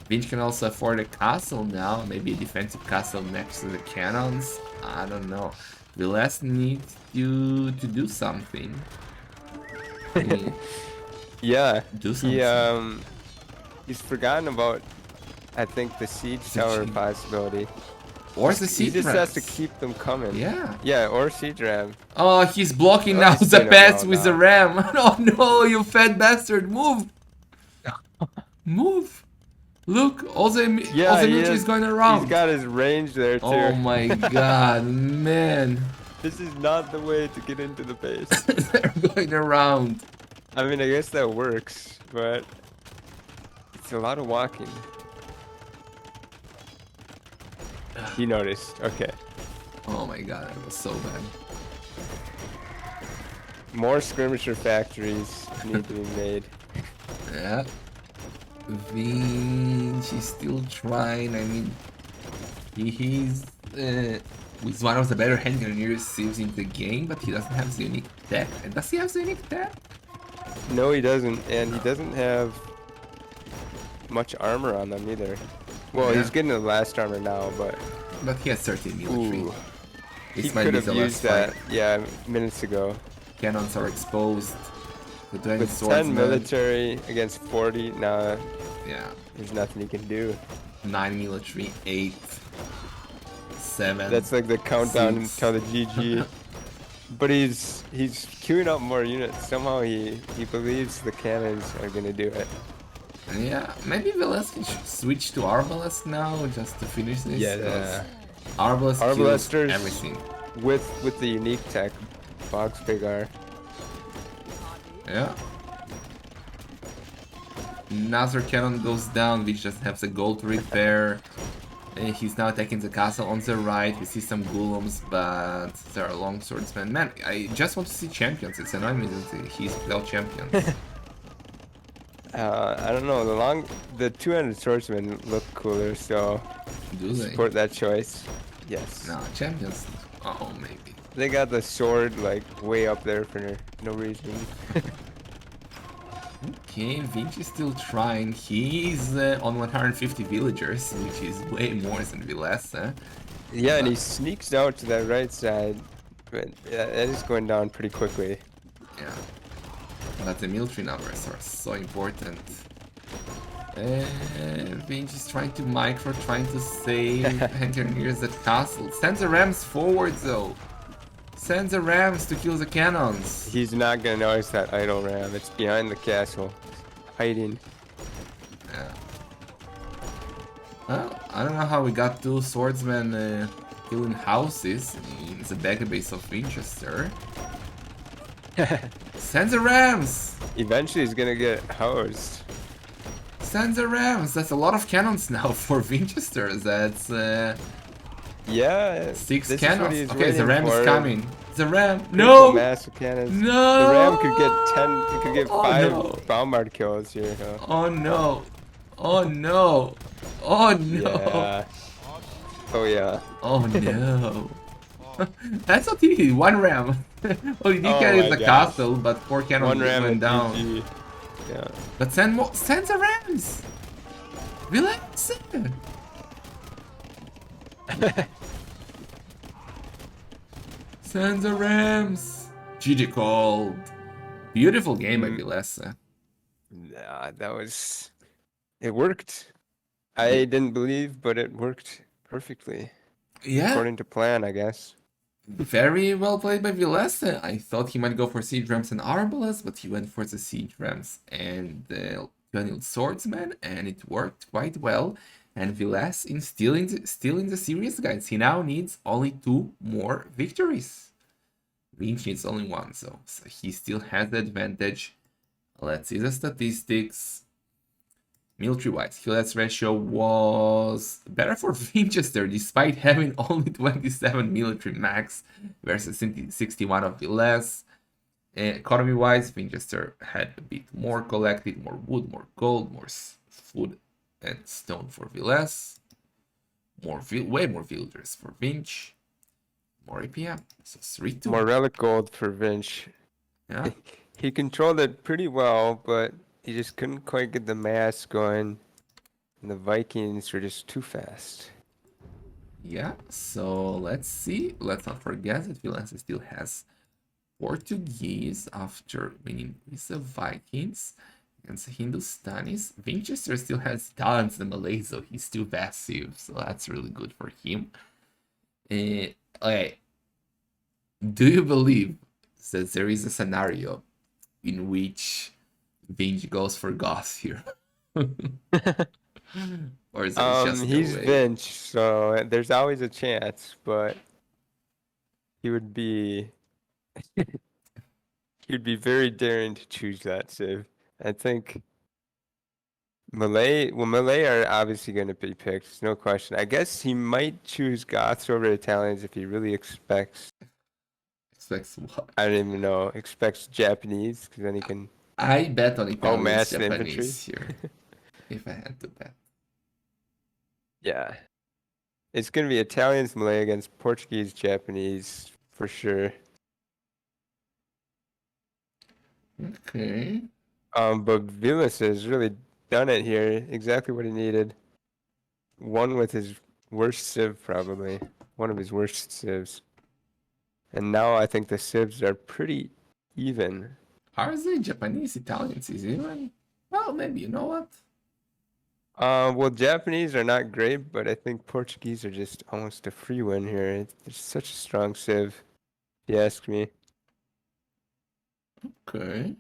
Vinch can also afford a castle now, maybe a defensive castle next to the cannons. I don't know. Villese needs you to do something. I mean, Yeah, do something. he's forgotten about, I think, the siege tower Siege. possibility. Or the He siege just has to rams. keep them coming. Yeah. Yeah, or siege ram. Oh, he's blocking Oh, now he's the doing it pass well with the now. ram. Oh no, you fat bastard! Move! Move! Look, all the military is going around. He's got his range there too. Oh my god, man! This is not the way to get into the base. They're going around. I mean, I guess that works, but it's a lot of walking. He noticed. Okay. Oh my god, that was so bad. More skirmisher factories need to be made. Yeah. Vinch is still trying. I mean, he's with one of the better hand grenadiers in the game, but he doesn't have the unique tech. And does he have the unique tech? No, he doesn't, and he No. doesn't have much armor on them either. Well, Yeah, he's getting the last armor now, but but he has 13 military. ooh, he This might could be have the last used fight. that, yeah, minutes ago. Cannons are exposed. The 20 With 10 swordsmen. military against 40, nah, Yeah, there's nothing he can do. 9 military, 8, 7, That's like the countdown 6. until the GG. But he's queuing up more units. Somehow he believes the cannons are gonna do it. Yeah, maybe Villese should switch to Arbalest now just to finish this, Yeah, because the Arbalest kills Arbalesters everything. with the unique tech, Bog's Big R. Yeah. Another cannon goes down, which just has a gold repair. And he's now attacking the castle on the right. We see some golems, but there are long swordsmen. Man, I just want to see champions. It's annoying me that he's without champions. I don't know. The two-handed swordsmen look cooler, so Do they? support that choice. Yes. No, champions. Oh, maybe. They got the sword like way up there for no reason. Okay, Vinci is still trying. He's on 150 villagers, which is way more than Villese. Yeah, and he But, sneaks out to that right side, but yeah, that is going down pretty quickly. yeah. But the military numbers are so important. And Vinci is trying to micro, trying to save engineers at castle. Send the rams forward though. Send the rams to kill the cannons. He's not gonna notice that idle ram. It's behind the castle, hiding. Yeah. Well, I don't know how we got two swordsmen killing houses in the database of Vinchester. Send the rams! Eventually, he's gonna get housed. Send the rams! That's a lot of cannons now for Vinchester. That's Yeah, 6 this is what cannons. he's Okay, the waiting ram for. is coming. The ram. Critical No! mass of cannons. No! The ram could get 10. It could get Oh, 5 no. bombard kills here. Huh? Oh no! Oh no! Oh no! Yeah. Oh yeah. Oh no! That's what he did. One ram. Well, he did Oh carry my the gosh. castle, but 4 cannons One ram went and down. GG. Yeah. But send more. Send the rams. Relax. Send the rams. GG called. Beautiful game by Villese. Nah, that was. It worked. I didn't believe, but it worked perfectly. Yeah, According to plan, I guess. very well played by Villese. I thought he might go for siege rams and arbalest, but he went for the siege rams and the Dual swordsman, and it worked quite well. And Villese is still in the series, guys. He now needs only 2 more victories. Lynch needs only 1, so he still has the advantage. Let's see the statistics. Military-wise, Hill's ratio was better for Vinchester despite having only 27 military max versus 61 of Villese. Economy-wise, Vinchester had a bit more collected, more wood, more gold, more food and stone for Villese. Way more villagers for Vinch. More APM, so 3-2. More relic gold for Vinch. Yeah. He controlled it pretty well, but he just couldn't quite get the mass going. And the Vikings were just too fast. Yeah, so let's see. Let's not forget that Villese still has Portuguese after winning with the Vikings against the Hindustanis. Vinchester still has talents in Malay, so he's still passive, so that's really good for him. Okay, do you believe that there is a scenario in which Vinch goes for Goth here? Or is it just He's no way? Vinch, so there's always a chance, but he would be he'd be very daring to choose that Civ. I think Malay are obviously going to be picked, no question. I guess he might choose Goths over Italians if he really expects, Expects what? I don't even know, expects Japanese, because then he can I bet on Italians, mass Japanese infantry. here, if I had to bet. Yeah. It's going to be Italians, Malay against Portuguese, Japanese, for sure. Okay. But Villese has really done it here. Exactly what he needed. One with his worst civ, probably. One of his worst civs. And now I think the civs are pretty even. How is it Japanese, Italians is even? Well, maybe, you know what? Well, Japanese are not great, but I think Portuguese are just almost a free win here. It's such a strong civ, if you ask me. Okay.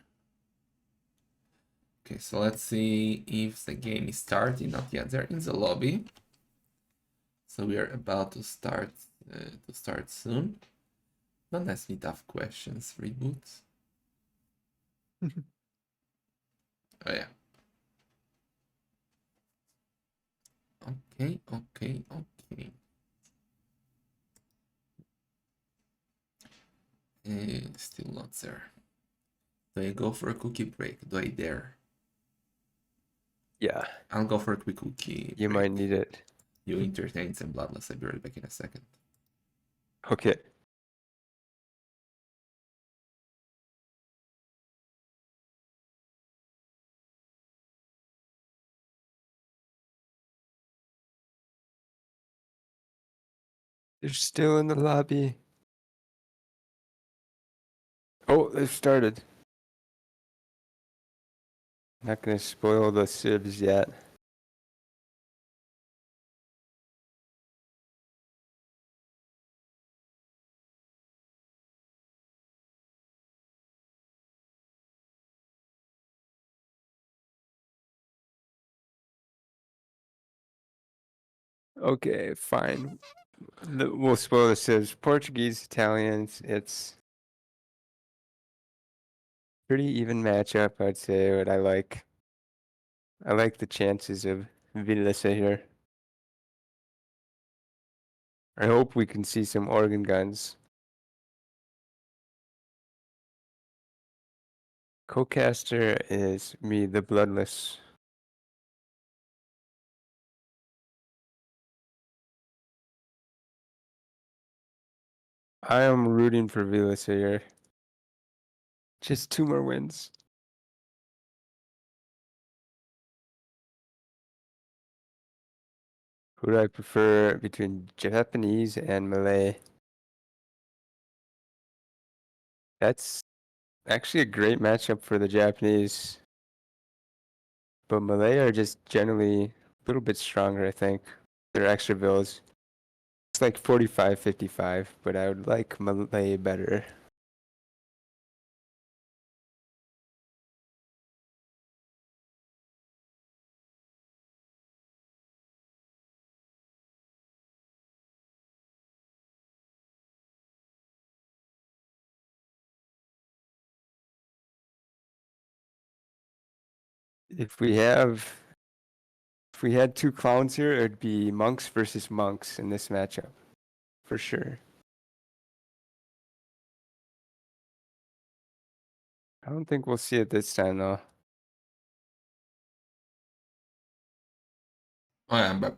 Okay, so let's see if the game is starting. Not yet. They're in the lobby. So we are about to start soon. Don't ask me tough questions, reboot. Oh yeah. Okay, okay, okay. Still not there. Do I go for a cookie break? Do I dare? Yeah, I'll go for a quick cookie you break. might need it. You entertain some bloodless. I'll be right back in a second. Okay. They're still in the lobby. Oh, they've started. Not gonna spoil the civs yet. Okay, fine. We'll spoil the civs. Portuguese, Italians, it's pretty even matchup, I'd say, but I like the chances of Villese here. I hope we can see some organ guns. Co-caster is me, the bloodless. I am rooting for Villese here. Just 2 more wins. Who do I prefer between Japanese and Malay? That's actually a great matchup for the Japanese. But Malay are just generally a little bit stronger, I think. They're extra bills. It's like 45-55, but I would like Malay better. If we have If we had 2 clowns here, it'd be monks versus monks in this matchup. For sure. I don't think we'll see it this time though. Oh yeah, I'm back.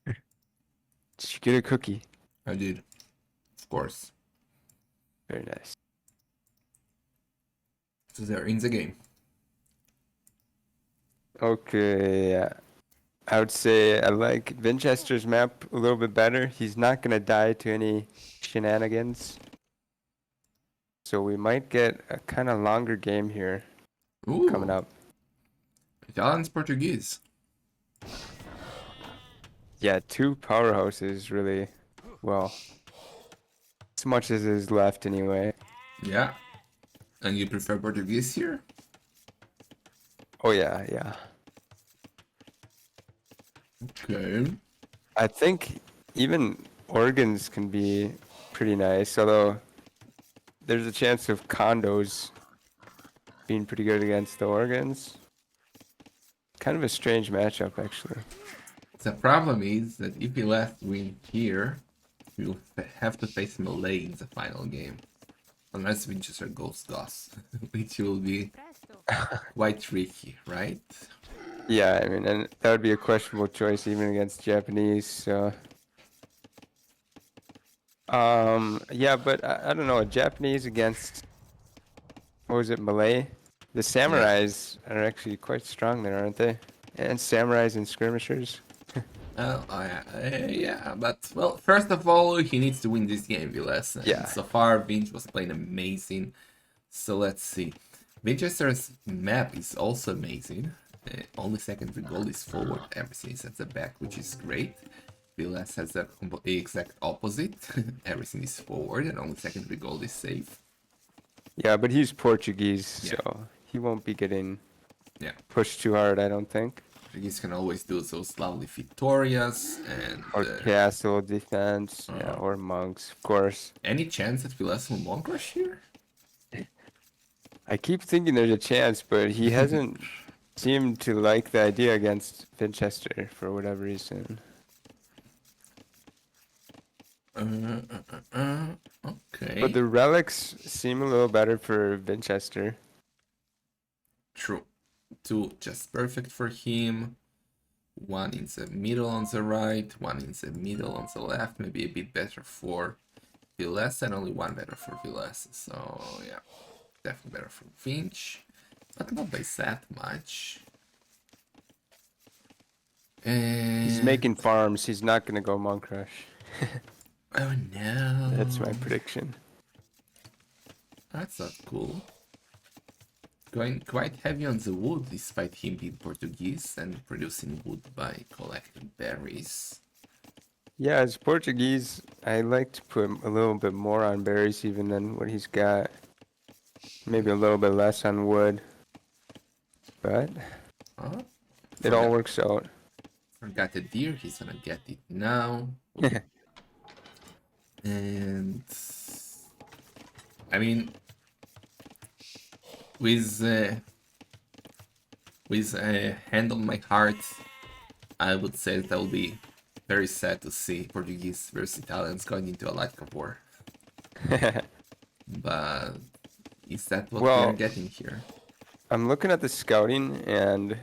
Did you get a cookie? I did. Of course. Very nice. So they're in the game. Okay, yeah. I would say I like Vinchester's map a little bit better. He's not gonna die to any shenanigans. So we might get a kind of longer game here coming Ooh, up. Italian's Portuguese. Yeah, 2 powerhouses really, well, as much as is left anyway. Yeah. And you prefer Portuguese here? Oh yeah, yeah. Okay. I think even organs can be pretty nice, although there's a chance of condos being pretty good against the organs. Kind of a strange matchup, actually. The problem is that if we left win here, we'll have to face Malay in the final game. Unless Vinchester goes DOS, which will be quite tricky, right? Yeah, I mean, and that would be a questionable choice even against Japanese. So, yeah, but I don't know. Japanese against what was it, Malay? The Yeah. samurais are actually quite strong there, aren't they? And samurais and skirmishers. Oh yeah, yeah, but well, first of all, he needs to win this game, Villese, and Yeah. so far, Vinch was playing amazing. So let's see. Vinchester's map is also amazing. Only secondary goal is forward, everything is at the back, which is great. Villese has the exact opposite. Everything is forward, and only secondary goal is safe. Yeah, but he's Portuguese, Yeah, so he won't be getting yeah. pushed too hard, I don't think. Portuguese can always do those lovely Vitorias, and Or castle defense, yeah, uh, or monks, of course. any chance that Villese will Monk Rush here? I keep thinking there's a chance, but he hasn't seemed to like the idea against Vinchester for whatever reason. But Okay. the relics seem a little better for Vinchester. True. Two just perfect for him. One in the middle on the right, one in the middle on the left. Maybe a bit better for Villese, and only one better for Villese. So yeah, definitely better for Finch, but not by that much. He's making farms. He's not going to go Monk Rush. Oh no. That's my prediction. That's not cool. Going quite heavy on the wood despite him being Portuguese and producing wood by collecting berries. Yeah, as Portuguese, I like to put a little bit more on berries even than what he's got. Maybe a little bit less on wood. But Oh, it all forgot, works out. forgot a deer, he's gonna get it now. And I mean, with a hand on my heart, I would say that will be very sad to see Portuguese versus Italians going into a light cup war. But is that what we are Well, getting here? I'm looking at the scouting, and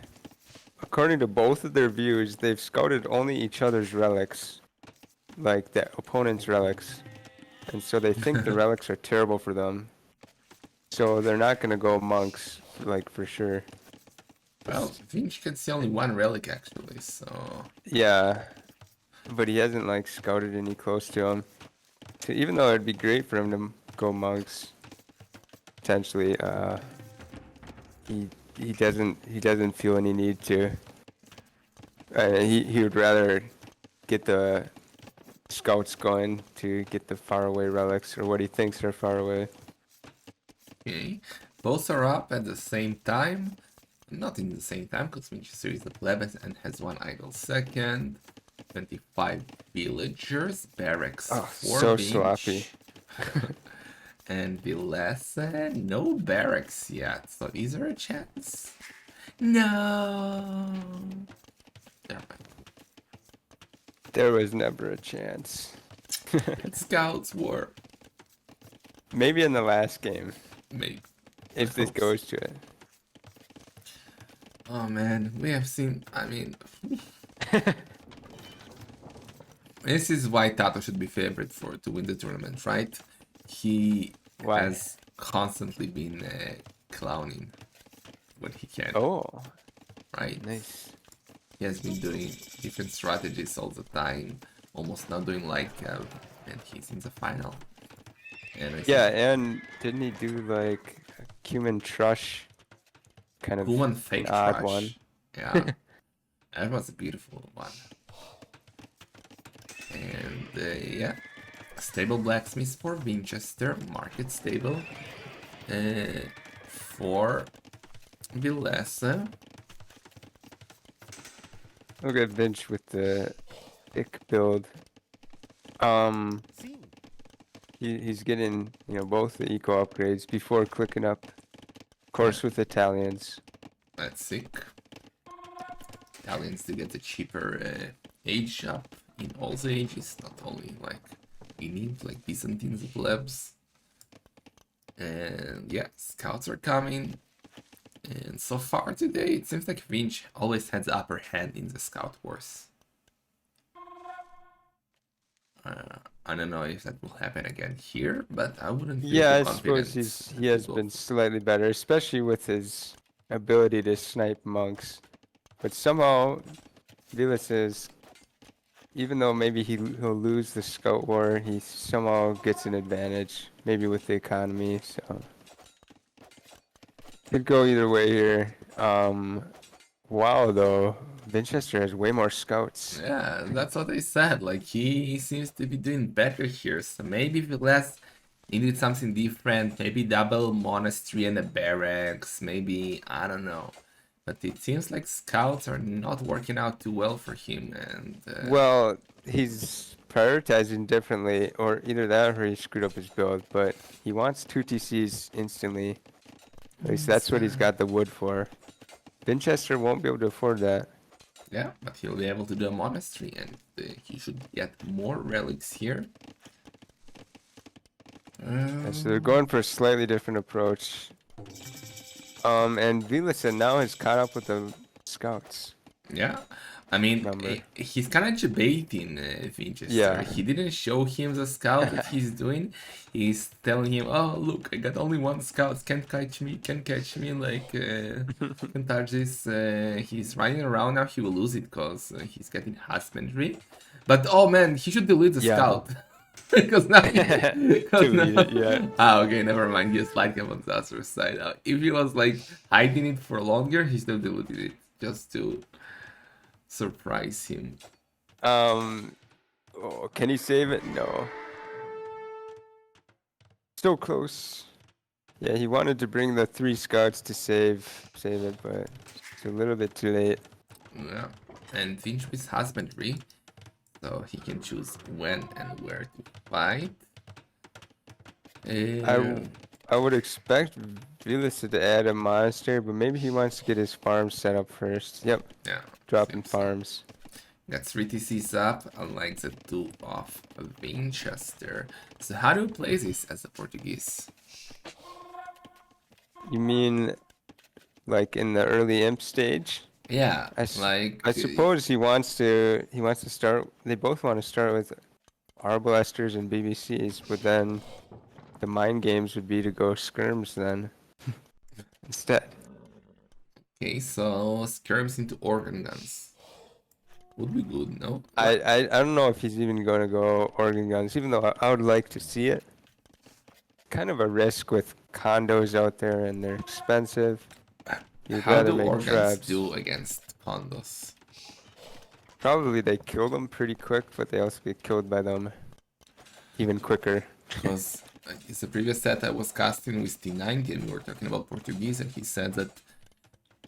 according to both of their views, they've scouted only each other's relics, like the opponent's relics. And so they think the relics are terrible for them. So they're not going to go monks, like, for sure. Well, Vinch can see only one relic actually, so Yeah, but he hasn't, like, scouted any close to him. So even though it'd be great for him to go monks, potentially, he doesn't feel any need to. He would rather get the scouts going to get the faraway relics, or what he thinks are far away. okay. Both are up at the same time. Not in the same time, because Vinchester is the plebs and has one idle second. 25 villagers, barracks Oh, for so Vinch. sloppy. And Villese, no barracks yet. So is there a chance? No. Never mind. There was never a chance. Scouts war. Maybe in the last game, Maybe. if this hope so. goes to it. Oh man, we have seen. I mean, this is why Tato should be favored for to win the tournament, right? He Why? has constantly been clowning when he can, Oh, right? nice. He has been doing different strategies all the time, almost not doing like, and he's in the final. And I Yeah, think and didn't he do like a cumin trush? Kind of Human an fake odd trash. one. Yeah, that was a beautiful one. And yeah, stable blacksmith for Vinchester, market stable for Villese. Look at Vinch with the thick build. He's getting, both the eco upgrades before clicking up. Of course, with Italians. That's sick. Italians do get the cheaper age up in all the ages, not only like we need like Byzantines and plebs. And yeah, scouts are coming. And so far today, it seems like Vinch always had the upper hand in the scout wars. I don't know if that will happen again here, but I wouldn't feel Yeah, too I suppose confident he to has go been for. slightly better, especially with his ability to snipe monks. But somehow Vilas is, even though maybe he'll lose the scout war, he somehow gets an advantage, maybe with the economy. So could go either way here. Wow, though, Vinchester has way more scouts. Yeah, that's what I said. Like he seems to be doing better here. So maybe if less needed something different, maybe double monastery and a barracks, maybe I don't know. But it seems like scouts are not working out too well for him, and Well, he's prioritizing differently, or either that or he screwed up his build. But he wants two TCs instantly. At least that's what he's got the wood for. Vinchester won't be able to afford that. yeah, but he'll be able to do a monastery, and he should get more relics here. Yeah, so they're going for a slightly different approach. And Villese now has caught up with the scouts Yeah, I mean, number. he's kind of debating Vinchester. Yeah. He didn't show him the scout that he's doing. He's telling him, "Oh, look, I got only one scout. Can't catch me. Can't catch me. Like, can't touch this." He's running around now. He will lose it because he's getting husbandry. But oh man, he should delete the Yeah. scout. Because now, because Delete now, it, yeah. okay, never mind. He has like him on the other side. If he was like hiding it for longer, he still deleted it just to surprise him. Oh, can he save it? No. Still close. Yeah, he wanted to bring the 3 scouts to save it, but it's a little bit too late. Yeah. And Finch with husbandry, so he can choose when and where to fight. I I would expect Villese to add a monastery, but maybe he wants to get his farm set up first. Yep, Yeah, dropping seems so. farms. Got 3 TCs up, unlike the 2 of Vinchester. So how do you play this as a Portuguese? You mean like in the early imp stage? Yeah, I like suppose he wants to start. They both want to start with Arbalesters and BBCs, but then the mind games would be to go skirms then instead. okay, so skirms into organ guns would be good, no? I don't know if he's even going to go organ guns, even though I would like to see it. Kind of a risk with condos out there and they're expensive. You'd How rather do make organs traps. do against condos? Probably they kill them pretty quick, but they also get killed by them even quicker. Because it's the previous set I was casting with T9 and we were talking about Portuguese, and he said that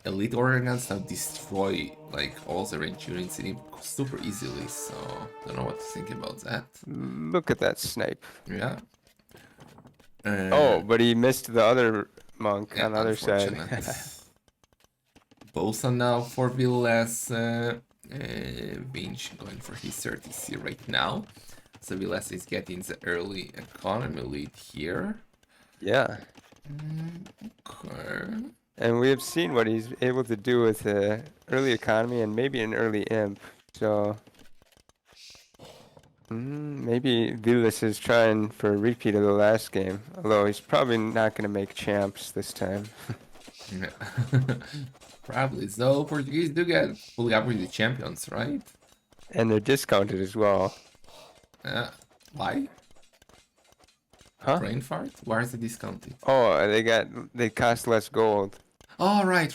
elite organs now destroy like all the range units in him super easily. So don't know what to think about that. Look at that snipe. Yeah. Oh, but he missed the other monk Yeah, on the other side. unfortunate. Bosa now for Villese. Vinch going for his 30C right now. So Villese is getting the early economy lead here. Yeah. Okay. And we have seen what he's able to do with the early economy and maybe an early imp. So maybe Vilas is trying for a repeat of the last game. Although he's probably not going to make champs this time. Yeah. Probably. So Portuguese do get fully upgraded champions, right? And they're discounted as well. Why? Huh? Brain fart? Why is it discounted? Oh, they cost less gold. Oh, right.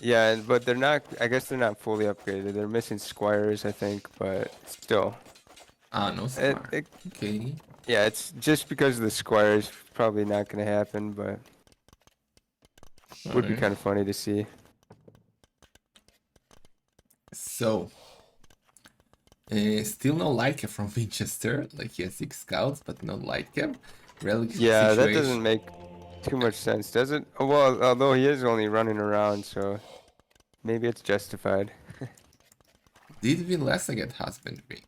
Yeah, but they're not. I guess they're not fully upgraded. They're missing squires, I think, but still. Ah, no square. Okay. Yeah, it's just because of the squires. Probably not gonna happen, but would be Alright. kind of funny to see. So, still no Leica from Winchester. Like he has 6 scouts, but no Leica. Relic Yeah, that situation. doesn't make too much sense, does it? Oh, well, although he is only running around, so maybe it's justified. Did Villese get husbandry?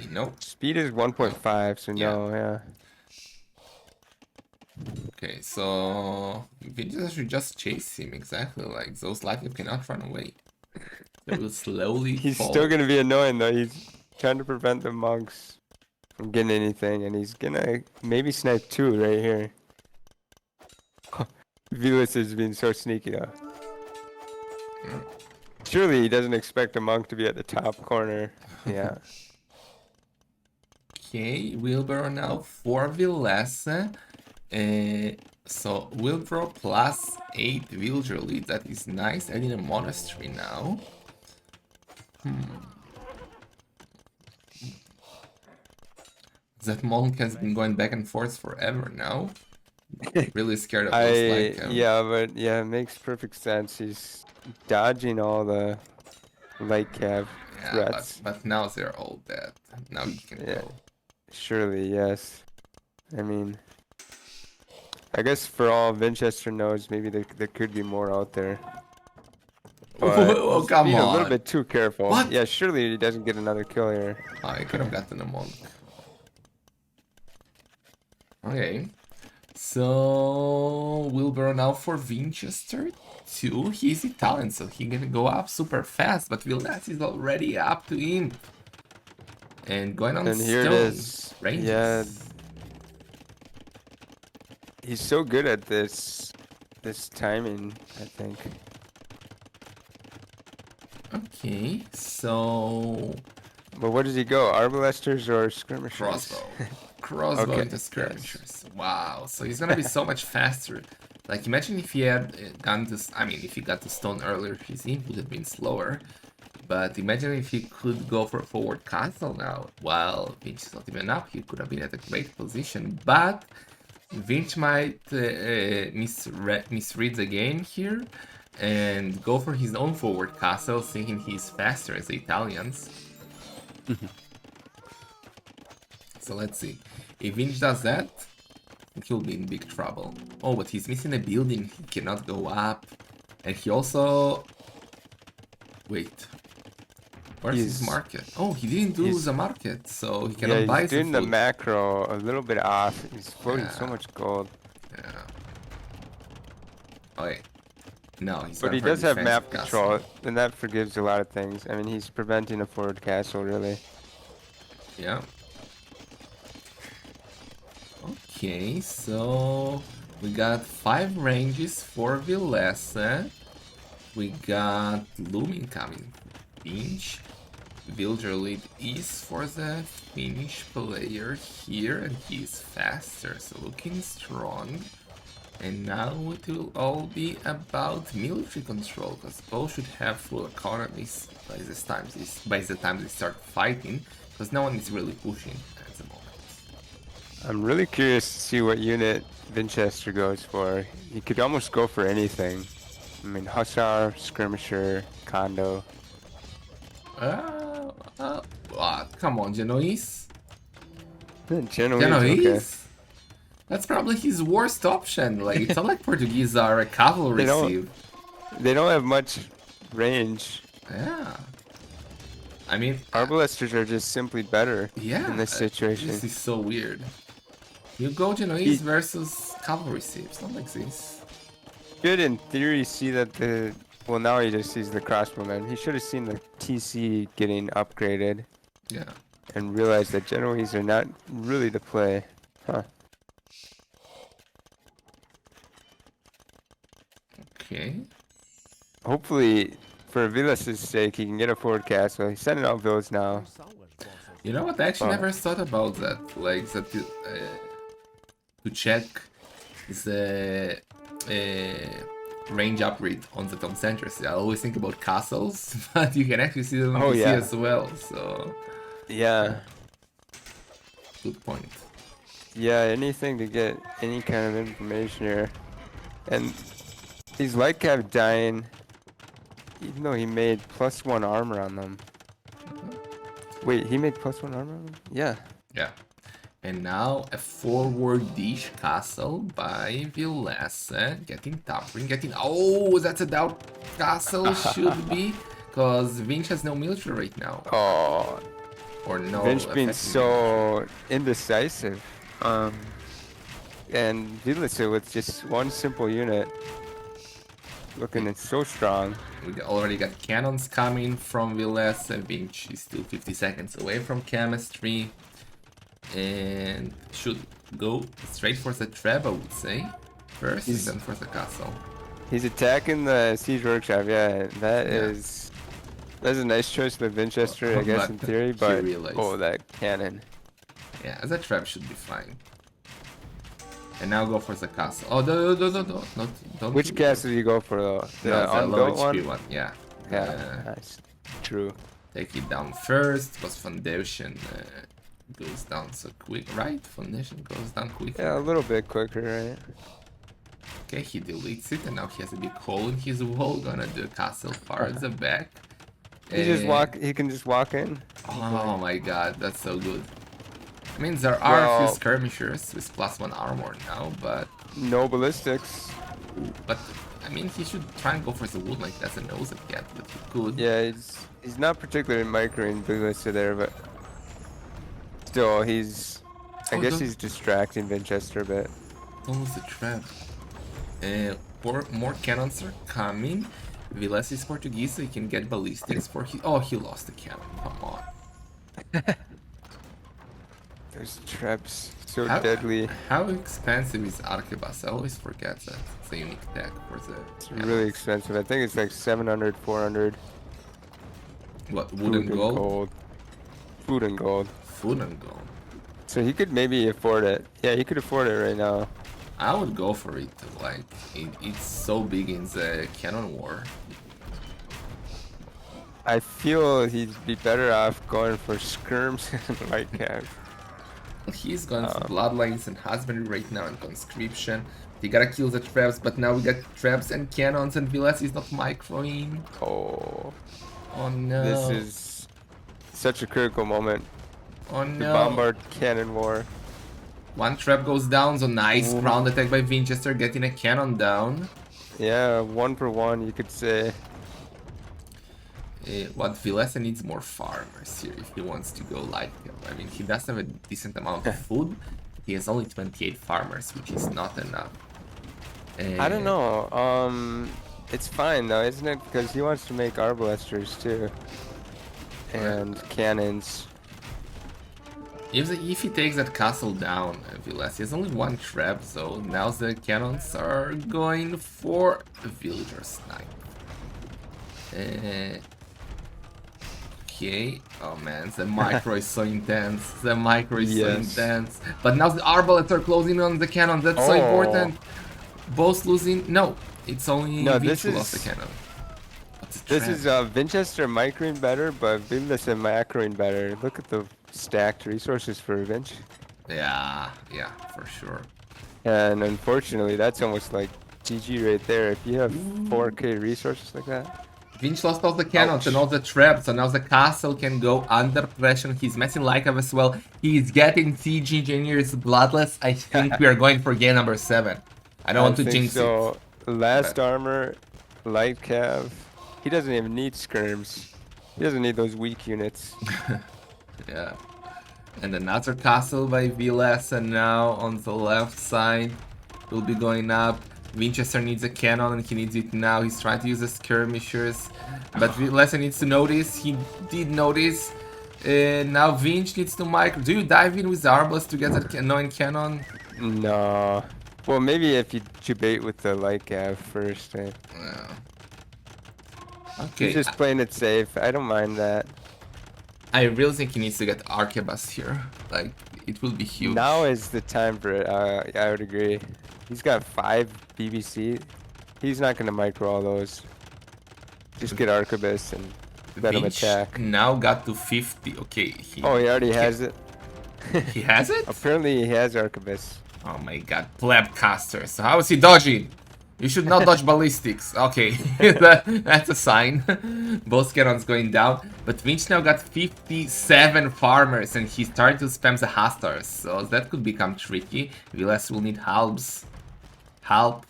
No. Speed is 1.5, so Yeah. no, yeah. Okay, so Vinchester should just chase him exactly. Like those Leica cannot run away. They will slowly He's fall. still gonna be annoying though. He's trying to prevent the monks from getting anything, and he's gonna maybe snipe 2 right here. Villese is being so sneaky though. Surely he doesn't expect a monk to be at the top corner. Yeah. Okay, wheelbarrow now for Villese. So wheelbarrow plus 8 villager lead. That is nice. Adding a monastery now. That monk has been going back and forth forever now. Really scared of those light cam. Yeah, but yeah, it makes perfect sense. He's dodging all the light cab Yeah, threats. but now they're all dead. Now you can Yeah. go. Surely, yes. I mean, I guess for all Vinchester knows, maybe there could be more out there. But Oh, he's come being a little on. bit too careful. What? Yeah, surely he doesn't get another kill here. I could have gotten a monk. Okay. So wheelbarrow now for Vinchester 2. He's Italian, so he can go up super fast, but Villese is already up to him. And going on And here it stone is. ranges. Yeah. He's so good at this timing, I think. Okay, so But what does he go? Arbalesters or skirmishers? crossbow. Crossbow Okay, into skirmishers. Wow, so he's gonna be so much faster. Like, imagine if he had gone to, I mean, if he got to stone earlier, his aim would have been slower. But imagine if he could go for a forward castle now. While Vinch is not even up, he could have been at a great position. But Vinch might misread the game here and go for his own forward castle, thinking he's faster as the Italians. So let's see. If Vinch does that, he'll be in big trouble. Oh, but he's missing a building. He cannot go up. And he also... Wait. Where's his market? Oh, he didn't do the market, so he cannot buy he's the doing the food. macro a little bit off. He's floating so Yeah. much gold. Yeah. Okay. No, he's But going he for a does have defensive map castle. control, and that forgives a lot of things. I mean, he's preventing a forward castle, really. Yeah. Okay, so we got 5 ranges for Villese. We got Looming coming. Finch. Villager lead is for the Finnish player here, and he's faster, so looking strong. And now it will all be about military control, because both should have full economies by the time they start fighting, because no one is really pushing at the moment. I'm really curious to see what unit Vinchester goes for. He could almost go for anything. I mean, Hussar, Skirmisher, Condo. Come on, Genoese? Genoese, okay. That's probably his worst option. Like, it's not like Portuguese are a cavalry sieve. They don't have much range. Yeah. I mean, Arbalesters are just simply better in this situation. This is so weird. You go Genoese versus cavalry sieves, not like this. Should in theory see that the... Well, now he just sees the crossbowman. He should have seen the TC getting upgraded. Yeah. And realized that Genoese are not really the play. Huh. Okay. Hopefully, for Villase's sake, he can get a forward castle. He's sending out villas now. You know what? I actually never thought about that. Like, that to check the range upgrade on the town centers. I always think about castles, but you can actually see them on PC as well. So yeah, good point. Yeah, anything to get any kind of information here. And these light cav dying, even though he made +1 armor on them. Wait, he made +1 armor on them? Yeah. Yeah. And now a forward dish castle by Villese, getting top ring, oh, that's a doubt castle should be, because Vinch has no military right now. Oh, or no. Vinch being so indecisive. And Villese with just one simple unit. looking so strong. We already got cannons coming from Villese, and Vinch is still 50 seconds away from chemistry. And should go straight for the trap, I would say. First, and then for the castle. He's attacking the siege workshop. Yeah, Yeah. that's a nice choice with Vinchester, I guess, But in theory. he But realized. oh, that cannon. Yeah, the trap should be fine. And now go for the castle. Oh, no, don't. Which castle do you go for though? No, the low unbuilt HP one? one. Yeah. Yeah, nice. True. Take it down first, because foundation goes down so quick, right? Foundation goes down quick. Yeah, a little bit quicker, right? Okay, he deletes it, and now he has a big hole in his wall. Gonna do a castle far at the back. He can just walk in. Oh my god, that's so good. I mean, there are a few skirmishers with +1 armor now, but no ballistics. I mean, he should try and go for the wood like that's a nose of cat, but he could. Yeah, he's not particularly microing Villese there, but still, I guess he's distracting Vinchester a bit. Almost a trap. More cannons are coming. Villese is Portuguese, so he can get ballistics for he. Oh, he lost the cannon. Come on. Those traps so deadly. How expensive is Arquebus? I always forget that. It's a unique tech for the. It's really expensive. I think it's like 700, 400. What, wood and gold? Food and gold. Food and gold. So he could maybe afford it. Yeah, he could afford it right now. I would go for it. Like, it's so big in the cannon war. I feel he'd be better off going for skirms and light cap. He's going for bloodlines and husbandry right now and conscription. They gotta kill the traps, but now we got traps and cannons, and Villese is not microing. Oh. Oh no. This is such a critical moment. Oh no. The bombard cannon war. One trap goes down, so nice ground attack by Vinchester, getting a cannon down. Yeah, 1-for-1, you could say. What Villese needs more farmers here if he wants to go light kill. I mean, he does have a decent amount of food. He has only 28 farmers, which is not enough. I don't know. It's fine though, isn't it? Because he wants to make arbalesters too. And cannons. If he takes that castle down, Villese has only one trap, so now the cannons are going for a villager snipe. Okay. Oh man, the micro is so intense. The micro is so intense. But now the arbalets are closing on the cannon. That's so important. Both losing. No, it's only Vinch who lost the cannon. This is Vinchester microing better, but Villese macroing better. Look at the stacked resources for Vinch. Yeah, for sure. And unfortunately, that's almost like GG right there. If you have 4K resources like that. Vinch lost all the cannons and all the traps, so now the castle can go under pressure. He's messing Lycav as well. He's getting siege engineers bloodless. I think we are going for game number 7. I don't want to jinx it. Last armor, light cav. He doesn't even need skirms. He doesn't need those weak units. Yeah. And another castle by Villese, and now on the left side will be going up. Vinchester needs a cannon and he needs it now. He's trying to use the skirmishers, but Villese needs to notice. He did notice. Now Vinch needs to micro. Do you dive in with the arbalest to get that annoying cannon? No. Well, maybe if you debate with the light cav first. Yeah. Okay. He's just playing it safe. I don't mind that. I really think he needs to get Arquebus here. Like, it will be huge. Now is the time for it. I would agree. He's got 5 BBC. He's not going to micro all those. Just get Arquebus and let him attack. Now got to 50. Okay. He already has it. He has it? Apparently he has Arquebus. Oh my god. Pleb caster. So how is he dodging? You should not dodge ballistics. Okay, that's a sign. Both cannons going down. But Vinch now got 57 farmers and he's starting to spam the hastars. So that could become tricky. Villese will need halbs. Halp.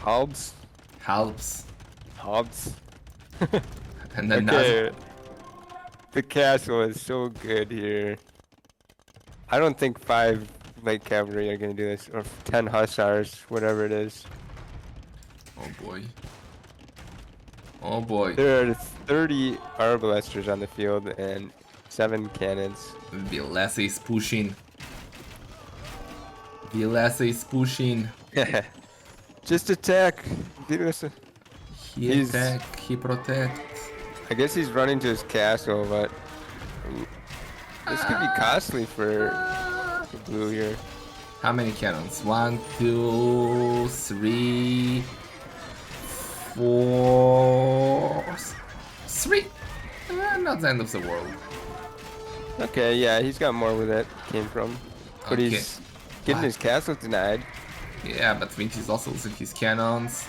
Halbs? Halbs. Halbs. And then the castle is so good here. I don't think 5 light cavalry are gonna do this, or 10 hussars, whatever it is. Oh boy. Oh boy. There are 30 arbalesters on the field and 7 cannons. Villese is pushing. Villese is pushing. Just attack. Villese. He He's- attack, he protect. I guess he's running to his castle, but this could be costly for blue here. How many cannons? 1, 2, 3, 4. 3. Not the end of the world. Okay, yeah, he's got more where that came from. But Okay. he's getting his castle denied. Yeah, but Vinci is also losing his cannons.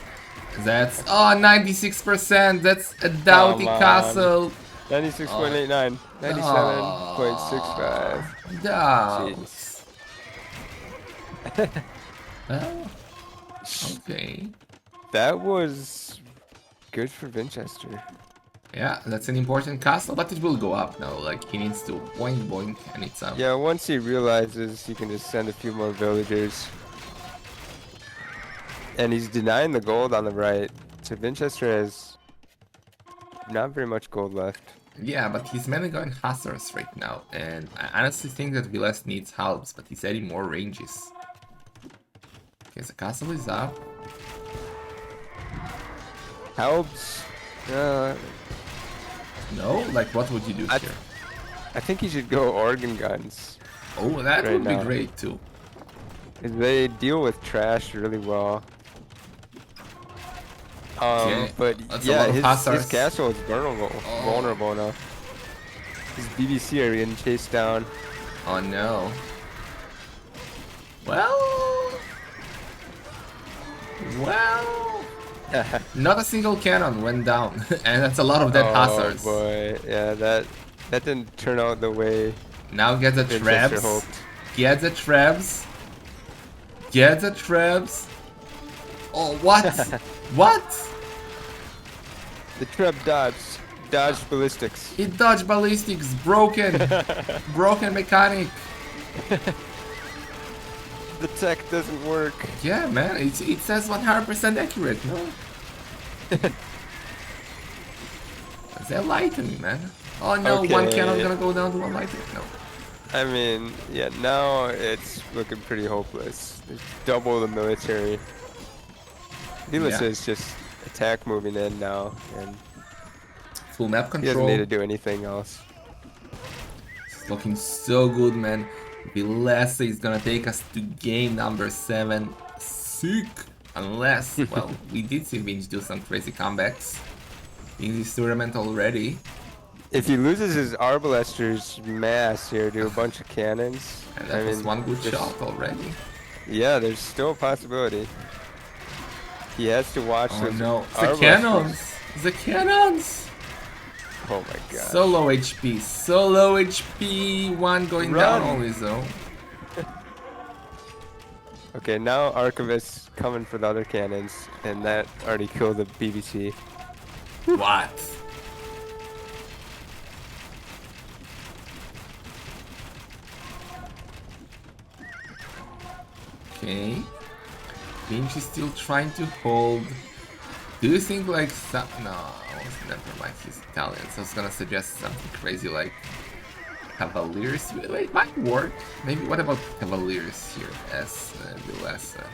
That's 96%. That's a Doughty Come on. castle. 96.89. 97.65. Doubts. Well, okay. That was good for Vinchester. Yeah, that's an important castle, but it will go up now. Like, he needs to boink boink and it's up. Yeah, once he realizes he can just send a few more villagers. And he's denying the gold on the right. So Vinchester has not very much gold left. Yeah, but he's mainly going hussars right now, and I honestly think that Villese needs halbs, but he's adding more ranges. Okay, the castle is up. Helps. No? Like, what would you do here? I think he should go organ guns. Oh, that right would be now. great too. 'Cause they deal with trash really well. Okay, But that's a yeah, lot of his hussars. castle is vulnerable now. His BBC are getting chased down. Oh no. Well... Not a single cannon went down, and that's a lot of dead hussars. Oh boy, yeah, that didn't turn out the way Now get the Vinchester traps. hoped. Get the traps. Get the traps. Oh, what? What? The trap dodged ballistics. It dodged ballistics. Broken. Broken mechanic. The tech doesn't work. Yeah, man. It says 100% accurate. No. They lied to me, man. Oh no, one Okay. cannon gonna go down to one lighter. No. I mean, yeah, now it's looking pretty hopeless. There's double the military. Villese Yeah. is just attack moving in now, and Full map he doesn't need control. to do anything else. It's looking so good, man. Villese is gonna take us to game number 7. Sick. Unless, well, we did see Vinch do some crazy comebacks in this tournament already. If he loses his Arbalester's mass here to a bunch of cannons, And that was one good there's- shot already. Yeah, there's still a possibility. He has to watch Oh those no. The Arbalesters. cannons! The cannons! Oh my god. So low HP. So low HP. One going down Run. always though. Okay, now Archivist's coming for the other cannons, and that already killed the BBC. What? Okay. Vinch is still trying to hold. Do you think like some... No, never mind, he's Italian, so I was gonna suggest something crazy like Cavaliers. Wait, it might work. Maybe what about Cavaliers here as Villese?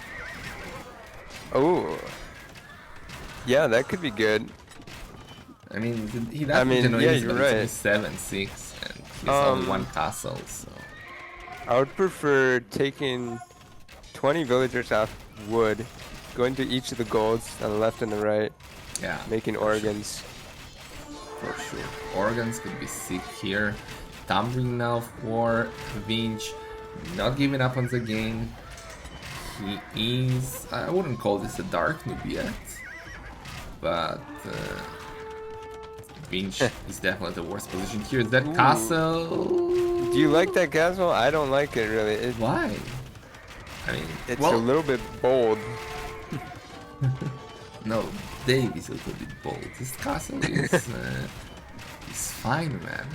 Oh. Yeah, that could be good. I mean, he doesn't mean, know yeah, it, you're but right. it's only 7-6, and he's only one castle, so... I would prefer taking 20 villagers off wood, going to each of the golds on the left and the right, Yeah, making organs. for sure. Organs could be sick here. Tumbling now for Vinch, not giving up on the game. He is... I wouldn't call this a dark noob yet, but... Vinch is definitely the worst position here. That Ooh. castle... Do you like that castle? I don't like it really. Why? I mean, It's well, a little bit bold. no, Dave is a little bit bold. This castle is fine, man.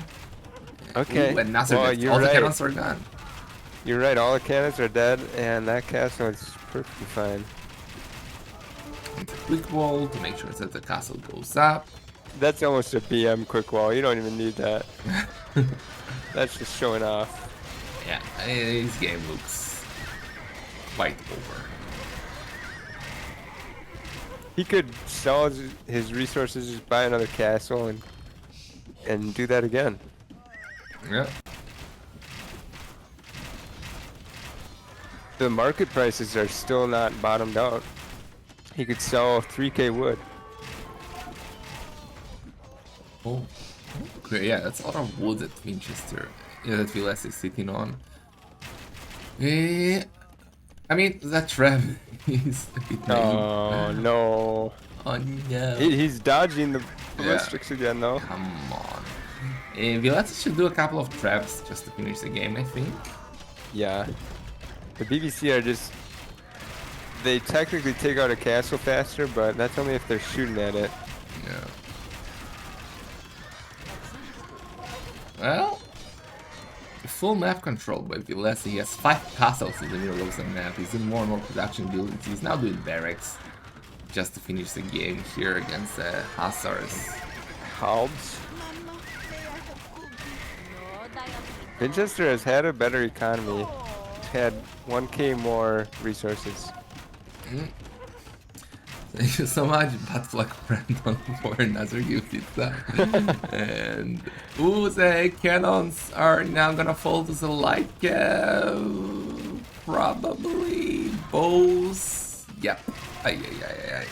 Okay. Ooh, and Nasser Well, gets- you're all the right. cannons are gone. You're right, all the cannons are dead, and that castle is perfectly fine. It's a quick wall to make sure that the castle goes up. That's almost a BM quick wall. You don't even need that. That's just showing off. Yeah, his game looks quite over. He could sell his resources, just buy another castle, and do that again. Yeah. The market prices are still not bottomed out. He could sell 3k wood. Oh, okay, yeah, that's a lot of wood that Vinchester, that Villese is sitting on. I mean, that trap is a bit naive. Oh no. Oh no. He's dodging the Yeah. ballistics again though. Come on. Villese should do a couple of traps just to finish the game, I think. Yeah. The BBC are just... They technically take out a castle faster, but that's only if they're shooting at it. Yeah. Well, full map control by Villese. He has 5 castles in the middle of the map. He's doing more and more production buildings. He's now doing barracks just to finish the game here against the Hussars. Halbs. Vinchester has had a better economy. He's had 1k more resources. Thank you so much, Buttfluck Brandon, for another gifted sub. And ooh, the cannons are now gonna fall to the light cave. Probably bows. Yep. Ay, ay, ay,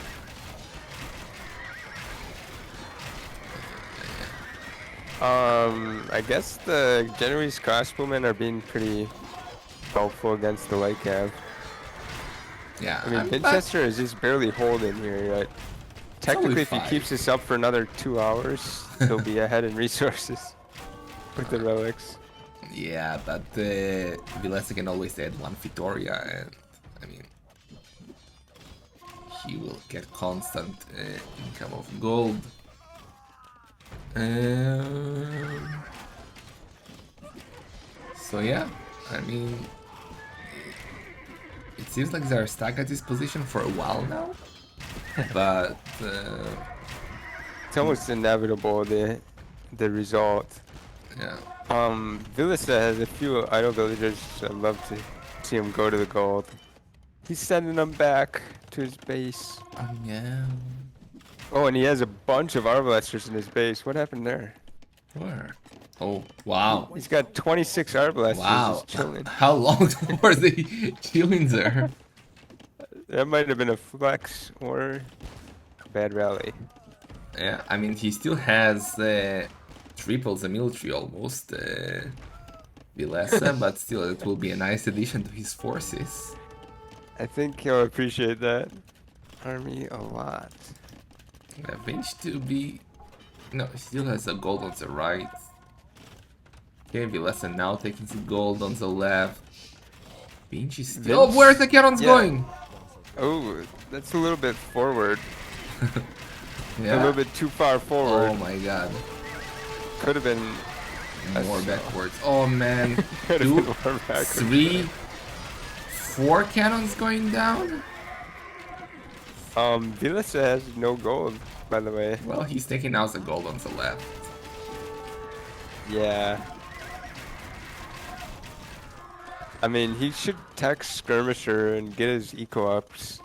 ay, I guess the Genoese crossbowmen are being pretty helpful against the light cav. Yeah. I mean, Vinchester is just barely holding here, right? Technically, if he fine. keeps this up for another 2 hours, he'll be ahead in resources with the relics. Yeah, but Villese can always add 1 Vittoria, and I mean, he will get constant income of gold. So yeah, I mean, it seems like they're stuck at this position for a while now, but It's almost inevitable, the result. yeah. Villese has a few idle villagers. I'd love to see him go to the gold. He's sending them back to his base. Oh yeah. Oh, and he has a bunch of arbalesters in his base. What happened there? Where? Oh wow. He's got 26 arbalesters Wow. just chilling. How long were they chilling there? That might have been a flex or a bad rally. Yeah, I mean, he still has triples the military almost, Villese, but still, it will be a nice addition to his forces. I think he'll appreciate that army a lot. Vinci to be... No, he still has a gold on the right. Okay, Villese now taking the gold on the left. Vinci still... Oh, where's the cannons going? Oh, that's a little bit forward. Yeah. A little bit too far forward. Oh my god. Could have been More backwards. Oh man. could have 2, been more backwards. 3, 4 cannons going down? Villese has no gold, by the way. Well, he's taking out the gold on the left. Yeah. I mean, he should text Skirmisher and get his eco-ups.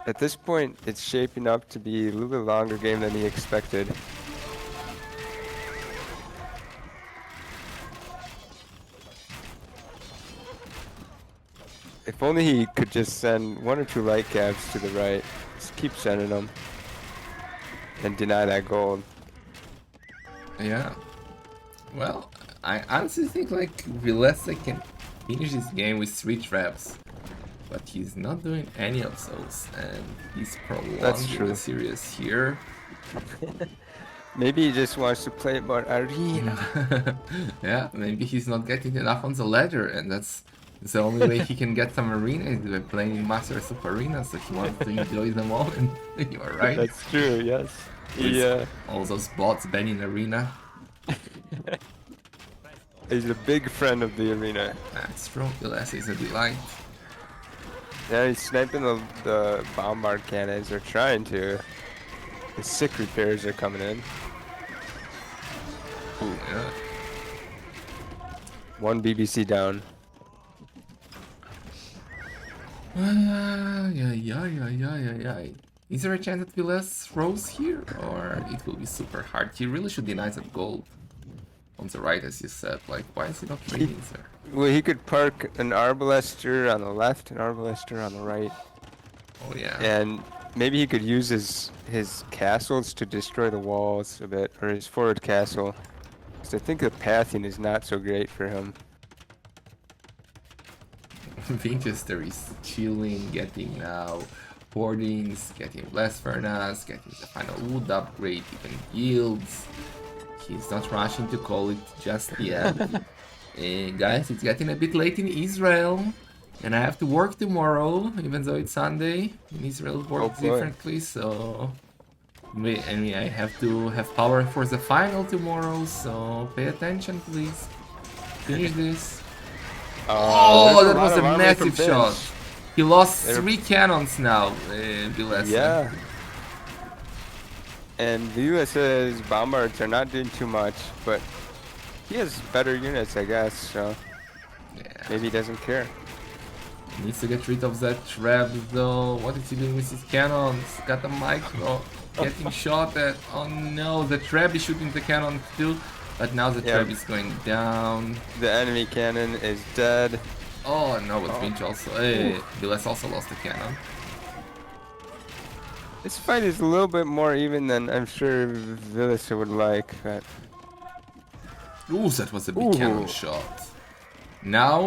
At this point, it's shaping up to be a little bit longer game than he expected. If only he could just send 1 or 2 light cabs to the right. Just keep sending them. And deny that gold. Yeah. Well, I honestly think like Villese can finish this game with 3 traps. But he's not doing any of those, and he's prolonging the series here. Maybe he just wants to play about arena. Yeah, maybe he's not getting enough on the ladder, and that's the only way he can get some arena is by playing Masters of Arena, so he wants to enjoy them all, and you are right. That's true, yes. With all those bots banning arena. He's a big friend of the arena. That's true, Villese is a delight. Yeah, he's sniping the bombard cannons, or trying to. The sick repairs are coming in. Ooh, Yeah. one BBC down. Yeah. Is there a chance that Villese throws here? Or it will be super hard? He really should deny that gold on the right, as you said. Like, why is he not He, trading there? well, he could park an Arbalester on the left, an Arbalester on the right, Oh, yeah. and maybe he could use his castles to destroy the walls a bit, or his forward castle. Because I think the pathing is not so great for him. Vinchester is chilling, getting now hoardings, getting less furnace, getting the final wood upgrade, even yields. He's not rushing to call it just yet. Guys, it's getting a bit late in Israel, and I have to work tomorrow, even though it's Sunday. In Israel, it Oh works boy. differently, so I have to have power for the final tomorrow. So pay attention, please. Finish this. There's Oh, a that lot was a of army from massive shot. Vinch. He lost They're, 3 cannons now, Villese. yeah. And Vilese's bombards are not doing too much, but he has better units, I guess, so Yeah. maybe he doesn't care. He needs to get rid of that trap though. What is he doing with his cannons? Got a micro getting shot at. Oh no, the trap is shooting the cannon too. But now the Yeah, trap is going down. the enemy cannon is dead. Oh no, but Oh. Finch also. Ooh. Villese also lost a cannon. This fight is a little bit more even than I'm sure Villese would like, but... Ooh, that was a big cannon Ooh. shot. Now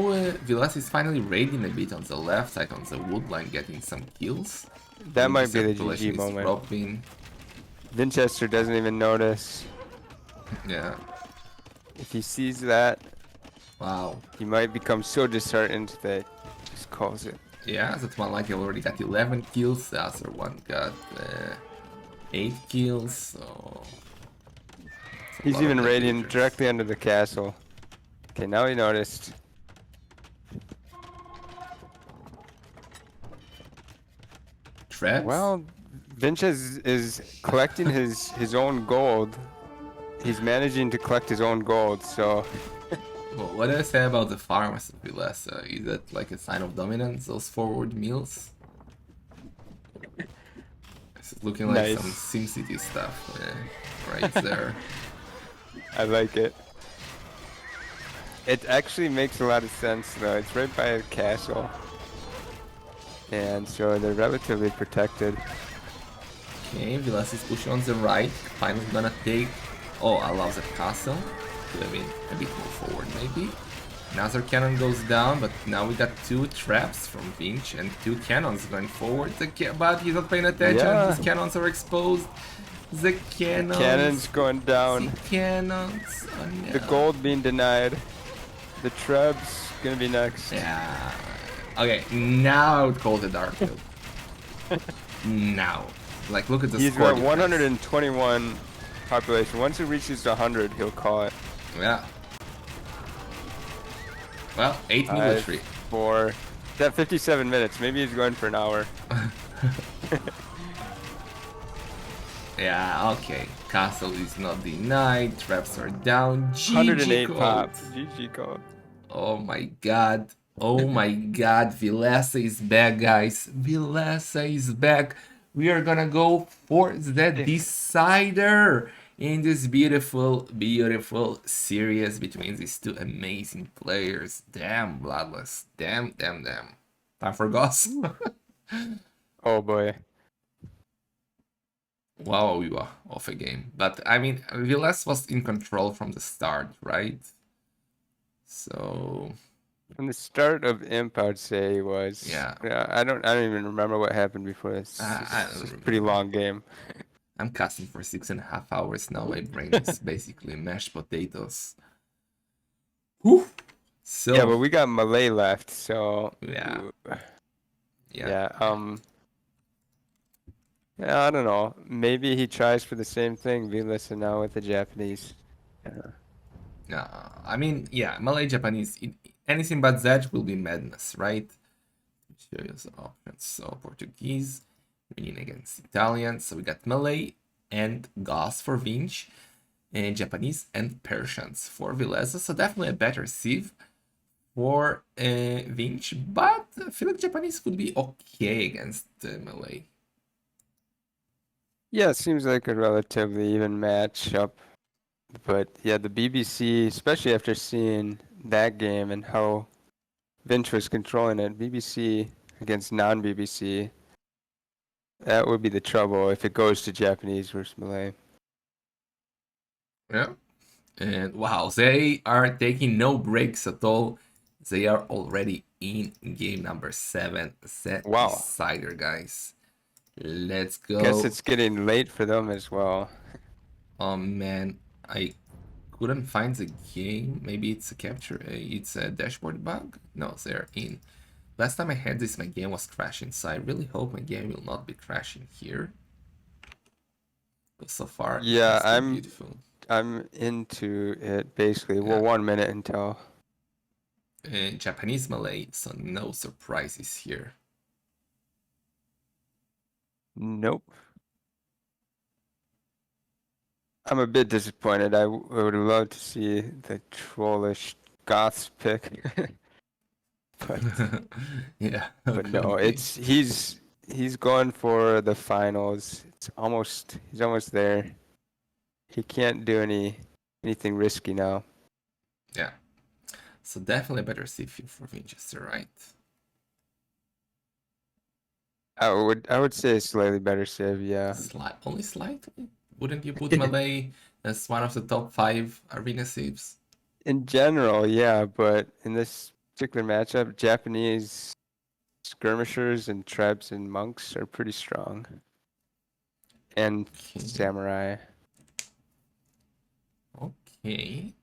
Villese is finally raiding a bit on the left side on the wood line, getting some kills. That might This be the population GG is moment. dropping. Vinchester doesn't even notice. Yeah. If he sees that, Wow. he might become so disheartened that he just calls it. Yeah, that one like already got 11 kills. The other one got 8 kills. So it's a He's lot of even raiding villagers. directly under the castle. Okay, now he noticed. Traps? Well, Vinches is collecting his own gold. He's managing to collect his own gold, so Well, what do I say about the farmers of Villese? Is that like a sign of dominance? Those forward mills? It's looking like some nice. SimCity stuff right there. I like it. It actually makes a lot of sense though. It's right by a castle. And so they're relatively protected. Okay, Villese is pushing on the right. Finally gonna take... Oh, I love that castle. Could have been a bit more forward maybe. Another cannon goes down, but now we got 2 traps from Vinch and 2 cannons going forward. But he's not paying attention. Yeah. His cannons are exposed. The cannons. Cannons going down. The cannons. Oh, no. The gold being denied. The Treb's gonna be next. Yeah. Okay, now I would call the Dark Field. Now. Like, look at the He's score got difference. 121 population. Once he reaches 100, he'll call it. Yeah. Well, 8 military. 4. That 57 minutes. Maybe he's going for an hour. Yeah, okay. Castle is not denied. Traps are down. GG 108 code. pop. GG code. Oh my god. Oh my god. Villese is back, guys. Villese is back. We are gonna go for the decider in this beautiful, beautiful series between these 2 amazing players. Damn, Bloodless. Damn. Time for Goss. Oh boy. Wow, we were off a game. But I mean, Villese was in control from the start, right? So From the start of Imp, I'd say he was. Yeah. I don't even remember what happened before this. I It's don't a pretty long game. I'm casting for 6.5 hours now. My brain is basically mashed potatoes. Whew. So Yeah, but we got Malay left, so yeah. yeah. Yeah, I don't know. Maybe he tries for the same thing. Villese now with the Japanese. I mean, yeah, Malay Japanese, anything but that will be madness, right? Serious options. So Portuguese winning against Italian. So we got Malay and Goss for Vinch, and Japanese and Persians for Villese. So definitely a better sieve for Vinch, but I feel like Japanese could be okay against Malay. Yeah, it seems like a relatively even matchup. But yeah, the BBC, especially after seeing that game and how Vinch was controlling it, BBC against non-BBC, that would be the trouble if it goes to Japanese versus Malay. Yeah. And wow, they are taking no breaks at all. They are already in game number 7, set Wow. decider, guys. Let's Guess go. it's getting late for them as well. Oh man, I couldn't find the game. Maybe it's a capture. It's a dashboard bug. No, they're in. Last time I had this, my game was crashing. So I really hope my game will not be crashing here. But so far, it Yeah, has been beautiful. I'm into it basically. Yeah. Well, 1 minute until. Japanese Malay, so no surprises here. Nope. I'm a bit disappointed. I would love to see the trollish Goths pick, but Yeah, how but no, could be? he's going for the finals. He's almost there. He can't do anything risky now. Yeah. So definitely a better CPU for Vinchester, right? I would say slightly better save, yeah. Only slightly? Wouldn't you put Malay as one of the top 5 arena saves? In general, yeah, but in this particular matchup, Japanese skirmishers and trebs and monks are pretty strong. And Okay. samurai. Okay.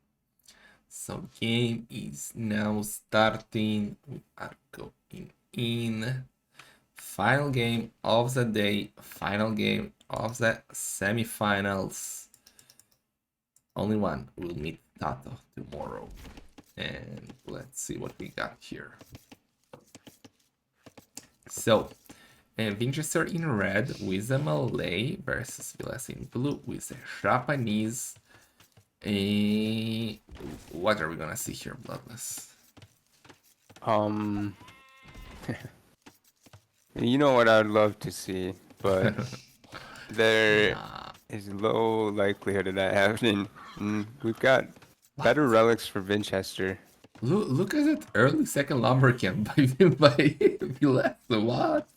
So game is now starting. We are going in. Final game of the day. Final game of the semifinals. Only one will meet Tato tomorrow. And let's see what we got here. So, Vinchester in red with a Malay versus Villese in blue with a Japanese. What are we gonna see here, Bloodless? You know what I'd love to see, but there Yeah. is low likelihood of that happening. We've got better relics for Vinchester. Look at that early second lumber camp by Villese. What?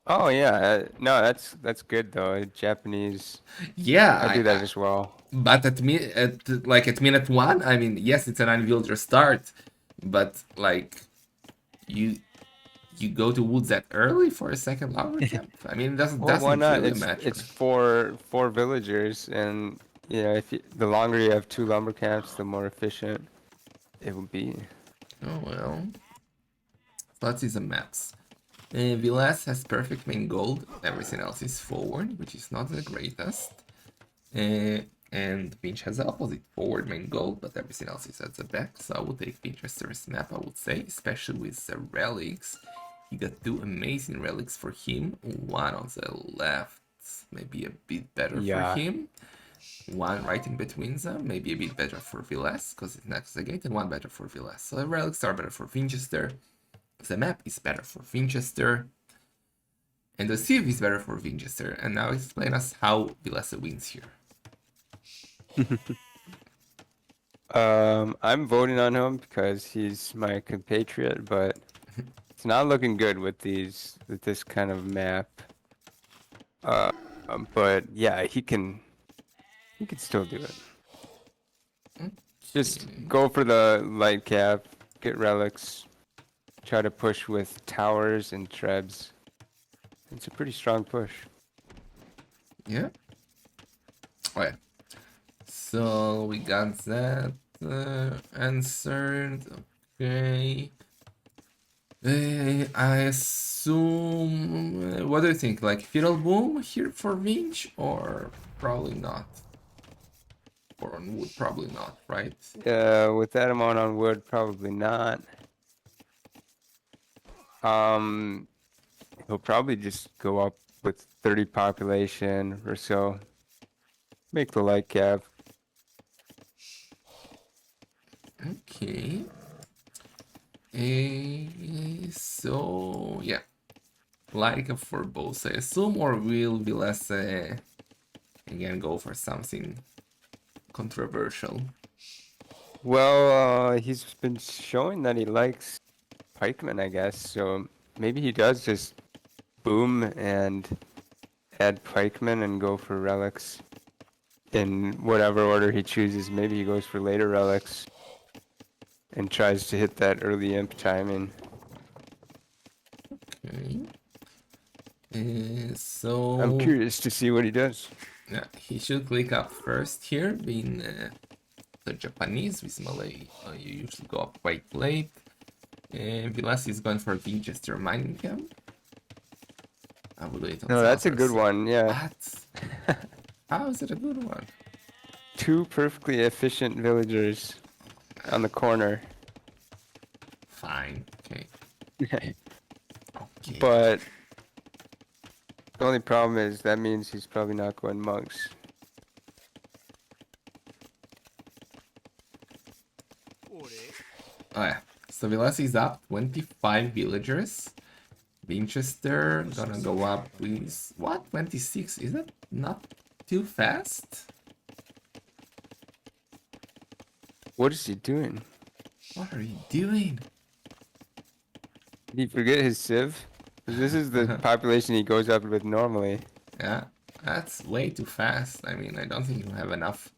Oh yeah, no, that's good though. Japanese, Yeah, I do that as well. but at minute 1, I mean, yes, it's an unwielder start, but like you you go to woods that early for a second lumber camp. I mean, it Well, why doesn't not? really It's matter. four villagers, and you know, the longer you have 2 lumber camps, the more efficient it will be. Oh well. Let's see some maps. Villese has perfect main gold, everything else is forward, which is not the greatest. And Pinch has the opposite, forward main gold, but everything else is at the back. So I would take Vinchester's map, I would say, especially with the relics. He got 2 amazing relics for him. One on the left, maybe a bit better for Yeah. him. One right in between them, maybe a bit better for Villese, because it's next to the gate, and one better for Villese. So the relics are better for Vinchester. The map is better for Vinchester. And the sieve is better for Vinchester. And now explain us how Villese wins here. I'm voting on him because he's my compatriot, but it's not looking good with this kind of map. But yeah, he can still do it. Just go for the light cap, get relics, try to push with towers and trebs. It's a pretty strong push. Yeah. Oh yeah. So we got that answered. Okay. I assume. What do you think? Like Fiddle Boom here for Vinch, or probably not? Or on wood, probably not, right? With that amount on wood, probably not. Um, he'll probably just go up with 30 population or so. Make the light cap. Okay. So yeah, like for both, I assume, or will Villese again go for something controversial? Well, he's been showing that he likes pikemen, I guess. So maybe he does just boom and add pikemen and go for relics in whatever order he chooses. Maybe he goes for later relics and tries to hit that early imp timing. Okay. I'm So curious to see what he does. yeah, he should click up first here, being the Japanese with Malay. You usually go up quite late. Villese is going for Vinchester mining camp. I will do it on No, the that's a other good side. one. Yeah. What? How is it a good one? Two perfectly efficient villagers on the corner. Fine. Okay. Okay. But the only problem is that means he's probably not going monks. Oh yeah. So Villese is up 25 villagers. Vinchester gonna go up with what? 26? Is that not too fast? What is he doing? What are you doing? Did he forget his civ? 'Cause this is the population he goes up with normally. Yeah, that's way too fast. I mean, I don't think he'll have enough.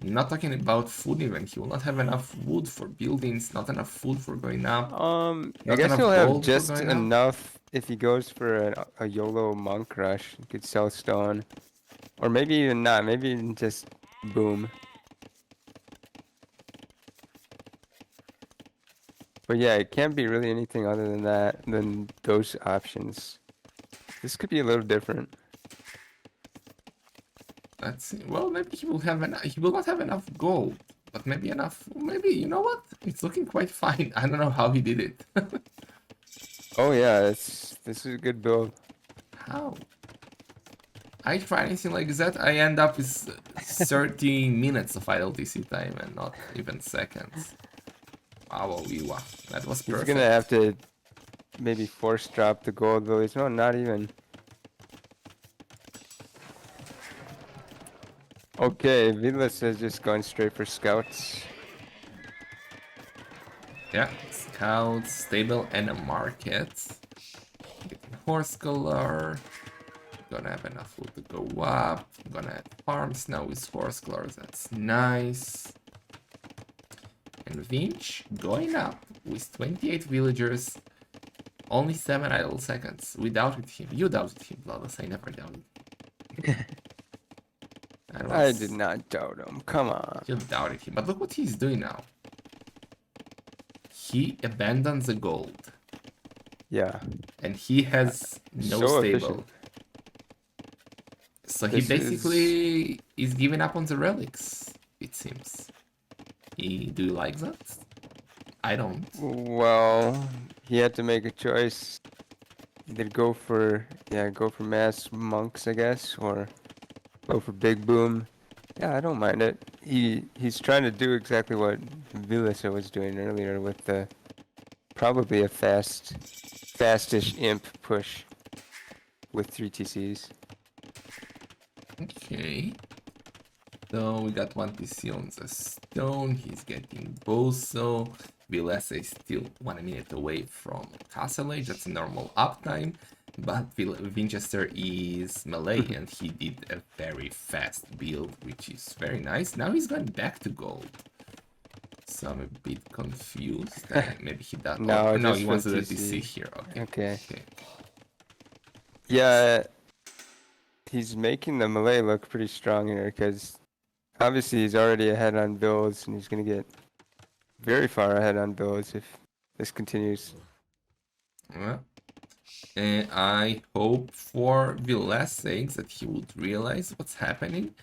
Not talking about food even. He will not have enough wood for buildings, not enough food for going up, I not guess enough he'll have gold for just going up. enough if he goes for a YOLO monk rush. He could sell stone. Or maybe even not. Maybe even just boom. But yeah, it can't be really anything other than that, than those options. This could be a little different. Let's see. Well, maybe he will have enough. He will not have enough gold, but maybe enough. Maybe, you know what? It's looking quite fine. I don't know how he did it. Oh yeah, this is a good build. How? I try anything like that, I end up with 30 minutes of idle TC time and not even seconds. Wow, that was He's gonna have perfect. to maybe force drop the gold village. No, not even. Okay, Villese is just going straight for scouts. Yeah, scouts, stable, and a market. Getting horse color. Gonna have enough food to go up. Gonna add farms now with horse colors. That's nice. And Vinch going up with 28 villagers. Only 7 idle seconds. We doubted him. You doubted him, Vladas. I never doubted. That I did was... not doubt him. Come on. You doubted him. But look what he's doing now. He abandons the gold. Yeah, And he has no so efficient. stable. So he This is basically is giving up on the relics, it seems. Do you like that? I don't. well, he had to make a choice. Either go for mass monks, I guess, or go for big boom. Yeah, I don't mind it. He's trying to do exactly what Villese was doing earlier with the probably a fastish imp push with 3 TCs. Okay. So we got one PC on the stone. He's getting Boso. Villese is still 1 minute away from Castle Age. That's a normal uptime. But Vinchester is melee and he did a very fast build, which is very nice. Now he's going back to gold. So I'm a bit confused. Maybe he does. Oh, No, no, just he for wants the the DC 2C. here. Okay. Okay. Okay. Yeah, he's making the melee look pretty strong here because obviously he's already ahead on builds and he's going to get very far ahead on builds if this continues. Well, I hope for Villese sakes that he would realize what's happening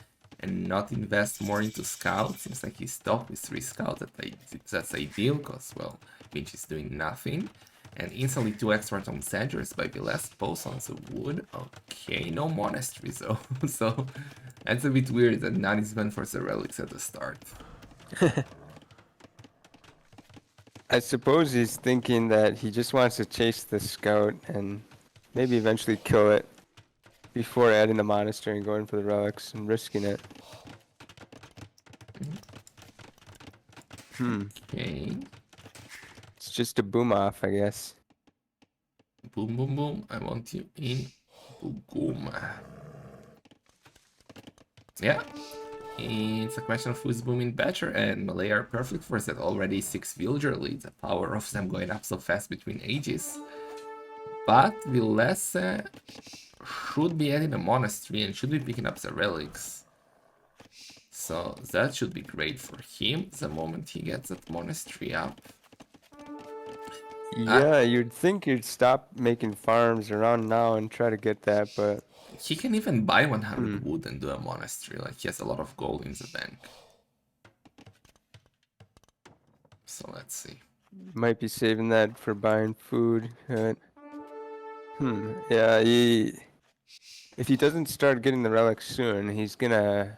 and not invest more into scouts. Seems like he's top with 3 scouts. That's ideal because, well, Vinch is doing nothing. And instantly 2 extra on Sanders by Villese, both on the wood. Okay, no monasteries though. So that's a bit weird that none is meant for the relics at the start. I suppose he's thinking that he just wants to chase the scout and maybe eventually kill it before adding the monastery and going for the relics and risking it. Okay. It's just a boom off, I guess. Boom, boom, boom. I want you in boom. Yeah. It's a question of who's booming better, and Malay are perfect for that already 6 villager leads. The power of them going up so fast between ages. But Villese should be adding a monastery and should be picking up the relics. So that should be great for him the moment he gets that monastery up. Yeah, you'd think you'd stop making farms around now and try to get that, but He can even buy 100 wood and do a monastery. Like, he has a lot of gold in the bank. So let's see. might be saving that for buying food. Yeah, if he doesn't start getting the relics soon, he's gonna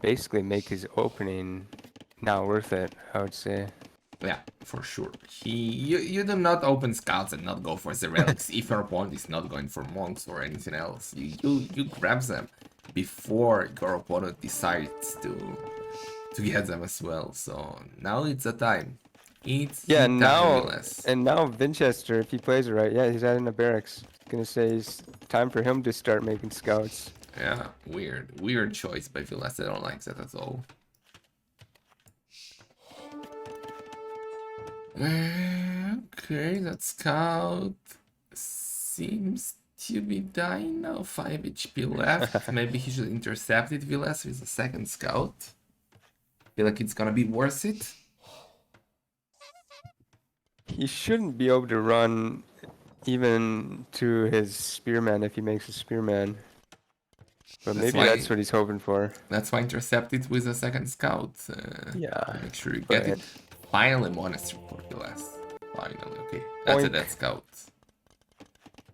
basically make his opening not worth it, I would say. Yeah, for sure. You do not open scouts and not go for the relics if your opponent is not going for monks or anything else. You grab them before your opponent decides to get them as well. So now it's the time. It's Yeah, the time, less. and now Vinchester, if he plays it right, yeah, he's adding a barracks. Gonna say it's time for him to start making scouts. Yeah, weird choice by Villese. I don't like that at all. Okay, that scout seems to be dying now. 5 HP left. Maybe he should intercept it, Villese, with a second scout. Feel like it's gonna be worth it. He shouldn't be able to run even to his spearman if he makes a spearman. But maybe that's what he's hoping for. That's why intercept it with a second scout. Yeah. Make sure you get it. Finally, monastery for Villese. Finally, okay. That's a dead scout.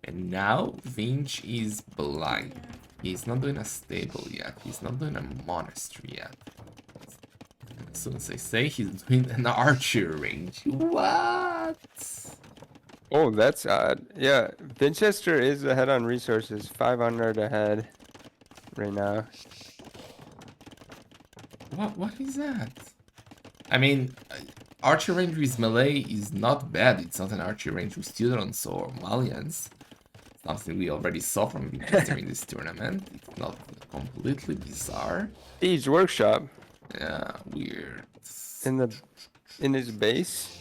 And now Vinch is blind. He's not doing a stable yet. He's not doing a monastery yet. As soon as I say he's doing an archer range. What? Oh, that's odd. Yeah, Vinchester is ahead on resources. 500 ahead right now. What is that? I mean, archer range with melee is not bad. It's not an archer range with Students or Malians. Something we already saw from Vinchester in this tournament. It's not completely bizarre. Thieves Workshop. Yeah, weird. In his base?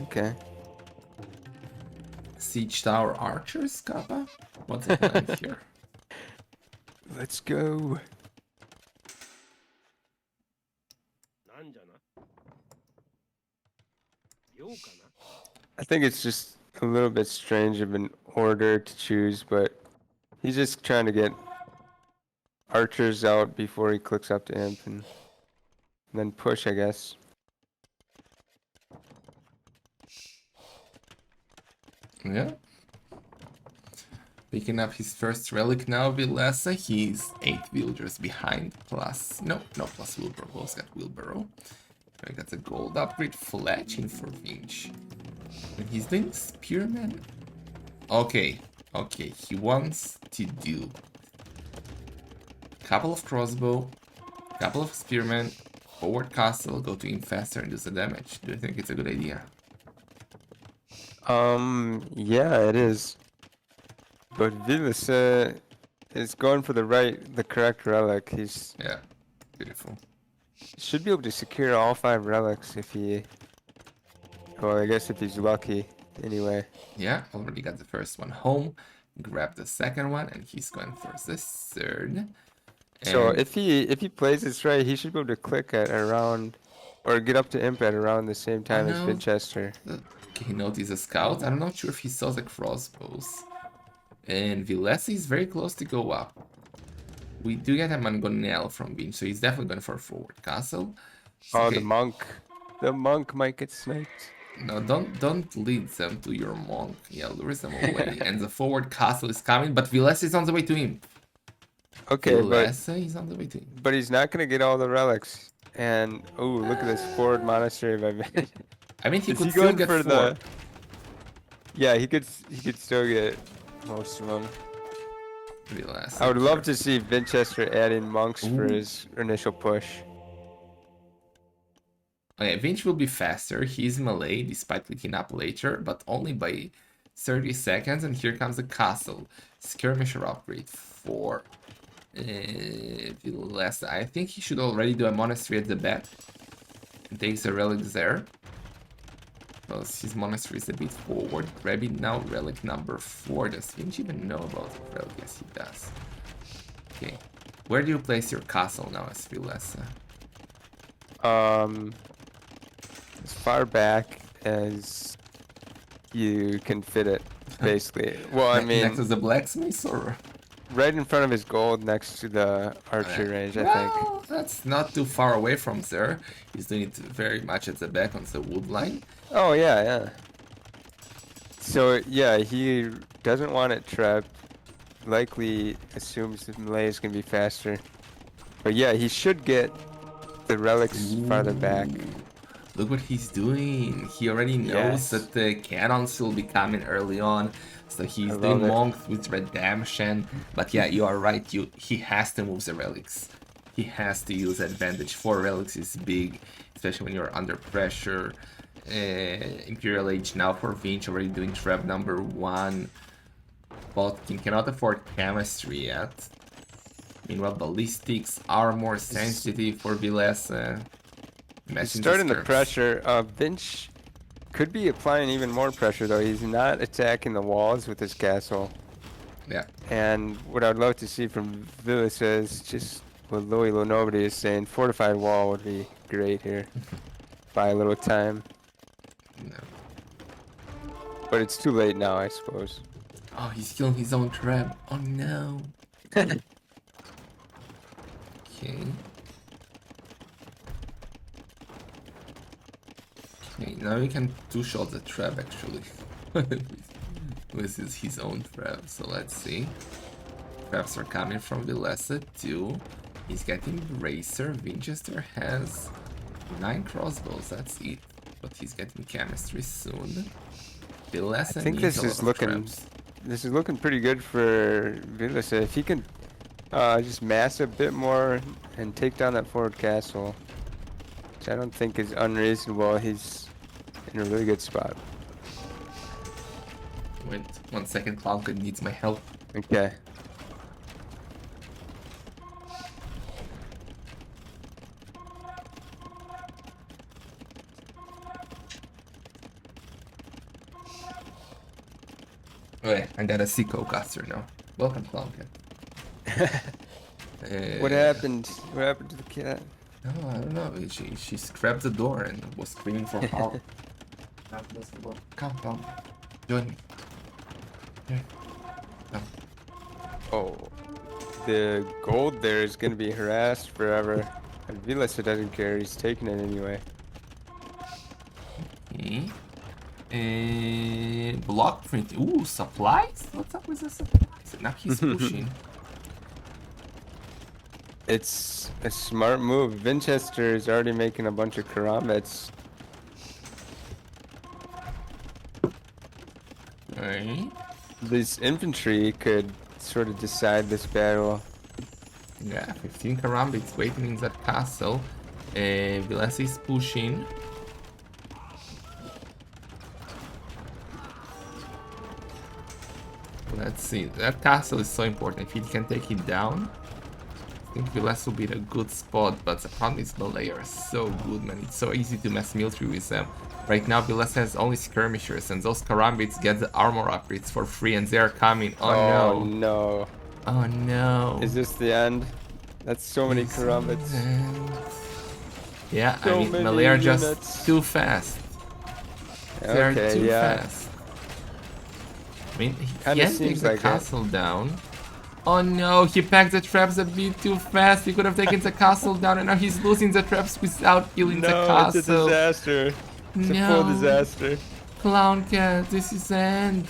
Okay. Siege Tower Archers, Kappa? What's the plan here? Let's go. I think it's just a little bit strange of an order to choose, but he's just trying to get archers out before he clicks up to imp and then push, I guess. Yeah. Picking up his first relic now, Villese. He's 8 villagers behind, plus... No, plus Wheelbarrow. Both got Wheelbarrow. I got a gold upgrade fletching for Vinch. And he's doing Spearman. Okay, he wants to do couple of crossbow, couple of spearmen, forward castle, go to him faster and do the damage. Do you think it's a good idea? Yeah, it is. But Villese is going for the correct relic. Yeah, beautiful. Should be able to secure all 5 relics if he... Well, I guess if he's lucky, anyway. Yeah, already got the first one home. Grab the second one, and he's going for the third. So if he plays this right, he should be able to click at around, or get up to imp at around the same time as Vinchester. Okay, he noticed a scout. I'm not sure if he saw the crossbows. And Villese is very close to go up. We do get a Mangonel from Vinch, so he's definitely going for forward castle. So, Oh, okay. the monk. The monk might get sniped. No, don't lead them to your monk. Yeah, lure them away. And the forward castle is coming, but Villese is on the way to him. Okay, Villese is on the way to him. but he's not gonna get all the relics. And oh, look at this forward monastery by Vinch. I mean, he Is could he still going get for 4. the? Yeah, he could still get most of them. Villese, I would love to see Vinchester adding monks for Ooh. his initial push. Okay, Vinch will be faster. He's melee despite clicking up later, but only by 30 seconds. And here comes the castle. Skirmisher upgrade for Villese. I think he should already do a monastery at the back. And takes the relics there. Because his monastery is a bit forward. Grabbing now relic number 4. Does Vinch even know about the relic? Yes, he does. Okay. Where do you place your castle now as Villese? As far back as you can fit it, basically. Well, I mean, next to the blacksmith, or right in front of his gold, next to the archer range, I think. well, that's not too far away from there. He's doing it very much at the back on the wood line. Oh yeah, yeah. So yeah, he doesn't want it trapped. Likely assumes the melee is gonna be faster. But yeah, he should get the relics farther back. Look what he's doing. He already knows that the cannons will be coming early on. So he's doing monk with redemption. But yeah, you are right. He has to move the relics. He has to use advantage. 4 relics is big, especially when you're under pressure. Imperial Age now for Vinch, already doing trap number 1. Botkin cannot afford chemistry yet. Meanwhile, ballistics are more sensitive for Villese. Starting the pressure. Vinch could be applying even more pressure though. He's not attacking the walls with his castle. Yeah. And what I'd love to see from Villese is just what Louis Nobody is saying. Fortified wall would be great here. Buy a little time. No. But it's too late now, I suppose. Oh, he's killing his own trap. Oh no. Okay. Okay, now we can two-shot the trap actually. This is his own trap, so let's see. Traps are coming from Villese too. He's getting Racer. Vinchester has 9 crossbows, that's it. But he's getting chemistry soon. Villese I think needs this a is lot of looking traps. this is looking pretty good for Villese. If he can just mass a bit more and take down that forward castle, which I don't think is unreasonable, he's in a really good spot. Wait 1 second, Cloudkid needs my help. Okay. Okay, I got a Seco caster now. Welcome, Cloudkid. What happened? What happened to the cat? No, I don't know. She scrapped the door and was screaming for help. Come, join me. Here. Come. Oh, the gold there is gonna be harassed forever. And Villese doesn't care. He's taking it anyway. Okay. Block print. Ooh, supplies? What's up with the supplies? Now he's pushing. It's a smart move. Vinchester is already making a bunch of karambits. Alright. This infantry could sort of decide this battle. Yeah, 15 karambits waiting in that castle. Villese is pushing. Let's see. That castle is so important. If he can take it down, I think Villese will be in a good spot. But the problem is Malay are so good, man. It's so easy to mess military with them. Right now, Villese has only skirmishers, and those karambits get the armor upgrades for free, and they're coming. Oh no! No! Oh no! Is this the end? That's so many karambits. Yeah, So I mean, many Malay are units. just too fast. They're Okay, too yeah. fast. I mean, he Kinda can take seems the like it. castle down. Oh no, he packed the traps a bit too fast. He could have taken the castle down, and now he's losing the traps without killing the No, it's a castle. disaster. It's a full No, disaster. Clown Cat, this is the end.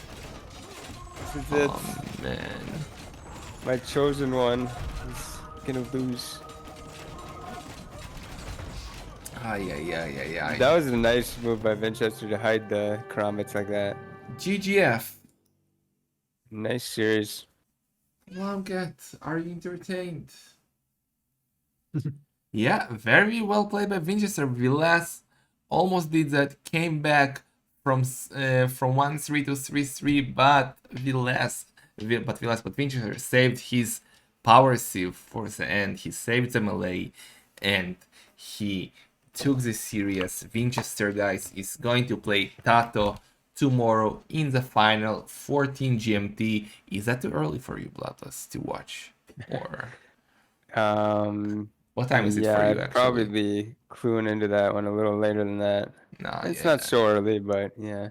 This is Oh it. man. My chosen one is gonna lose. Ay, ay, ay, ay, ay. That was a nice move by Vinchester to hide the Karambits like that. GGF. Nice series. Clown Cat, are you entertained? Yeah, very well played by Vinchester. Villese almost did that, came back from 1-3 to 3-3, but Vinchester saved his power sieve for the end. He saved the melee, and he took this serious. Vinchester, guys, is going to play Tato tomorrow in the final 14 GMT. Is that too early for you, Bloodless, to watch? Or what time is it Yeah, for you I'd probably actually? be cluing into that one a little later than that. Nah, It's not yeah. so early, but yeah,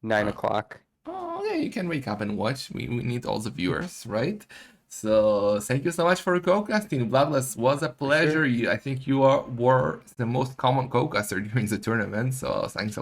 9 Uh, o'clock. oh, yeah, you can wake up and watch. We need all the viewers, right? So thank you so much for co-casting. Bloodless was a For sure. pleasure. I think you were the most common co-caster during the tournament. So thanks a lot